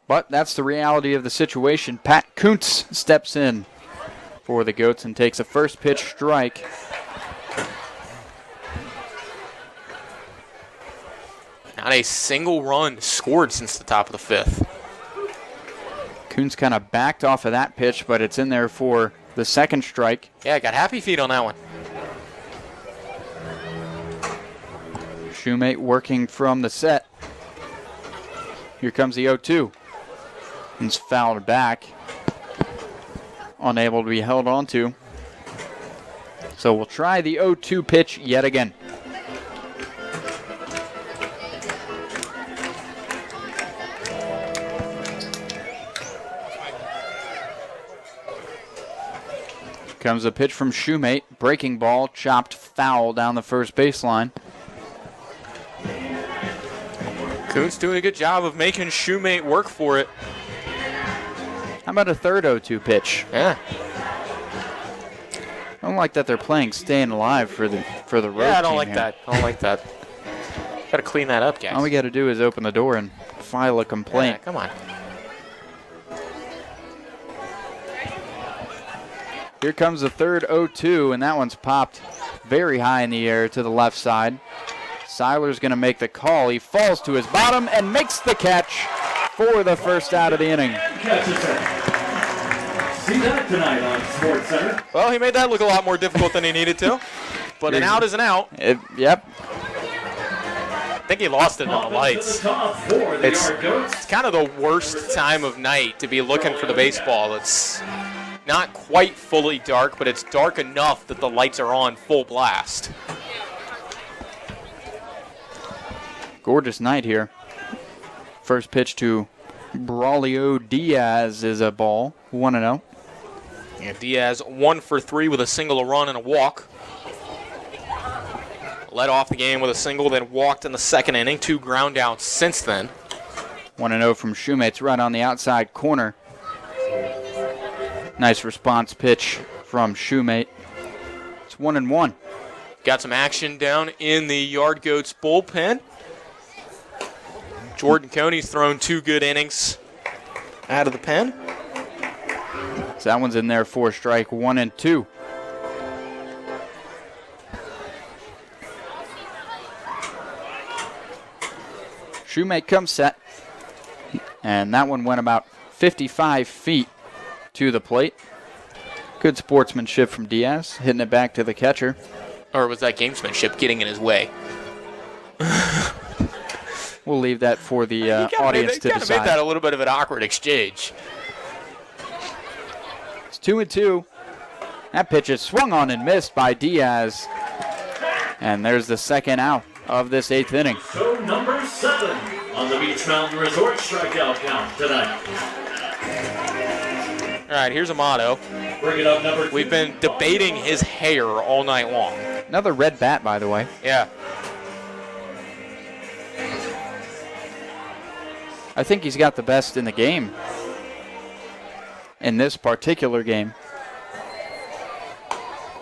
But that's the reality of the situation. Pat Kuntz steps in for the Goats and takes a first pitch strike. Not a single run scored since the top of the 5th. Kuntz kind of backed off of that pitch, but it's in there for the second strike. Yeah, got happy feet on that one. Shoemate working from the set. Here comes the 0-2. It's fouled back. Unable to be held onto. So we'll try the 0-2 pitch yet again. Comes a pitch from Shoemate. Breaking ball, chopped foul down the first baseline. Coons doing a good job of making Shoemate work for it. How about a third 0-2 pitch? Yeah. I don't like that they're playing staying alive for the road Yeah, I don't team like here. that. I don't like that. Got to clean that up, guys. All we got to do is open the door and file a complaint. Yeah, come on. Here comes the third 0-2, and that one's popped very high in the air to the left side. Seiler's going to make the call. He falls to his bottom and makes the catch for the first out of the inning. See that tonight on Sports Center. Well, he made that look a lot more difficult than he needed to. But an out is an out. Yep. I think he lost it on the lights. It's kind of the worst time of night to be looking for the baseball. It's not quite fully dark, but it's dark enough that the lights are on full blast. Gorgeous night here. First pitch to Braulio Diaz is a ball. 1-0. And Diaz 1 for 3 with a single, a run, and a walk. Led off the game with a single, then walked in the second inning. 2 ground outs since then. 1-0 from Shoemate's right on the outside corner. Nice response pitch from Shoemate. It's 1-1. Got some action down in the Yard Goats bullpen. Jordan Coney's thrown 2 good innings out of the pen. So that one's in there for strike 1 and 2. Shoemate comes set. And that one went about 55 feet to the plate. Good sportsmanship from Diaz, hitting it back to the catcher. Or was that gamesmanship getting in his way? We'll leave that for the audience to decide. decide. Made that a little bit of an awkward exchange. It's 2-2. That pitch is swung on and missed by Diaz. And there's the second out of this 8th inning. So number 7 on the Beach Mountain Resort strikeout count tonight. All right, here's Amato. Bring it up, number 2. We've been debating his hair all night long. Another red bat, by the way. Yeah. I think he's got the best in the game. In this particular game.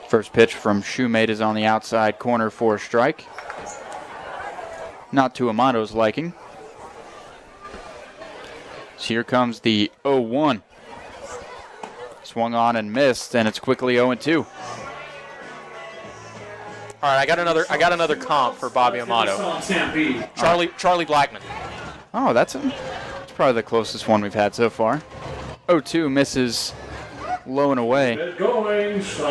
First pitch from Shoemate is on the outside corner for a strike. Not to Amato's liking. So here comes the 0-1. Swung on and missed, and it's quickly 0-2. All right, I got another comp for Bobby Amato. Charlie Blackman. Oh, that's probably the closest one we've had so far. 0-2 misses low and away.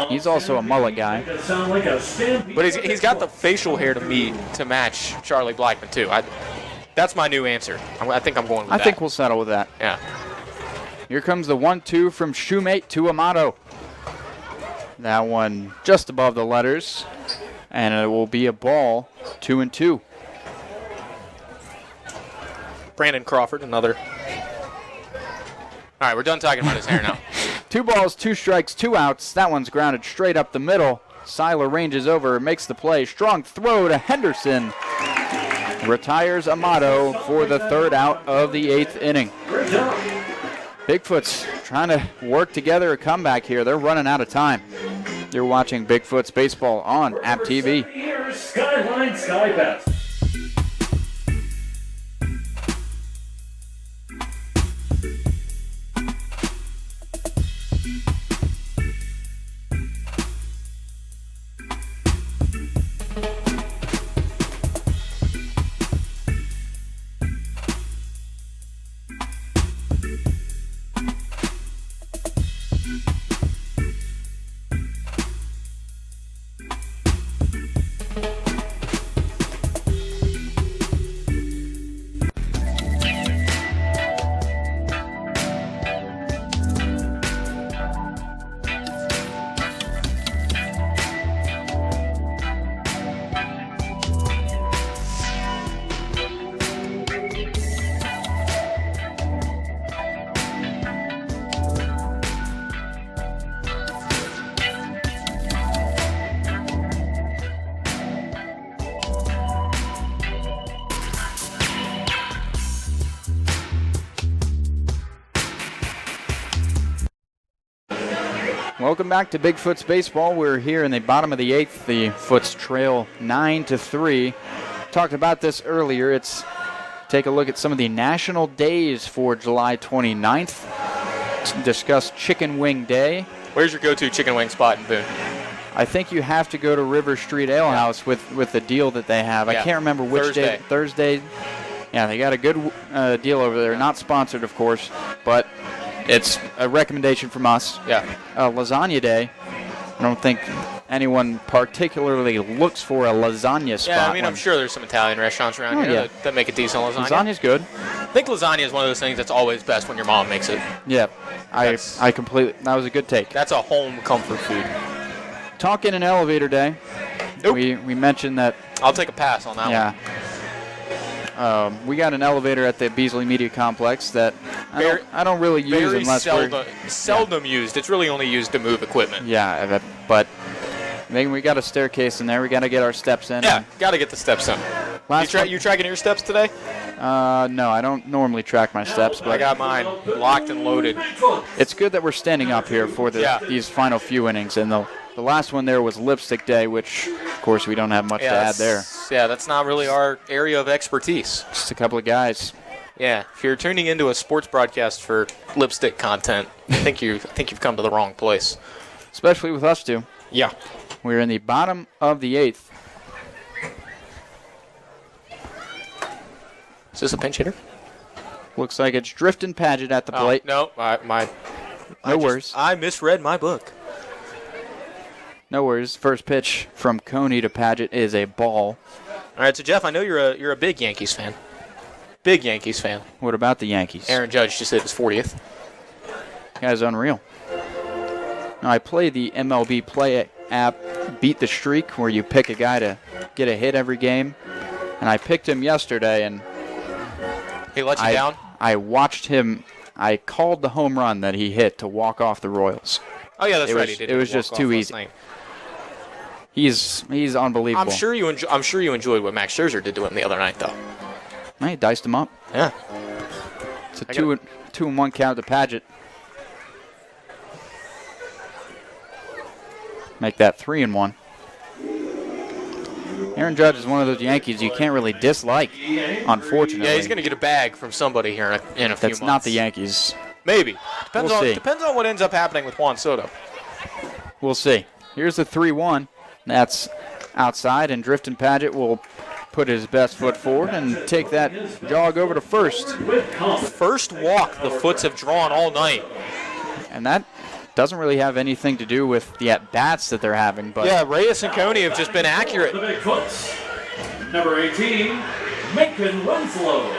He's also a mullet guy. But he's got the facial hair to match Charlie Blackman too. That's my new answer. I think I'm going with that. I think we'll settle with that. Yeah. Here comes the 1-2 from Shoemate to Amato. That one just above the letters. And it will be a ball, 2-2. Brandon Crawford, another. All right, we're done talking about his hair now. 2 balls, 2 strikes, 2 outs. That one's grounded straight up the middle. Seiler ranges over, makes the play. Strong throw to Henderson. Retires Amato for the 3rd out of the 8th inning. Bigfoots trying to work together a comeback here. They're running out of time. You're watching Bigfoots Baseball on App TV. Here's Skyline Sky Bets. Welcome back to Bigfoots Baseball. We're here in the bottom of the 8th. The Foots trail 9-3. Talked about this earlier. It's take a look at some of the national days for July 29th. To discuss Chicken Wing Day. Where's your go-to chicken wing spot in Boone? I think you have to go to River Street Ale House with the deal that they have. Yeah. I can't remember which day. Thursday. Yeah, they got a good deal over there. Not sponsored, of course, but it's a recommendation from us. Yeah. Lasagna Day. I don't think anyone particularly looks for a lasagna spot. Yeah, I mean, I'm sure there's some Italian restaurants around here that make a decent lasagna. Lasagna's good. I think lasagna is one of those things that's always best when your mom makes it. Yeah, I completely. That was a good take. That's a home comfort food. Talking an elevator day. Nope. We mentioned that. I'll take a pass on that one. Yeah. We got an elevator at the Beasley Media Complex that I don't really use unless we're seldom used. It's really only used to move equipment. Yeah, but we got a staircase in there. We got to get our steps in. Yeah, got to get the steps in. You tracking your steps today? No, I don't normally track my steps, but I got mine locked and loaded. It's good that we're standing up here for these final few innings, and the last one there was Lipstick Day, which, of course, we don't have much to add there. Yeah, that's not really our area of expertise. Just a couple of guys. Yeah, if you're tuning into a sports broadcast for lipstick content, I think you've come to the wrong place. Especially with us two. Yeah. We're in the bottom of the 8th. Is this a pinch hitter? Looks like it's Driftin' Paget at the plate. No, no worries. I misread my book. No worries. First pitch from Coney to Paget is a ball. All right, so Jeff, I know you're a big Yankees fan. Big Yankees fan. What about the Yankees? Aaron Judge just hit his 40th. Guy's unreal. Now, I play the MLB Play app, Beat the Streak, where you pick a guy to get a hit every game. And I picked him yesterday, and he let you down? I watched him. I called the home run that he hit to walk off the Royals. Oh, yeah, that's right. It was just too easy. He's unbelievable. I'm sure you enjoyed what Max Scherzer did to him the other night, though. He diced him up. Yeah. It's a 2-1 count to Paget. Make that 3-1. Aaron Judge is one of those Yankees you can't really dislike, unfortunately. Yeah, he's going to get a bag from somebody here in a few months. That's not the Yankees. Maybe. We'll see. Depends on what ends up happening with Juan Soto. We'll see. Here's the 3-1. That's outside, and Driftin' Paget will put his best foot forward and take that jog over to first. First walk the Foots have drawn all night. And that doesn't really have anything to do with the at-bats that they're having. But yeah, Reyes and Coney have just been accurate. The Bigfoots. Number 18, Macon Winslow. All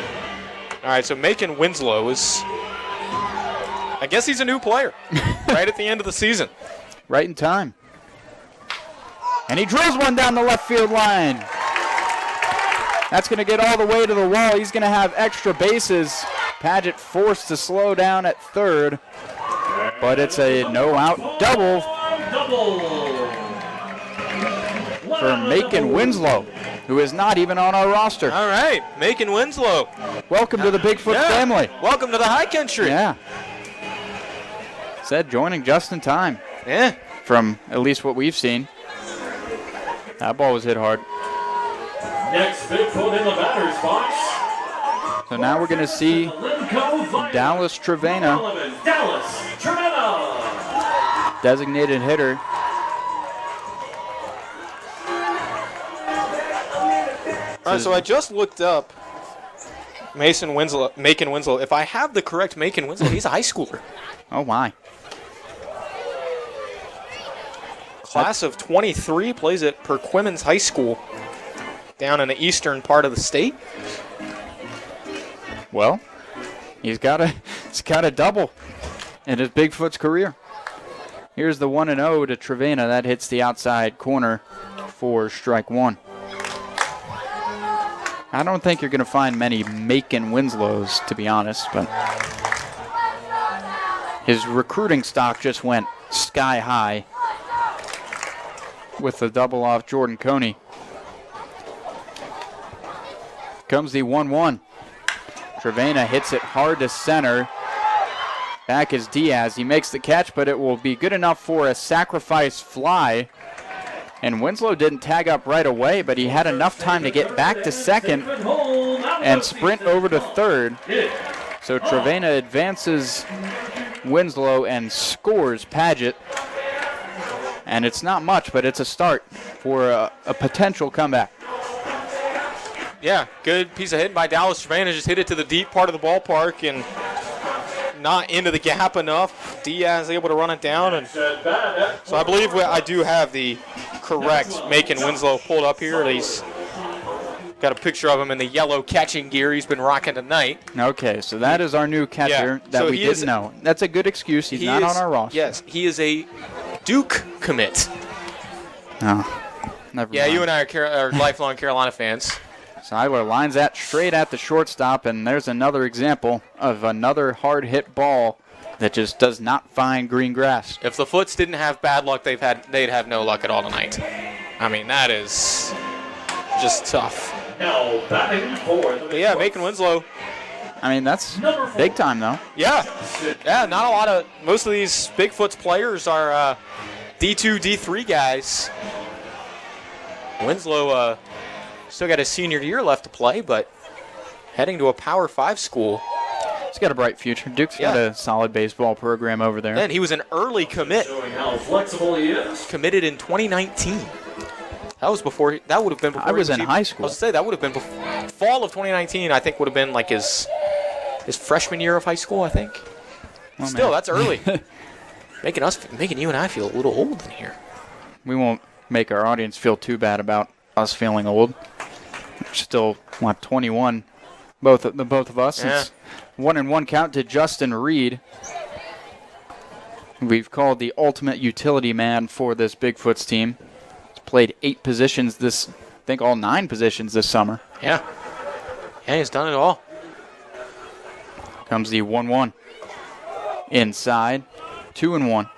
right, so Macon Winslow is, I guess he's a new player right at the end of the season. Right in time. And he drills one down the left field line. That's going to get all the way to the wall. He's going to have extra bases. Paget forced to slow down at third. But it's a no-out double for Macon Winslow, who is not even on our roster. All right, Macon Winslow. Welcome to the Bigfoot family. Welcome to the high country. Yeah. Said joining just in time. Yeah. From at least what we've seen. That ball was hit hard. Next Bigfoot in the batter's box. So now we're going to see Dallas Trevena, designated hitter. All right, so I just looked up Macon Winslow. If I have the correct Macon Winslow, he's a high schooler. Oh, my. Class of 23, plays at Perquimans High School down in the eastern part of the state. Well, he's got a double in his Bigfoot's career. Here's the 1-0 to Trevena. That hits the outside corner for strike one. I don't think you're going to find many Macon Winslows, to be honest, but his recruiting stock just went sky high with the double off Jordan Coney. Comes the 1-1. Trevena hits it hard to center. Back is Diaz. He makes the catch, but it will be good enough for a sacrifice fly. And Winslow didn't tag up right away, but he had enough time to get back to second and sprint over to third. So Trevena advances Winslow and scores Paget. And it's not much, but it's a start for a potential comeback. Yeah, good piece of hitting by Dallas Trevena. Just hit it to the deep part of the ballpark and not into the gap enough. Diaz able to run it down. And so I believe I do have the correct Macon Winslow pulled up here. He's got a picture of him in the yellow catching gear he's been rocking tonight. Okay, so that is our new catcher that we didn't know. That's a good excuse. He's not on our roster. Yes, he is a Duke commit. Oh, never Yeah, mind. you and I are lifelong Carolina fans. Seiler lines that straight at the shortstop, and there's another example of another hard-hit ball that just does not find green grass. If the Foots didn't have bad luck, they'd have no luck at all tonight. I mean, that is just tough. Now batting for the But yeah, Macon Winslow. I mean, that's big time, though. Yeah, not a lot of, most of these Bigfoots players are D2, D3 guys. Winslow still got his senior year left to play, but heading to a Power 5 school. He's got a bright future. Duke's got a solid baseball program over there. And he was an early commit. showing how flexible he is. Committed in 2019. That was before. That would have been before I was he in even- high school. I was say that would have been fall of 2019. I think would have been like his freshman year of high school. I think. Oh, Still, man. that's early. making you and I feel a little old in here. We won't make our audience feel too bad about us feeling old. We're still, 21, both of us. Yeah. It's 1-1 count to Justin Reed. We've called the ultimate utility man for this Bigfoots team. He's played 8 positions I think all 9 positions this summer. Yeah. Yeah, he's done it all. Comes the 1-1. Inside, 2-1.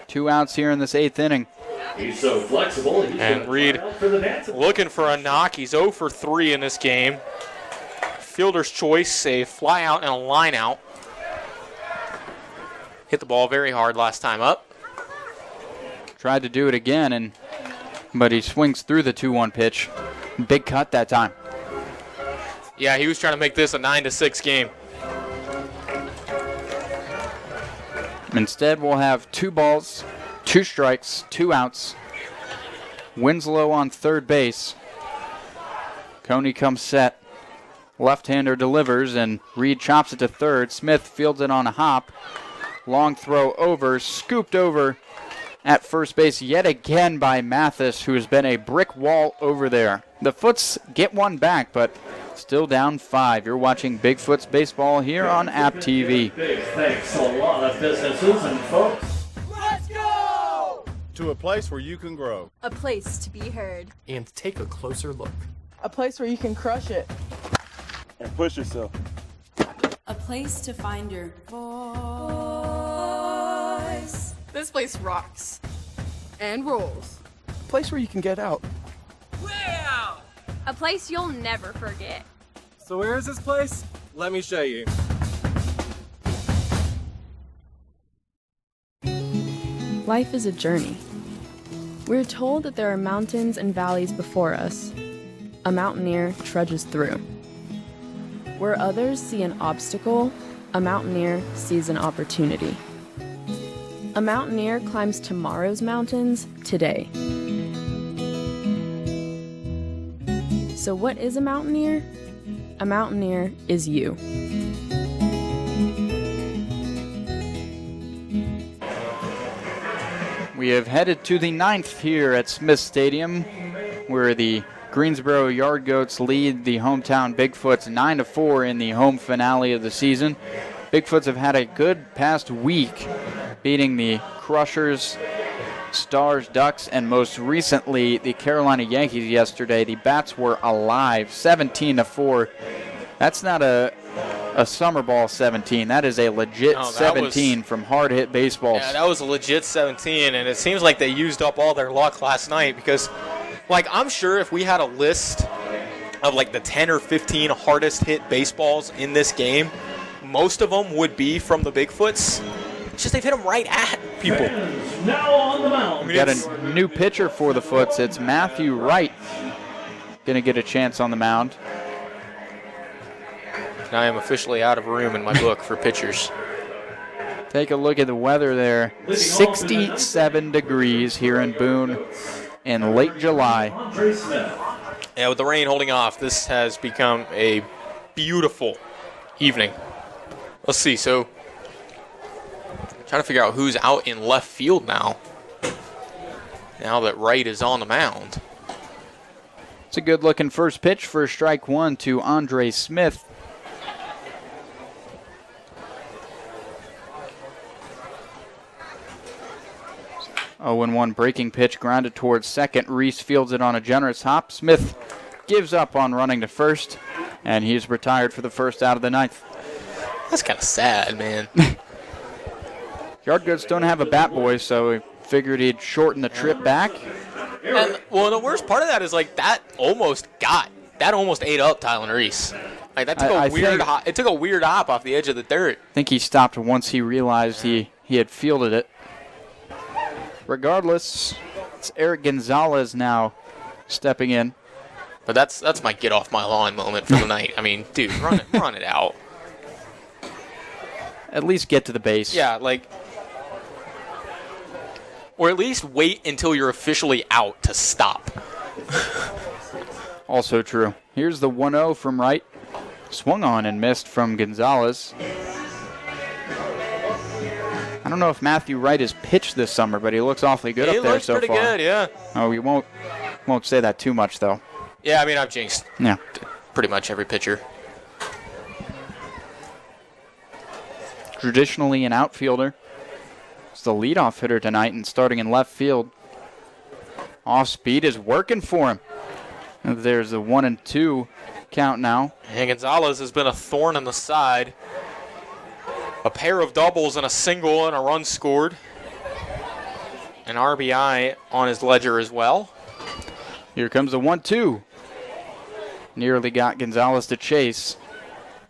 2 outs here in this 8th inning. He's so flexible. He's And Reed looking for a knock. He's 0 for 3 in this game. Fielder's choice, a fly out and a line out. Hit the ball very hard last time up. Tried to do it again, but he swings through the 2-1 pitch. Big cut that time. Yeah, he was trying to make this a 9-6 game. Instead, we'll have 2 balls, 2 strikes, 2 outs. Winslow on third base. Coney comes set. Left-hander delivers, and Reed chops it to third. Smith fields it on a hop. Long throw over, scooped over at first base yet again by Mathis, who has been a brick wall over there. The Foots get one back, but still down 5. You're watching Bigfoots baseball here on App TV. Big thanks to a lot of businesses and folks. To a place where you can grow. A place to be heard. And take a closer look. A place where you can crush it. And push yourself. A place to find your voice. This place rocks. And rolls. A place where you can get out. A place you'll never forget. So where is this place? Let me show you. Life is a journey. We're told that there are mountains and valleys before us. A mountaineer trudges through. Where others see an obstacle, a mountaineer sees an opportunity. A mountaineer climbs tomorrow's mountains today. So what is a mountaineer? A mountaineer is you. We have headed to the 9th here at Smith Stadium, where the Greensboro Yard Goats lead the hometown Bigfoots 9-4 in the home finale of the season. Bigfoots have had a good past week, beating the Crushers, Stars, Ducks, and most recently the Carolina Yankees yesterday. The Bats were alive, 17-4. That's not a summer ball 17. That is a legit 17 from hard-hit baseballs. Yeah, that was a legit 17, and it seems like they used up all their luck last night because, like, I'm sure if we had a list of like the 10 or 15 hardest hit baseballs in this game, most of them would be from the Bigfoots. It's just they've hit them right at people. Now on the mound. We got a new pitcher for the Foots. It's Matthew Wright. Going to get a chance on the mound. And I am officially out of room in my book for pitchers. Take a look at the weather there. 67 degrees here in Boone in late July. Andre Smith. Yeah, with the rain holding off, this has become a beautiful evening. Let's see, so trying to figure out who's out in left field now that Wright is on the mound. It's a good-looking first pitch for strike one to Andre Smith. Oh, and one breaking pitch grounded towards second. Reese fields it on a generous hop. Smith gives up on running to first, and he's retired for the first out of the ninth. That's kind of sad, man. Yard Goods don't have a bat boy, so he figured he'd shorten the trip back. And, well, the worst part of that is, like, that almost ate up Tylen Reese. Like, that took a weird hop. It took a weird hop off the edge of the dirt. I think he stopped once he realized he had fielded it. Regardless, it's Eric Gonzalez now stepping in. But that's my get off my lawn moment for the night. I mean, dude, run it out. At least get to the base. Yeah, like, or at least wait until you're officially out to stop. Also true. Here's the 1-0 from Wright. Swung on and missed from Gonzalez. I don't know if Matthew Wright has pitched this summer, but he looks awfully good up there so far. He looks pretty good, yeah. Oh, we won't say that too much, though. Yeah, I mean, I've jinxed yeah. pretty much every pitcher. Traditionally an outfielder. It's the leadoff hitter tonight and starting in left field. Off speed is working for him. And there's a 1-2 count now. And Gonzalez has been a thorn in the side. A pair of doubles and a single and a run scored. An RBI on his ledger as well. Here comes the 1-2. Nearly got Gonzalez to chase,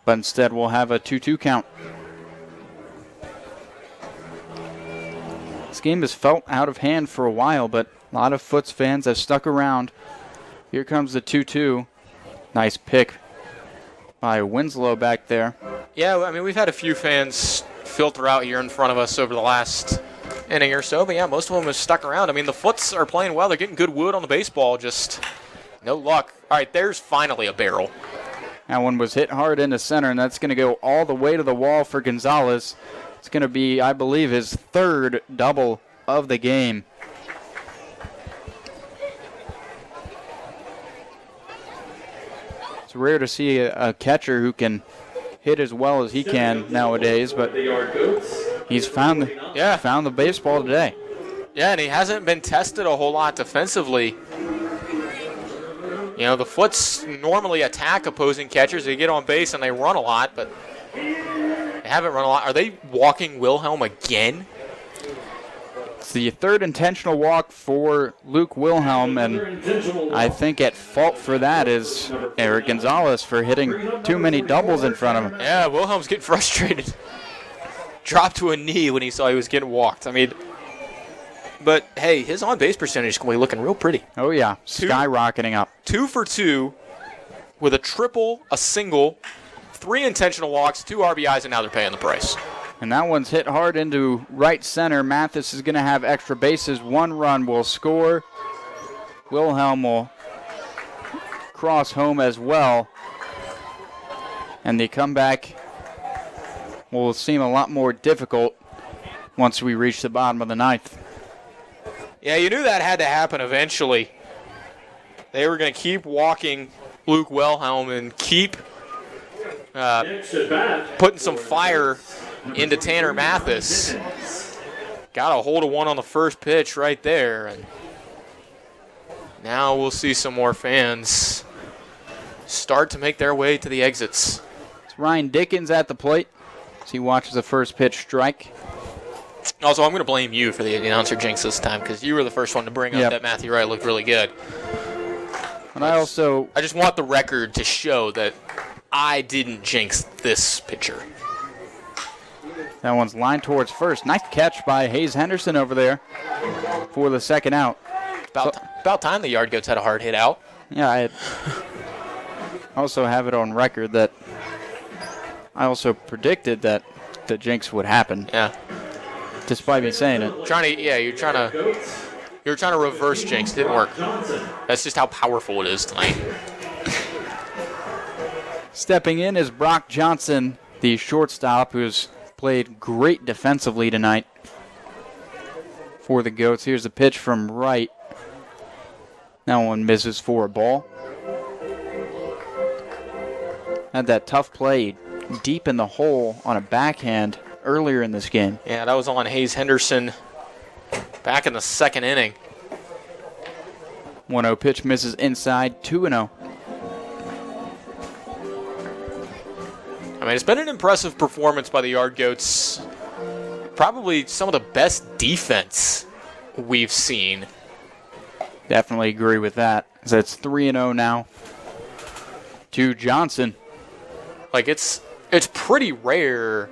but instead we'll have a 2-2 count. This game has felt out of hand for a while, but a lot of Foots fans have stuck around. Here comes the 2-2. Nice pick by Winslow back there. Yeah, I mean, we've had a few fans filter out here in front of us over the last inning or so, but yeah, most of them have stuck around. I mean, the Foots are playing well. They're getting good wood on the baseball, just no luck. All right, there's finally a barrel. That one was hit hard into center, and that's going to go all the way to the wall for Gonzalez. It's going to be, I believe, his third double of the game. It's rare to see a catcher who can hit as well as he can nowadays, but he's found the baseball today. Yeah, and he hasn't been tested a whole lot defensively. You know, the Foots normally attack opposing catchers. They get on base and they run a lot, but they haven't run a lot. Are they walking Wilhelm again? It's the third intentional walk for Luke Wilhelm, and I think at fault for that is Eric Gonzalez for hitting too many doubles in front of him. Yeah, Wilhelm's getting frustrated. Dropped to a knee when he saw he was getting walked. I mean, but hey, his on-base percentage is going to be looking real pretty. Oh, yeah, skyrocketing up. 2 for 2 with a triple, a single, 3 intentional walks, 2 RBIs, and now they're paying the price. And that one's hit hard into right center. Mathis is going to have extra bases. 1 run will score. Wilhelm will cross home as well. And the comeback will seem a lot more difficult once we reach the bottom of the ninth. Yeah, you knew that had to happen eventually. They were going to keep walking Luke Wilhelm and keep putting some fire into Tanner Mathis. Got a hold of one on the first pitch right there. And now we'll see some more fans start to make their way to the exits. It's Ryan Dickens at the plate as he watches the first pitch strike. Also, I'm going to blame you for the announcer jinx this time because you were the first one to bring up that Matthew Wright looked really good. And I just want the record to show that I didn't jinx this pitcher. That one's lined towards first. Nice catch by Hayes Henderson over there for the second out. About time the Yard Goats had a hard hit out. Yeah, I also have it on record that I also predicted that the jinx would happen. Yeah. Despite me saying it. You're trying to reverse jinx. Didn't work. That's just how powerful it is tonight. Stepping in is Brock Johnson, the shortstop, who's played great defensively tonight for the Goats. Here's a pitch from right. That one misses for a ball. Had that tough play deep in the hole on a backhand earlier in this game. Yeah, that was on Hayes Henderson back in the second inning. 1-0 pitch misses inside, 2-0. I mean, it's been an impressive performance by the Yard Goats. Probably some of the best defense we've seen. Definitely agree with that. So it's 3-0 now to Johnson. Like, it's pretty rare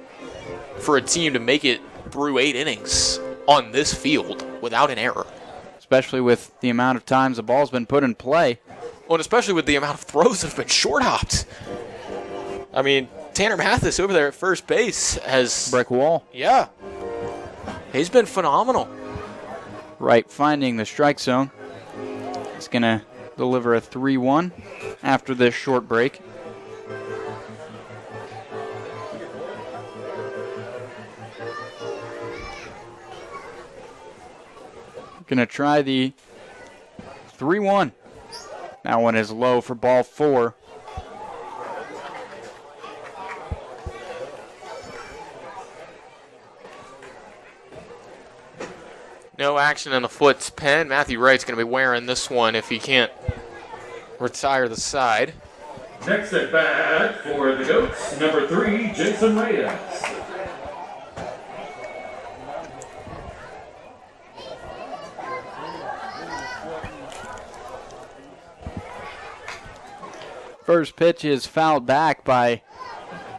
for a team to make it through 8 innings on this field without an error. Especially with the amount of times the ball's been put in play. Well, and especially with the amount of throws that have been short-hopped. I mean, Tanner Mathis over there at first base has... Brick wall. Yeah. He's been phenomenal. Right, finding the strike zone. He's going to deliver a 3-1 after this short break. Going to try the 3-1. That one is low for ball 4. No action in the Foot's pen. Matthew Wright's going to be wearing this one if he can't retire the side. Next at bat for the Goats, number 3, Jason Reyes. First pitch is fouled back by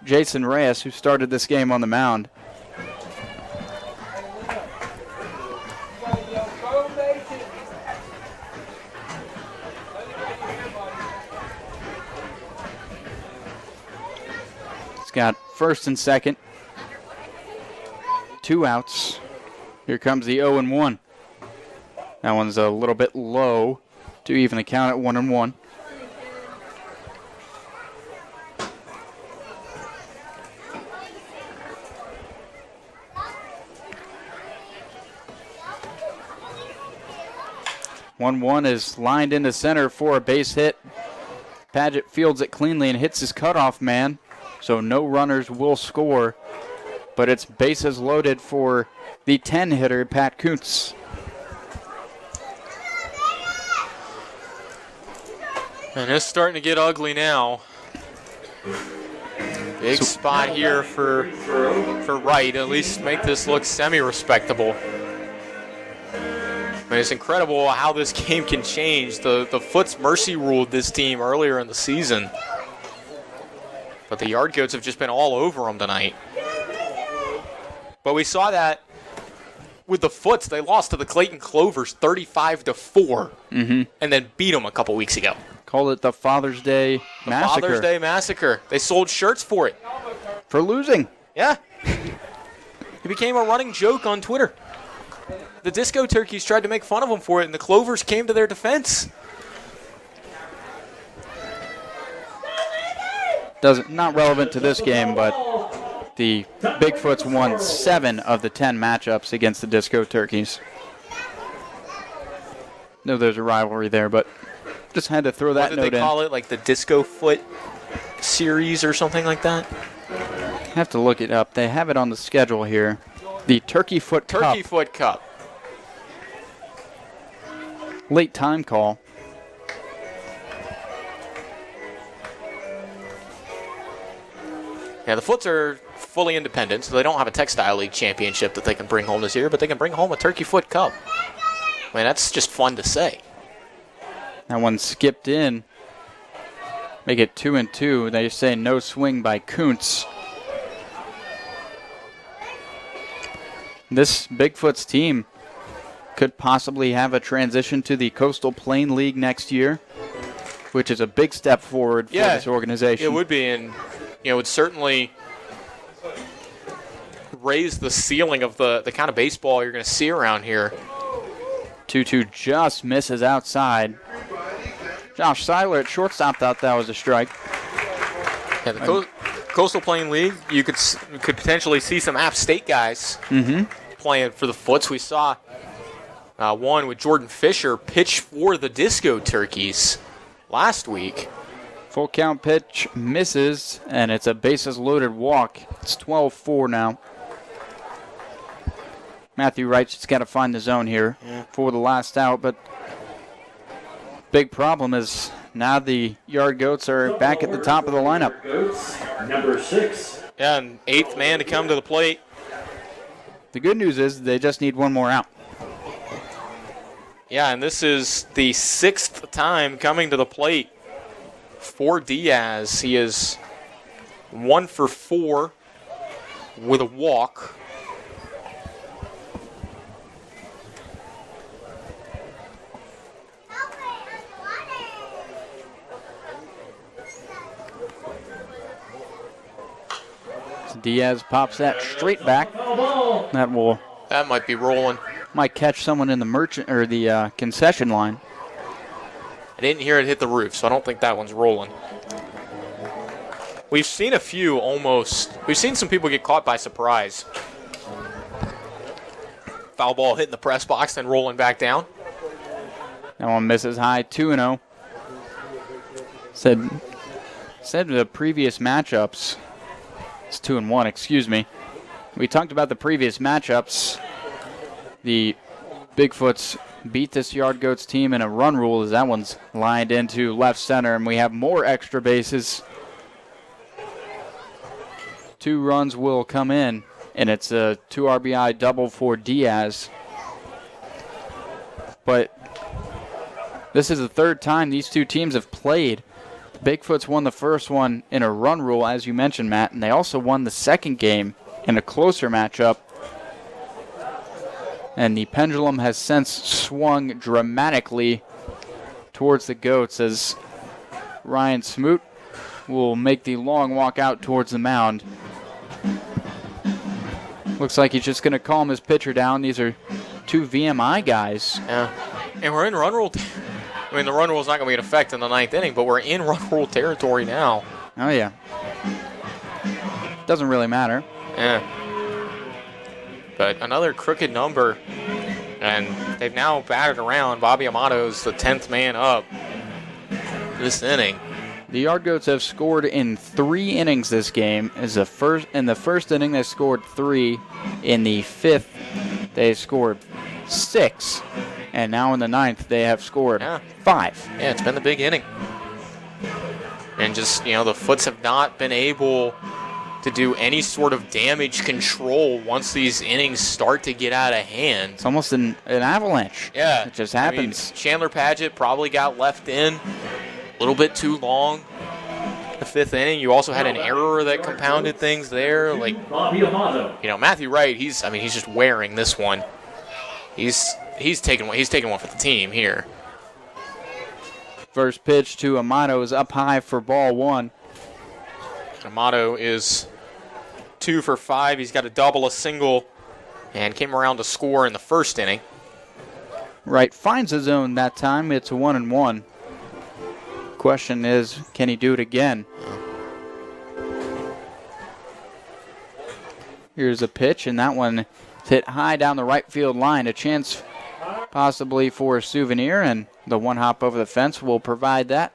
Jason Reyes, who started this game on the mound. He's got first and second. 2 outs. Here comes the 0-1. That one's a little bit low to even the count at 1-1. One is lined into center for a base hit. Padgett fields it cleanly and hits his cutoff man, so no runners will score. But it's bases loaded for the 10-hitter, Pat Kuntz. And it's starting to get ugly now. Big spot here for Wright. At least make this look semi-respectable. I mean, it's incredible how this game can change. The Foots mercy ruled this team earlier in the season. But the Yard Goats have just been all over them tonight. But we saw that with the Foots. They lost to the Clayton Clovers 35-4 and then beat them a couple weeks ago. Called it the Father's Day Massacre. Father's Day Massacre. They sold shirts for it. For losing. Yeah. It became a running joke on Twitter. The Disco Turkeys tried to make fun of them for it, and the Clovers came to their defense. Not relevant to this game, but the Bigfoots won 7 of the 10 matchups against the Disco Turkeys. No, there's a rivalry there, but just had to throw that note in. What did they call it, like the Disco Foot series or something like that? Have to look it up. They have it on the schedule here. The Turkey Foot Cup. Turkey Foot Cup. Late time call. Yeah, the Foots are fully independent, so they don't have a Textile League championship that they can bring home this year, but they can bring home a Turkey Foot Cup. I mean, that's just fun to say. That one skipped in. Make it 2-2. They say no swing by Kuntz. This Bigfoots team could possibly have a transition to the Coastal Plain League next year, which is a big step forward for this organization. It would be, and it would certainly raise the ceiling of the kind of baseball you're going to see around here. 2-2 just misses outside. Josh Seiler at shortstop thought that was a strike. Yeah, the Coastal Plain League, you could potentially see some App State guys playing for the Foots. We saw one with Jordan Fisher pitch for the Disco Turkeys last week. Full count pitch misses, and it's a bases loaded walk. It's 12-4 now. Matthew Wright's just got to find the zone here for the last out, but big problem is now the Yard Goats are back at the top of the lineup. Goats, number 6. Yeah, and 8th man to come to the plate. The good news is they just need one more out. Yeah, and this is the 6th time coming to the plate for Diaz. He is 1 for 4 with a walk. Diaz pops that straight back. That might be rolling. Might catch someone in the merchant or the concession line. I didn't hear it hit the roof, so I don't think that one's rolling. We've seen a few almost. We've seen some people get caught by surprise. Foul ball hitting the press box, then rolling back down. That one misses high, 2-0. Said the previous matchups. It's 2-1, excuse me. We talked about the previous matchups. The Bigfoots beat this Yard Goats team in a run rule as that one's lined into left center, and we have more extra bases. 2 runs will come in, and it's a 2 RBI double for Diaz. But this is the 3rd time these two teams have played. The Bigfoots won the first one in a run rule, as you mentioned, Matt, and they also won the second game in a closer matchup. And the pendulum has since swung dramatically towards the Goats as Ryan Smoot will make the long walk out towards the mound. Looks like he's just going to calm his pitcher down. These are 2 VMI guys. Yeah, and we're in run rule. I mean, the run rule is not going to be in effect in the 9th inning, but we're in run rule territory now. Oh, yeah. Doesn't really matter. Yeah. But another crooked number, and they've now batted around. Bobby Amato's the 10th man up this inning. The Yard Goats have scored in 3 innings this game. In the first inning, they scored 3. In the 5th, they scored 6. And now in the 9th, they have scored 5. Yeah, it's been the big inning. And just, the Foots have not been able to do any sort of damage control once these innings start to get out of hand. It's almost an avalanche. Yeah. It just happens. Chandler Padgett probably got left in a little bit too long. The 5th inning, you also had an error that compounded things there. Matthew Wright, he's just wearing this one. He's taking one for the team here. First pitch to Amato is up high for ball 1. Amato is 2 for 5. He's got a double, a single, and came around to score in the first inning. Wright finds his zone that time. It's a 1-1. Question is, can he do it again? Here's a pitch, and that one hit high down the right field line. A chance possibly for a souvenir, and the one hop over the fence will provide that.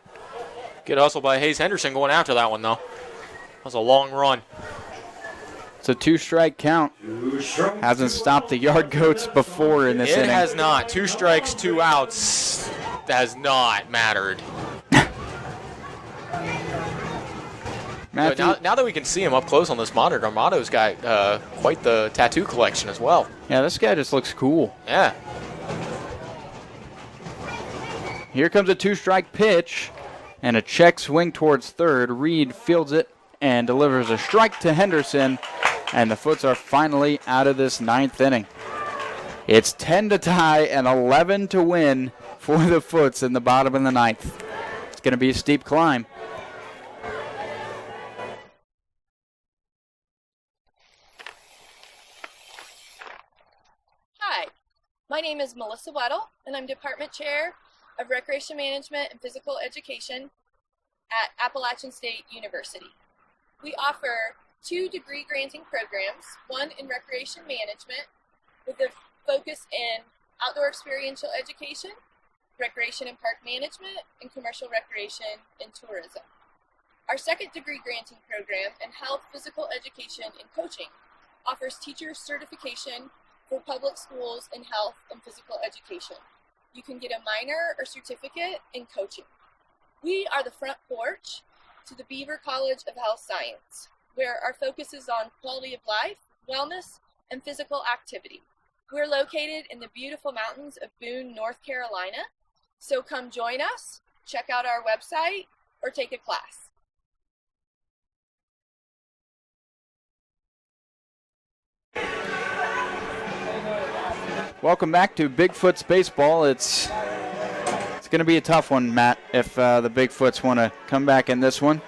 Good hustle by Hayes Henderson going after that one, though. That was a long run. It's a 2-strike count. Hasn't stopped the Yard Goats before in this inning. It has not. 2 strikes, 2 outs has not mattered. Now that we can see him up close on this monitor, Amato's got quite the tattoo collection as well. Yeah, this guy just looks cool. Yeah. Here comes a 2-strike pitch and a check swing towards third. Reed fields it and delivers a strike to Henderson, and the Foots are finally out of this 9th inning. It's 10 to tie and 11 to win for the Foots in the bottom of the 9th. It's going to be a steep climb. Hi, my name is Melissa Weddle, and I'm Department Chair of Recreation Management and Physical Education at Appalachian State University. We offer 2 degree-granting programs, one in Recreation Management with a focus in outdoor experiential education, recreation and park management, and commercial recreation and tourism. Our second degree-granting program in health, physical education, and coaching offers teacher certification for public schools in health and physical education. You can get a minor or certificate in coaching. We are the front porch to the Beaver College of Health Science, where our focus is on quality of life, wellness, and physical activity. We're located in the beautiful mountains of Boone, North Carolina, so come join us, check out our website, or take a class. Welcome back to Bigfoots Baseball. It's going to be a tough one, Matt, if the Bigfoots want to come back in this one.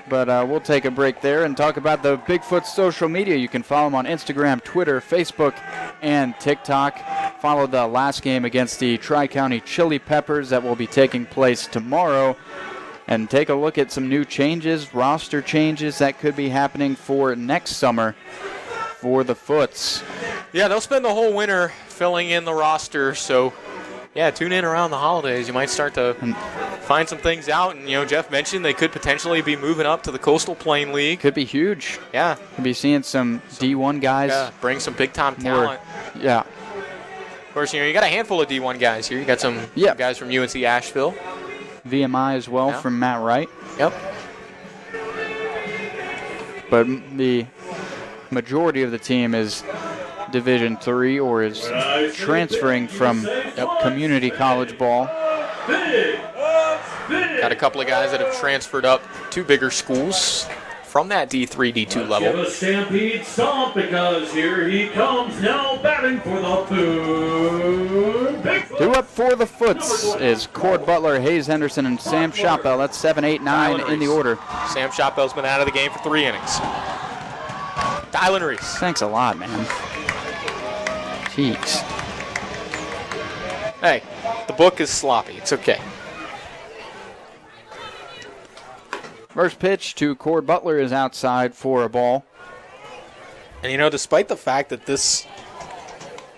But we'll take a break there and talk about the Bigfoots social media. You can follow them on Instagram, Twitter, Facebook, and TikTok. Follow the last game against the Tri-County Chili Peppers that will be taking place tomorrow. And take a look at some new changes, roster changes that could be happening for next summer for the Foots. Yeah, they'll spend the whole winter filling in the roster, so yeah, tune in around the holidays. You might start to find some things out, and Jeff mentioned they could potentially be moving up to the Coastal Plain League. Could be huge. Yeah. Could be seeing some D1 guys. Yeah, bring some big-time talent. Yeah. Of course, you got a handful of D1 guys here. You got some guys from UNC Asheville. VMI as well from Matt Wright. Yep. But the majority of the team is Division III or is transferring from community college ball. Got a couple of guys that have transferred up to bigger schools from that D3, D2 level. Give a stampede stomp because here he comes now batting for the Boone Bigfoots. 2 up for the Foots is Cord Butler, Hayes Henderson, and Sam Shopbell. That's 7, 8, 9 in the order. Sam Shopbell's been out of the game for 3 innings. Dylan Reese. Thanks a lot, man. Jeez. Hey, the book is sloppy. It's okay. First pitch to Cord Butler is outside for a ball. And, despite the fact that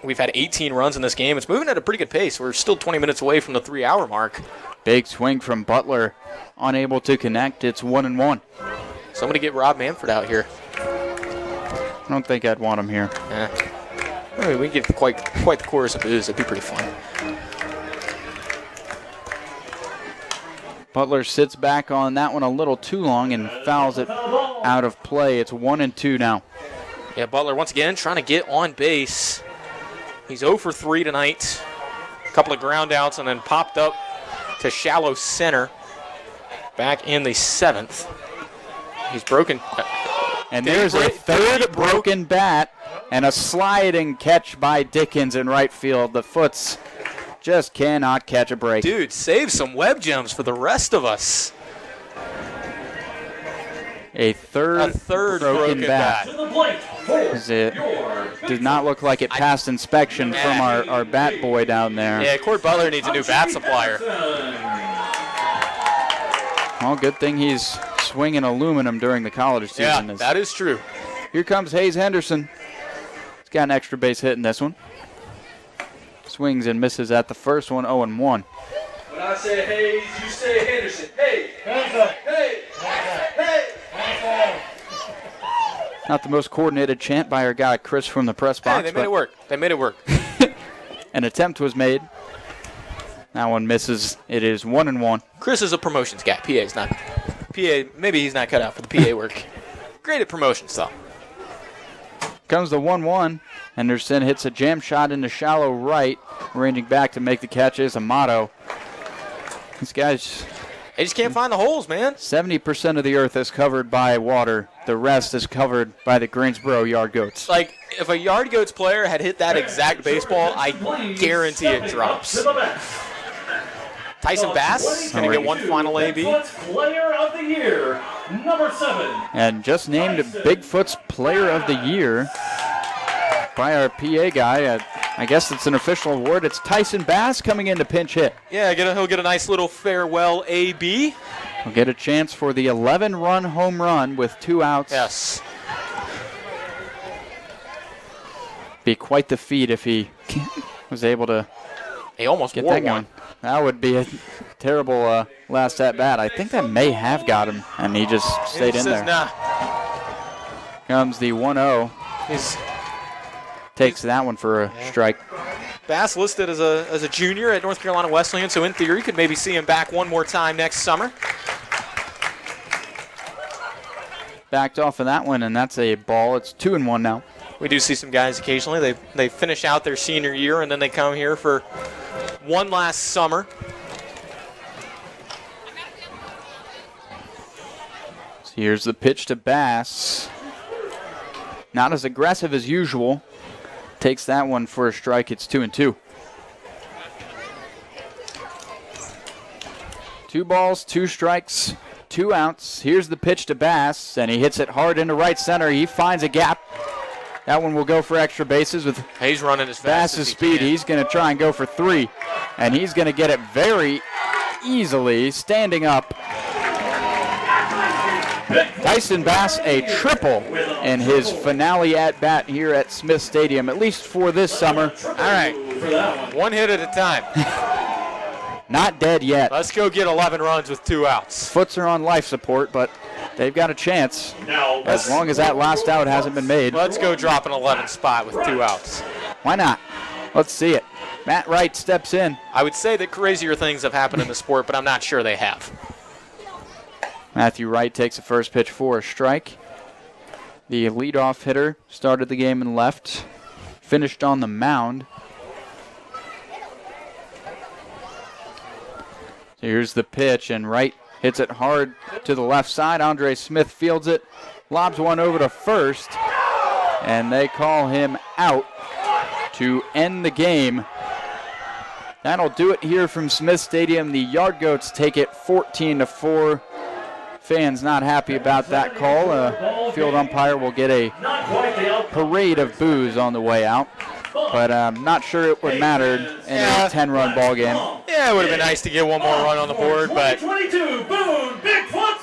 we've had 18 runs in this game, it's moving at a pretty good pace. We're still 20 minutes away from the 3-hour mark. Big swing from Butler. Unable to connect. It's 1-1. Somebody get Rob Manford out here. I don't think I'd want him here. We get quite the chorus of booze. It'd be pretty fun. Butler sits back on that one a little too long and fouls it out of play. It's 1-2 now. Yeah, Butler once again trying to get on base. He's 0 for 3 tonight. A couple of ground outs and then popped up to shallow center back in the 7th. He's broken. And there's a third broken bat and a sliding catch by Dickens in right field. The Foots just cannot catch a break. Dude, save some web gems for the rest of us. A third broken bat. It did not look like it passed inspection from our bat boy down there. Yeah, Cord Butler needs a new bat supplier. Well, good thing he's swinging aluminum during the college season. Yeah, that is true. Here comes Hayes Henderson. He's got an extra base hit in this one. Swings and misses at the first one, 0-1. When I say Hayes, you say Henderson. Hey, hey, hey. Not the most coordinated chant by our guy Chris from the press box. Hey, they made it work. An attempt was made. That one misses. It is 1-1. Chris is a promotions guy. PA's not. Maybe he's not cut out for the PA work. Great at promotions, though. Comes the 1-1. Henderson hits a jam shot into shallow right. Ranging back to make the catch is Amato. These guys, They just can't find the holes, man. 70% of the earth is covered by water. The rest is covered by the Greensboro Yard Goats. Like, if a Yard Goats player had hit that exact baseball, I guarantee it drops. Tyson Bass going to get one final AB. Player of the Year, number 7. And just named Bigfoot's Player of the Year by our PA guy. I guess it's an official award. It's Tyson Bass coming in to pinch hit. Yeah, he'll get a nice little farewell AB. He'll get a chance for the 11-run home run with 2 outs. Yes. Be quite the feat if he was able to He almost get wore that one. going. That would be a terrible last at bat. I think that may have got him, and he just stayed in there. Nah. Comes the 1-0. Takes that one for a strike. Bass listed as a junior at North Carolina Wesleyan, so in theory could maybe see him back one more time next summer. Backed off of that one, and that's a ball. It's 2-1 now. We do see some guys occasionally. They finish out their senior year, and then they come here for one last summer. So here's the pitch to Bass. Not as aggressive as usual. Takes that one for a strike. It's 2-2. 2 balls, 2 strikes, 2 outs. Here's the pitch to Bass, and he hits it hard into right center. He finds a gap. That one will go for extra bases with He's running as fast Bass's as he speed. can. He's going to try and go for 3, and he's going to get it very easily, standing up. Tyson Bass a triple in his finale at bat here at Smith Stadium, at least for this summer. All right, one hit at a time. Not dead yet. Let's go get 11 runs with 2 outs. Foots are on life support, but they've got a chance as long as that last out hasn't been made. Let's go drop an 11 spot with 2 outs. Why not? Let's see it. Matt Wright steps in. I would say that crazier things have happened in the sport, but I'm not sure they have. Matthew Wright takes the first pitch for a strike. The leadoff hitter started the game in left, finished on the mound. So here's the pitch, and Wright hits it hard to the left side. Andre Smith fields it, lobs one over to first, and they call him out to end the game. That'll do it here from Smith Stadium. The Yard Goats take it 14-4. Fans not happy about that call. Field umpire will get a parade of boos on the way out. But I'm not sure it would matter in a 10-run ball game. Yeah, it would have been nice to get one more run on the board, but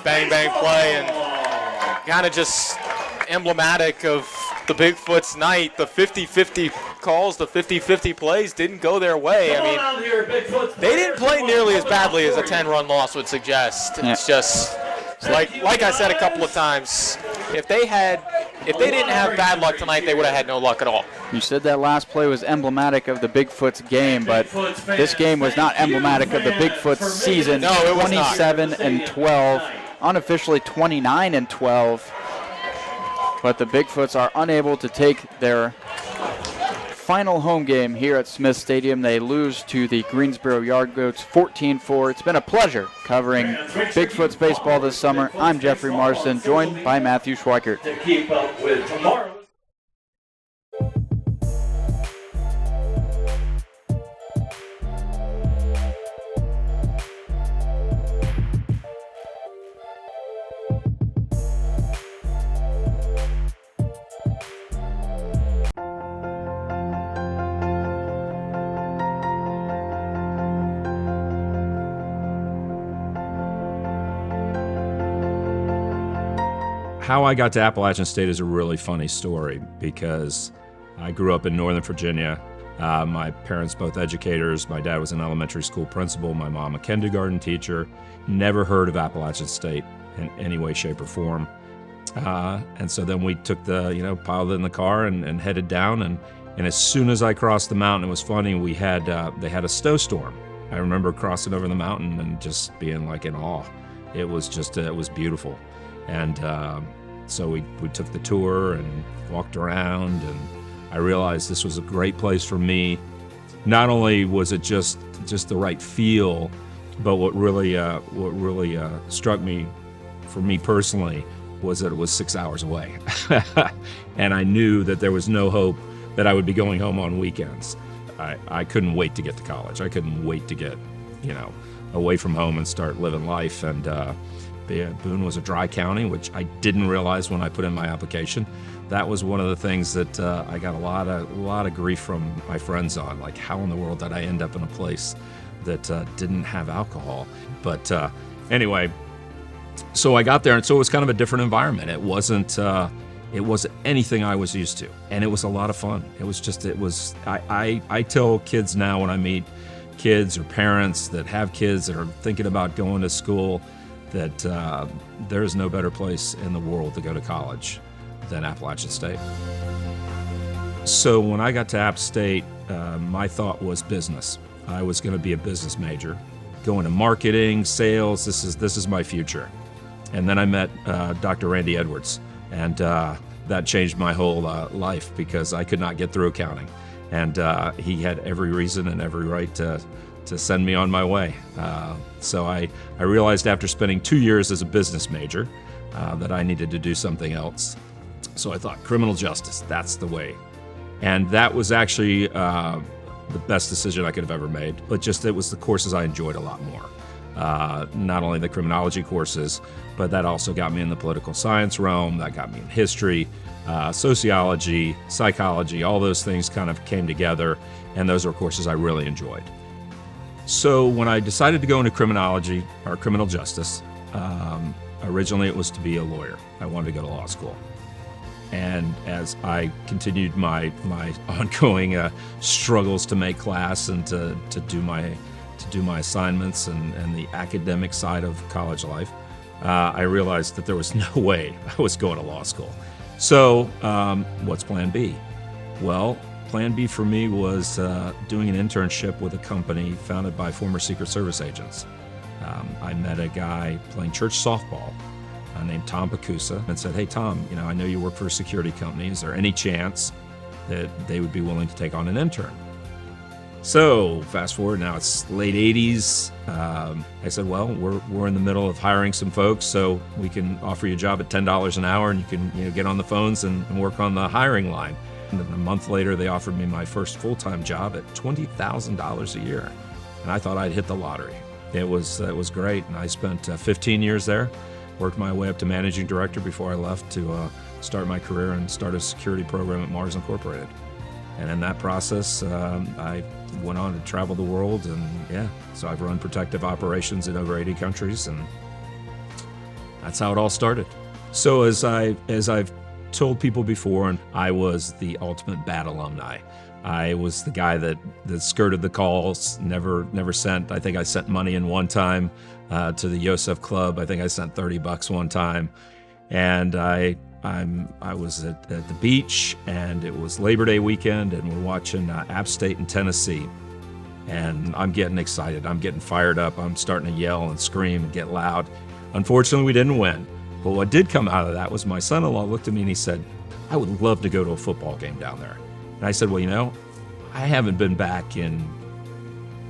bang, bang play, and kind of just emblematic of the Bigfoots night. The 50-50 calls, the 50-50 plays didn't go their way. I mean, they didn't play nearly as badly as a 10-run loss would suggest. It's just... Like I said a couple of times, if they didn't have bad luck tonight, they would have had no luck at all. You said that last play was emblematic of the Bigfoots game, but this game was not emblematic of the Bigfoots season. No, it was not. 27-12, unofficially 29-12. But the Bigfoots are unable to take their final home game here at Smith Stadium. They lose to the Greensboro Yard Goats 14-4. It's been a pleasure covering Bigfoots baseball this summer. I'm Jeffrey Marston, joined by Matthew Schweikert. To keep up with tomorrow. How I got to Appalachian State is a really funny story because I grew up in Northern Virginia. My parents both educators. My dad was an elementary school principal, my mom a kindergarten teacher. Never heard of Appalachian State in any way, shape, or form. And so then we took piled it in the car and headed down. And as soon as I crossed the mountain, it was funny, they had a snowstorm. I remember crossing over the mountain and just being like in awe. It was just, it was beautiful. And so we took the tour and walked around, and I realized this was a great place for me. Not only was it just the right feel, But what really struck me, for me personally, was that it was 6 hours away. And I knew that there was no hope that I would be going home on weekends. I couldn't wait to get to college. I couldn't wait to get, away from home and start living life. And Boone was a dry county, which I didn't realize when I put in my application. That was one of the things that I got a lot of grief from my friends on. Like, how in the world did I end up in a place that didn't have alcohol? But anyway, so I got there, and so it was kind of a different environment. It wasn't anything I was used to, and it was a lot of fun. I tell kids now when I meet kids or parents that have kids that are thinking about going to school that there's no better place in the world to go to college than Appalachian State. So when I got to App State, my thought was business. I was going to be a business major, go into marketing, sales. This is my future. And then I met Dr. Randy Edwards, and that changed my whole life because I could not get through accounting. And he had every reason and every right to send me on my way. So I realized after spending 2 years as a business major that I needed to do something else. So I thought, criminal justice, that's the way. And that was actually the best decision I could have ever made. But it was the courses I enjoyed a lot more. Not only the criminology courses, but that also got me in the political science realm, that got me in history, sociology, psychology, all those things kind of came together, and those are courses I really enjoyed. So when I decided to go into criminology, or criminal justice, originally it was to be a lawyer. I wanted to go to law school. And as I continued my ongoing struggles to make class and to do my assignments and the academic side of college life, I realized that there was no way I was going to law school. So what's plan B? Well, plan B for me was doing an internship with a company founded by former Secret Service agents. I met a guy playing church softball named Tom Pacusa and said, "Hey, Tom, I know you work for a security company. Is there any chance that they would be willing to take on an intern?" So fast forward, now it's late 80s. I said, well, we're in the middle of hiring some folks, so we can offer you a job at $10 an hour, and you can get on the phones and work on the hiring line. And then a month later, they offered me my first full-time job at $20,000 a year, and I thought I'd hit the lottery. It was great, and I spent 15 years there, worked my way up to managing director before I left to start my career and start a security program at Mars Incorporated. And in that process, I went on to travel the world, and so I've run protective operations in over 80 countries, and that's how it all started. So as I've told people before, and I was the ultimate bad alumni. I was the guy that skirted the calls, never sent. I think I sent money in one time to the Yosef Club. I think I sent $30 one time, and I was at the beach, and it was Labor Day weekend, and we're watching App State in Tennessee. And I'm getting excited. I'm getting fired up. I'm starting to yell and scream and get loud. Unfortunately, we didn't win. But what did come out of that was my son-in-law looked at me and he said, "I would love to go to a football game down there." And I said, "Well, I haven't been back in,"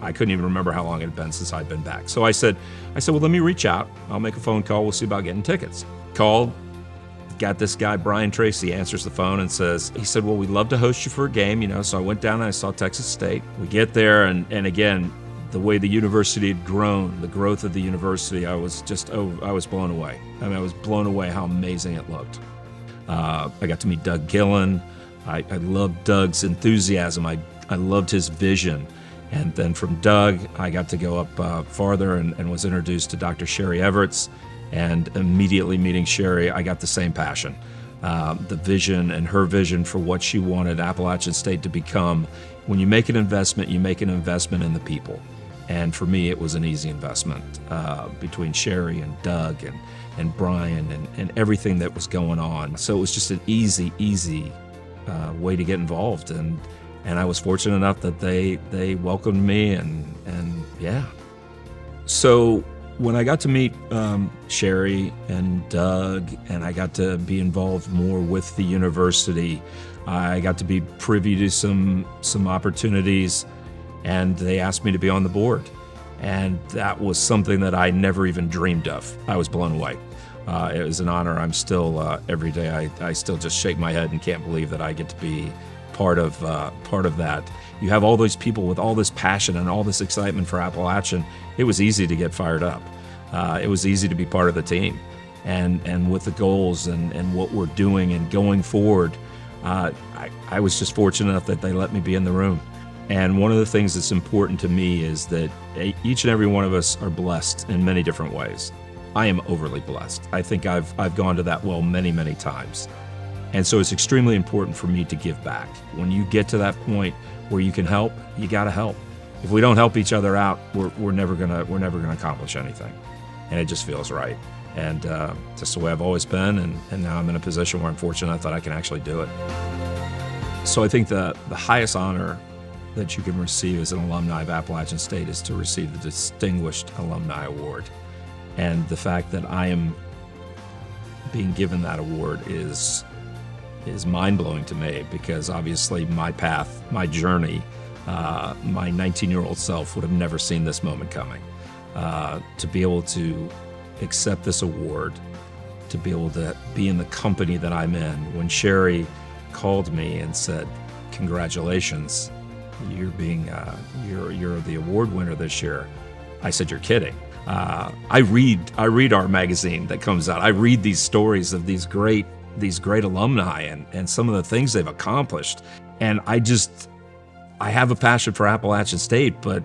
I couldn't even remember how long it had been since I'd been back. So I said, well, let me reach out. I'll make a phone call. We'll see about getting tickets. Called. Got this guy, Brian Tracy, answers the phone and he said, "Well, we'd love to host you for a game, So I went down and I saw Texas State. We get there, and again, the way the university had grown, the growth of the university, I was blown away. I mean, I was blown away how amazing it looked. I got to meet Doug Gillen. I loved Doug's enthusiasm. I loved his vision. And then from Doug, I got to go up farther and was introduced to Dr. Sherry Everts. And immediately meeting Sherry, I got the same passion. The vision and her vision for what she wanted Appalachian State to become. When you make an investment, you make an investment in the people. And for me, it was an easy investment between Sherry and Doug and Brian and everything that was going on. So it was just an easy way to get involved. And I was fortunate enough that they welcomed me and yeah. So when I got to meet Sherry and Doug, and I got to be involved more with the university, I got to be privy to some opportunities, and they asked me to be on the board. And that was something that I never even dreamed of. I was blown away. It was an honor. I'm still, every day, I still just shake my head and can't believe that I get to be part of that. You have all those people with all this passion and all this excitement for Appalachian. It was easy to get fired up. It was easy to be part of the team. And with the goals and what we're doing and going forward, I was just fortunate enough that they let me be in the room. And one of the things that's important to me is that each and every one of us are blessed in many different ways. I am overly blessed. I think I've gone to that well many, many times. And so it's extremely important for me to give back. When you get to that point where you can help, you gotta help. If we don't help each other out, we're never gonna accomplish anything. And it just feels right. And just the way I've always been, and now I'm in a position where I'm fortunate that I can actually do it. So I think the highest honor that you can receive as an alumni of Appalachian State is to receive the Distinguished Alumni Award. And the fact that I am being given that award is mind-blowing to me, because obviously my path, my journey, my 19-year-old self would have never seen this moment coming. To be able to accept this award, to be able to be in the company that I'm in. When Sherry called me and said, "Congratulations, you're the award winner this year," I said, "You're kidding." I read our magazine that comes out. I read these stories of these great alumni and some of the things they've accomplished, and I have a passion for Appalachian State, but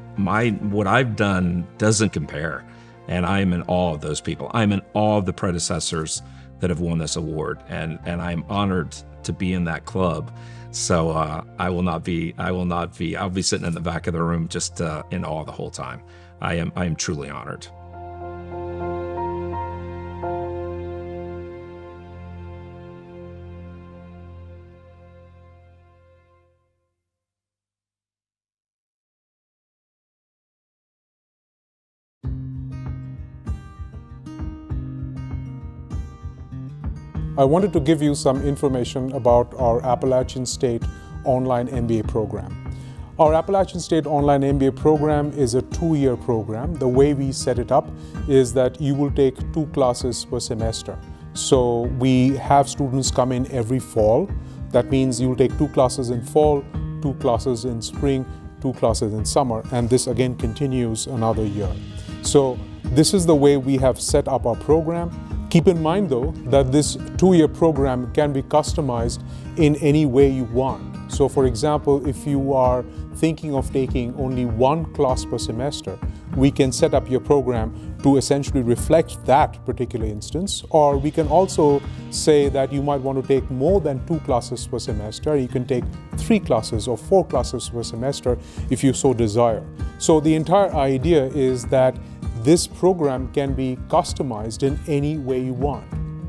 what I've done doesn't compare. And I am in awe of those people. I'm in awe of the predecessors that have won this award, and I'm honored to be in that club. So I'll be sitting in the back of the room just in awe the whole time. I am truly honored. I wanted to give you some information about our Appalachian State Online MBA program. Our Appalachian State Online MBA program is a 2-year program. The way we set it up is that you will take 2 classes per semester. So we have students come in every fall. That means you will take 2 classes in fall, 2 classes in spring, 2 classes in summer, and this again continues another year. So this is the way we have set up our program. Keep in mind though that this 2-year program can be customized in any way you want. So for example, if you are thinking of taking only 1 class per semester, we can set up your program to essentially reflect that particular instance. Or we can also say that you might want to take more than 2 classes per semester. You can take 3 classes or 4 classes per semester if you so desire. So the entire idea is that this program can be customized in any way you want.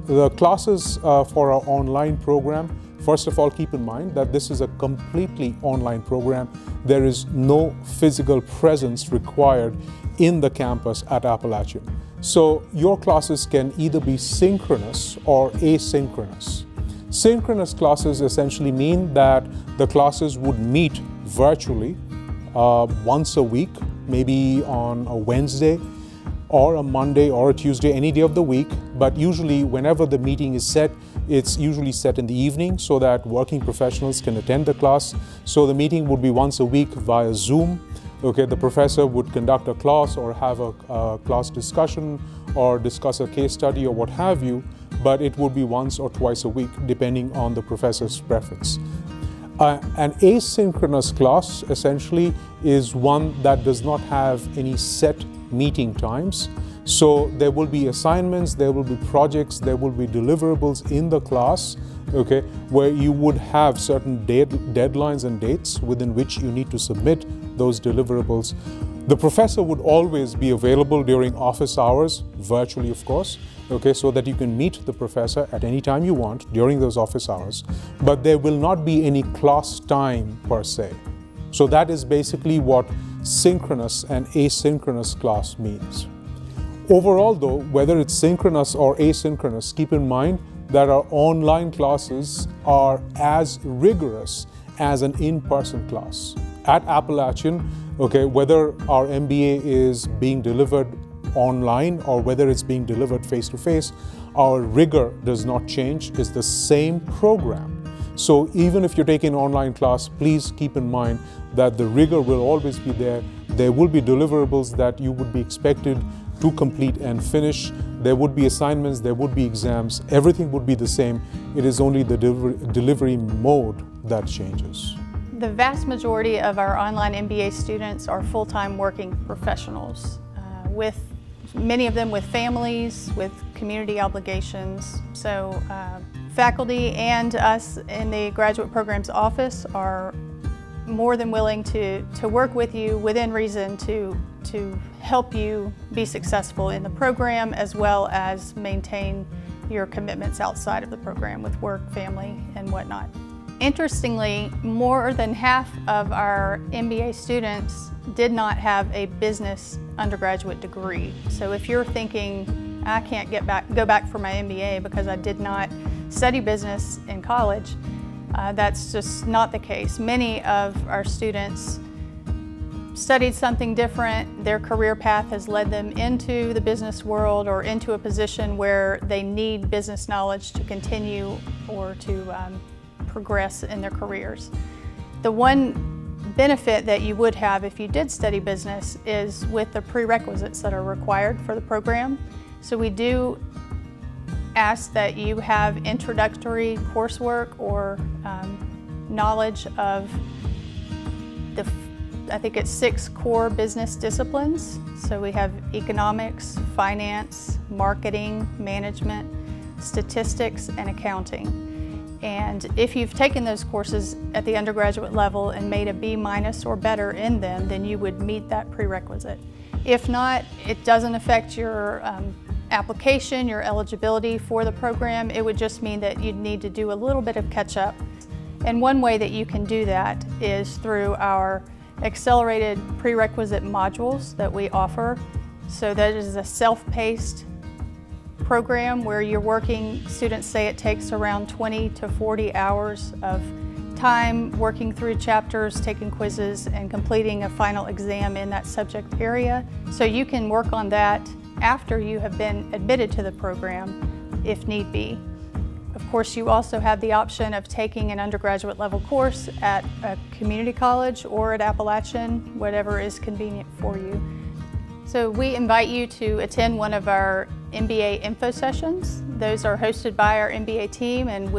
The classes for our online program, first of all, keep in mind that this is a completely online program. There is no physical presence required in the campus at Appalachian. So your classes can either be synchronous or asynchronous. Synchronous classes essentially mean that the classes would meet virtually once a week, maybe on a Wednesday, or a Monday or a Tuesday, any day of the week. But usually whenever the meeting is set, it's usually set in the evening so that working professionals can attend the class. So the meeting would be once a week via Zoom. Okay, the professor would conduct a class or have a class discussion or discuss a case study or what have you, but it would be once or twice a week depending on the professor's preference. An asynchronous class essentially is one that does not have any set meeting times. So there will be assignments, there will be projects, there will be deliverables in the class, okay, where you would have certain deadlines and dates within which you need to submit those deliverables. The professor would always be available during office hours, virtually of course, okay, so that you can meet the professor at any time you want during those office hours, but there will not be any class time per se. So that is basically what synchronous and asynchronous class means. Overall though, whether it's synchronous or asynchronous, keep in mind that our online classes are as rigorous as an in-person class. At Appalachian, okay, whether our MBA is being delivered online or whether it's being delivered face-to-face, our rigor does not change. It's the same program. So even if you're taking an online class, please keep in mind that the rigor will always be there. There will be deliverables that you would be expected to complete and finish. There would be assignments, there would be exams, everything would be the same. It is only the delivery mode that changes. The vast majority of our online MBA students are full-time working professionals, with many of them with families, with community obligations. So faculty and us in the graduate programs office are more than willing to work with you within reason to help you be successful in the program, as well as maintain your commitments outside of the program with work, family, and whatnot. Interestingly, more than half of our MBA students did not have a business undergraduate degree. So if you're thinking, I can't go back for my MBA because I did not study business in college, that's just not the case. Many of our students studied something different. Their career path has led them into the business world or into a position where they need business knowledge to continue or to progress in their careers. The one benefit that you would have if you did study business is with the prerequisites that are required for the program. So we do ask that you have introductory coursework or knowledge of I think it's 6 core business disciplines. So we have economics, finance, marketing, management, statistics, and accounting. And if you've taken those courses at the undergraduate level and made a B- or better in them, then you would meet that prerequisite. If not, it doesn't affect your application, your eligibility for the program. It would just mean that you'd need to do a little bit of catch up. And one way that you can do that is through our accelerated prerequisite modules that we offer. So that is a self-paced program where you're working, students say it takes around 20 to 40 hours of time working through chapters, taking quizzes, and completing a final exam in that subject area. So you can work on that after you have been admitted to the program if need be. Of course, you also have the option of taking an undergraduate level course at a community college or at Appalachian, whatever is convenient for you. So we invite you to attend one of our MBA info sessions. Those are hosted by our MBA team, and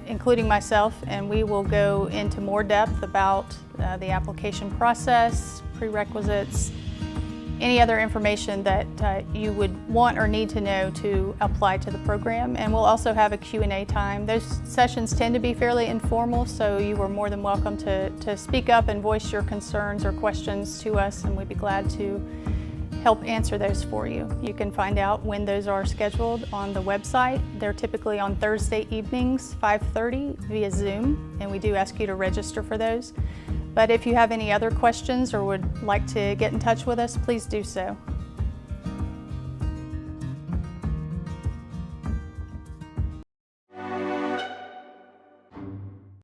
including myself, and we will go into more depth about the application process, prerequisites, any other information that you would want or need to know to apply to the program. And we'll also have a Q&A time. Those sessions tend to be fairly informal, so you are more than welcome to speak up and voice your concerns or questions to us, and we'd be glad to help answer those for you. You can find out when those are scheduled on the website. They're typically on Thursday evenings, 5:30 via Zoom, and we do ask you to register for those. But if you have any other questions or would like to get in touch with us, please do so.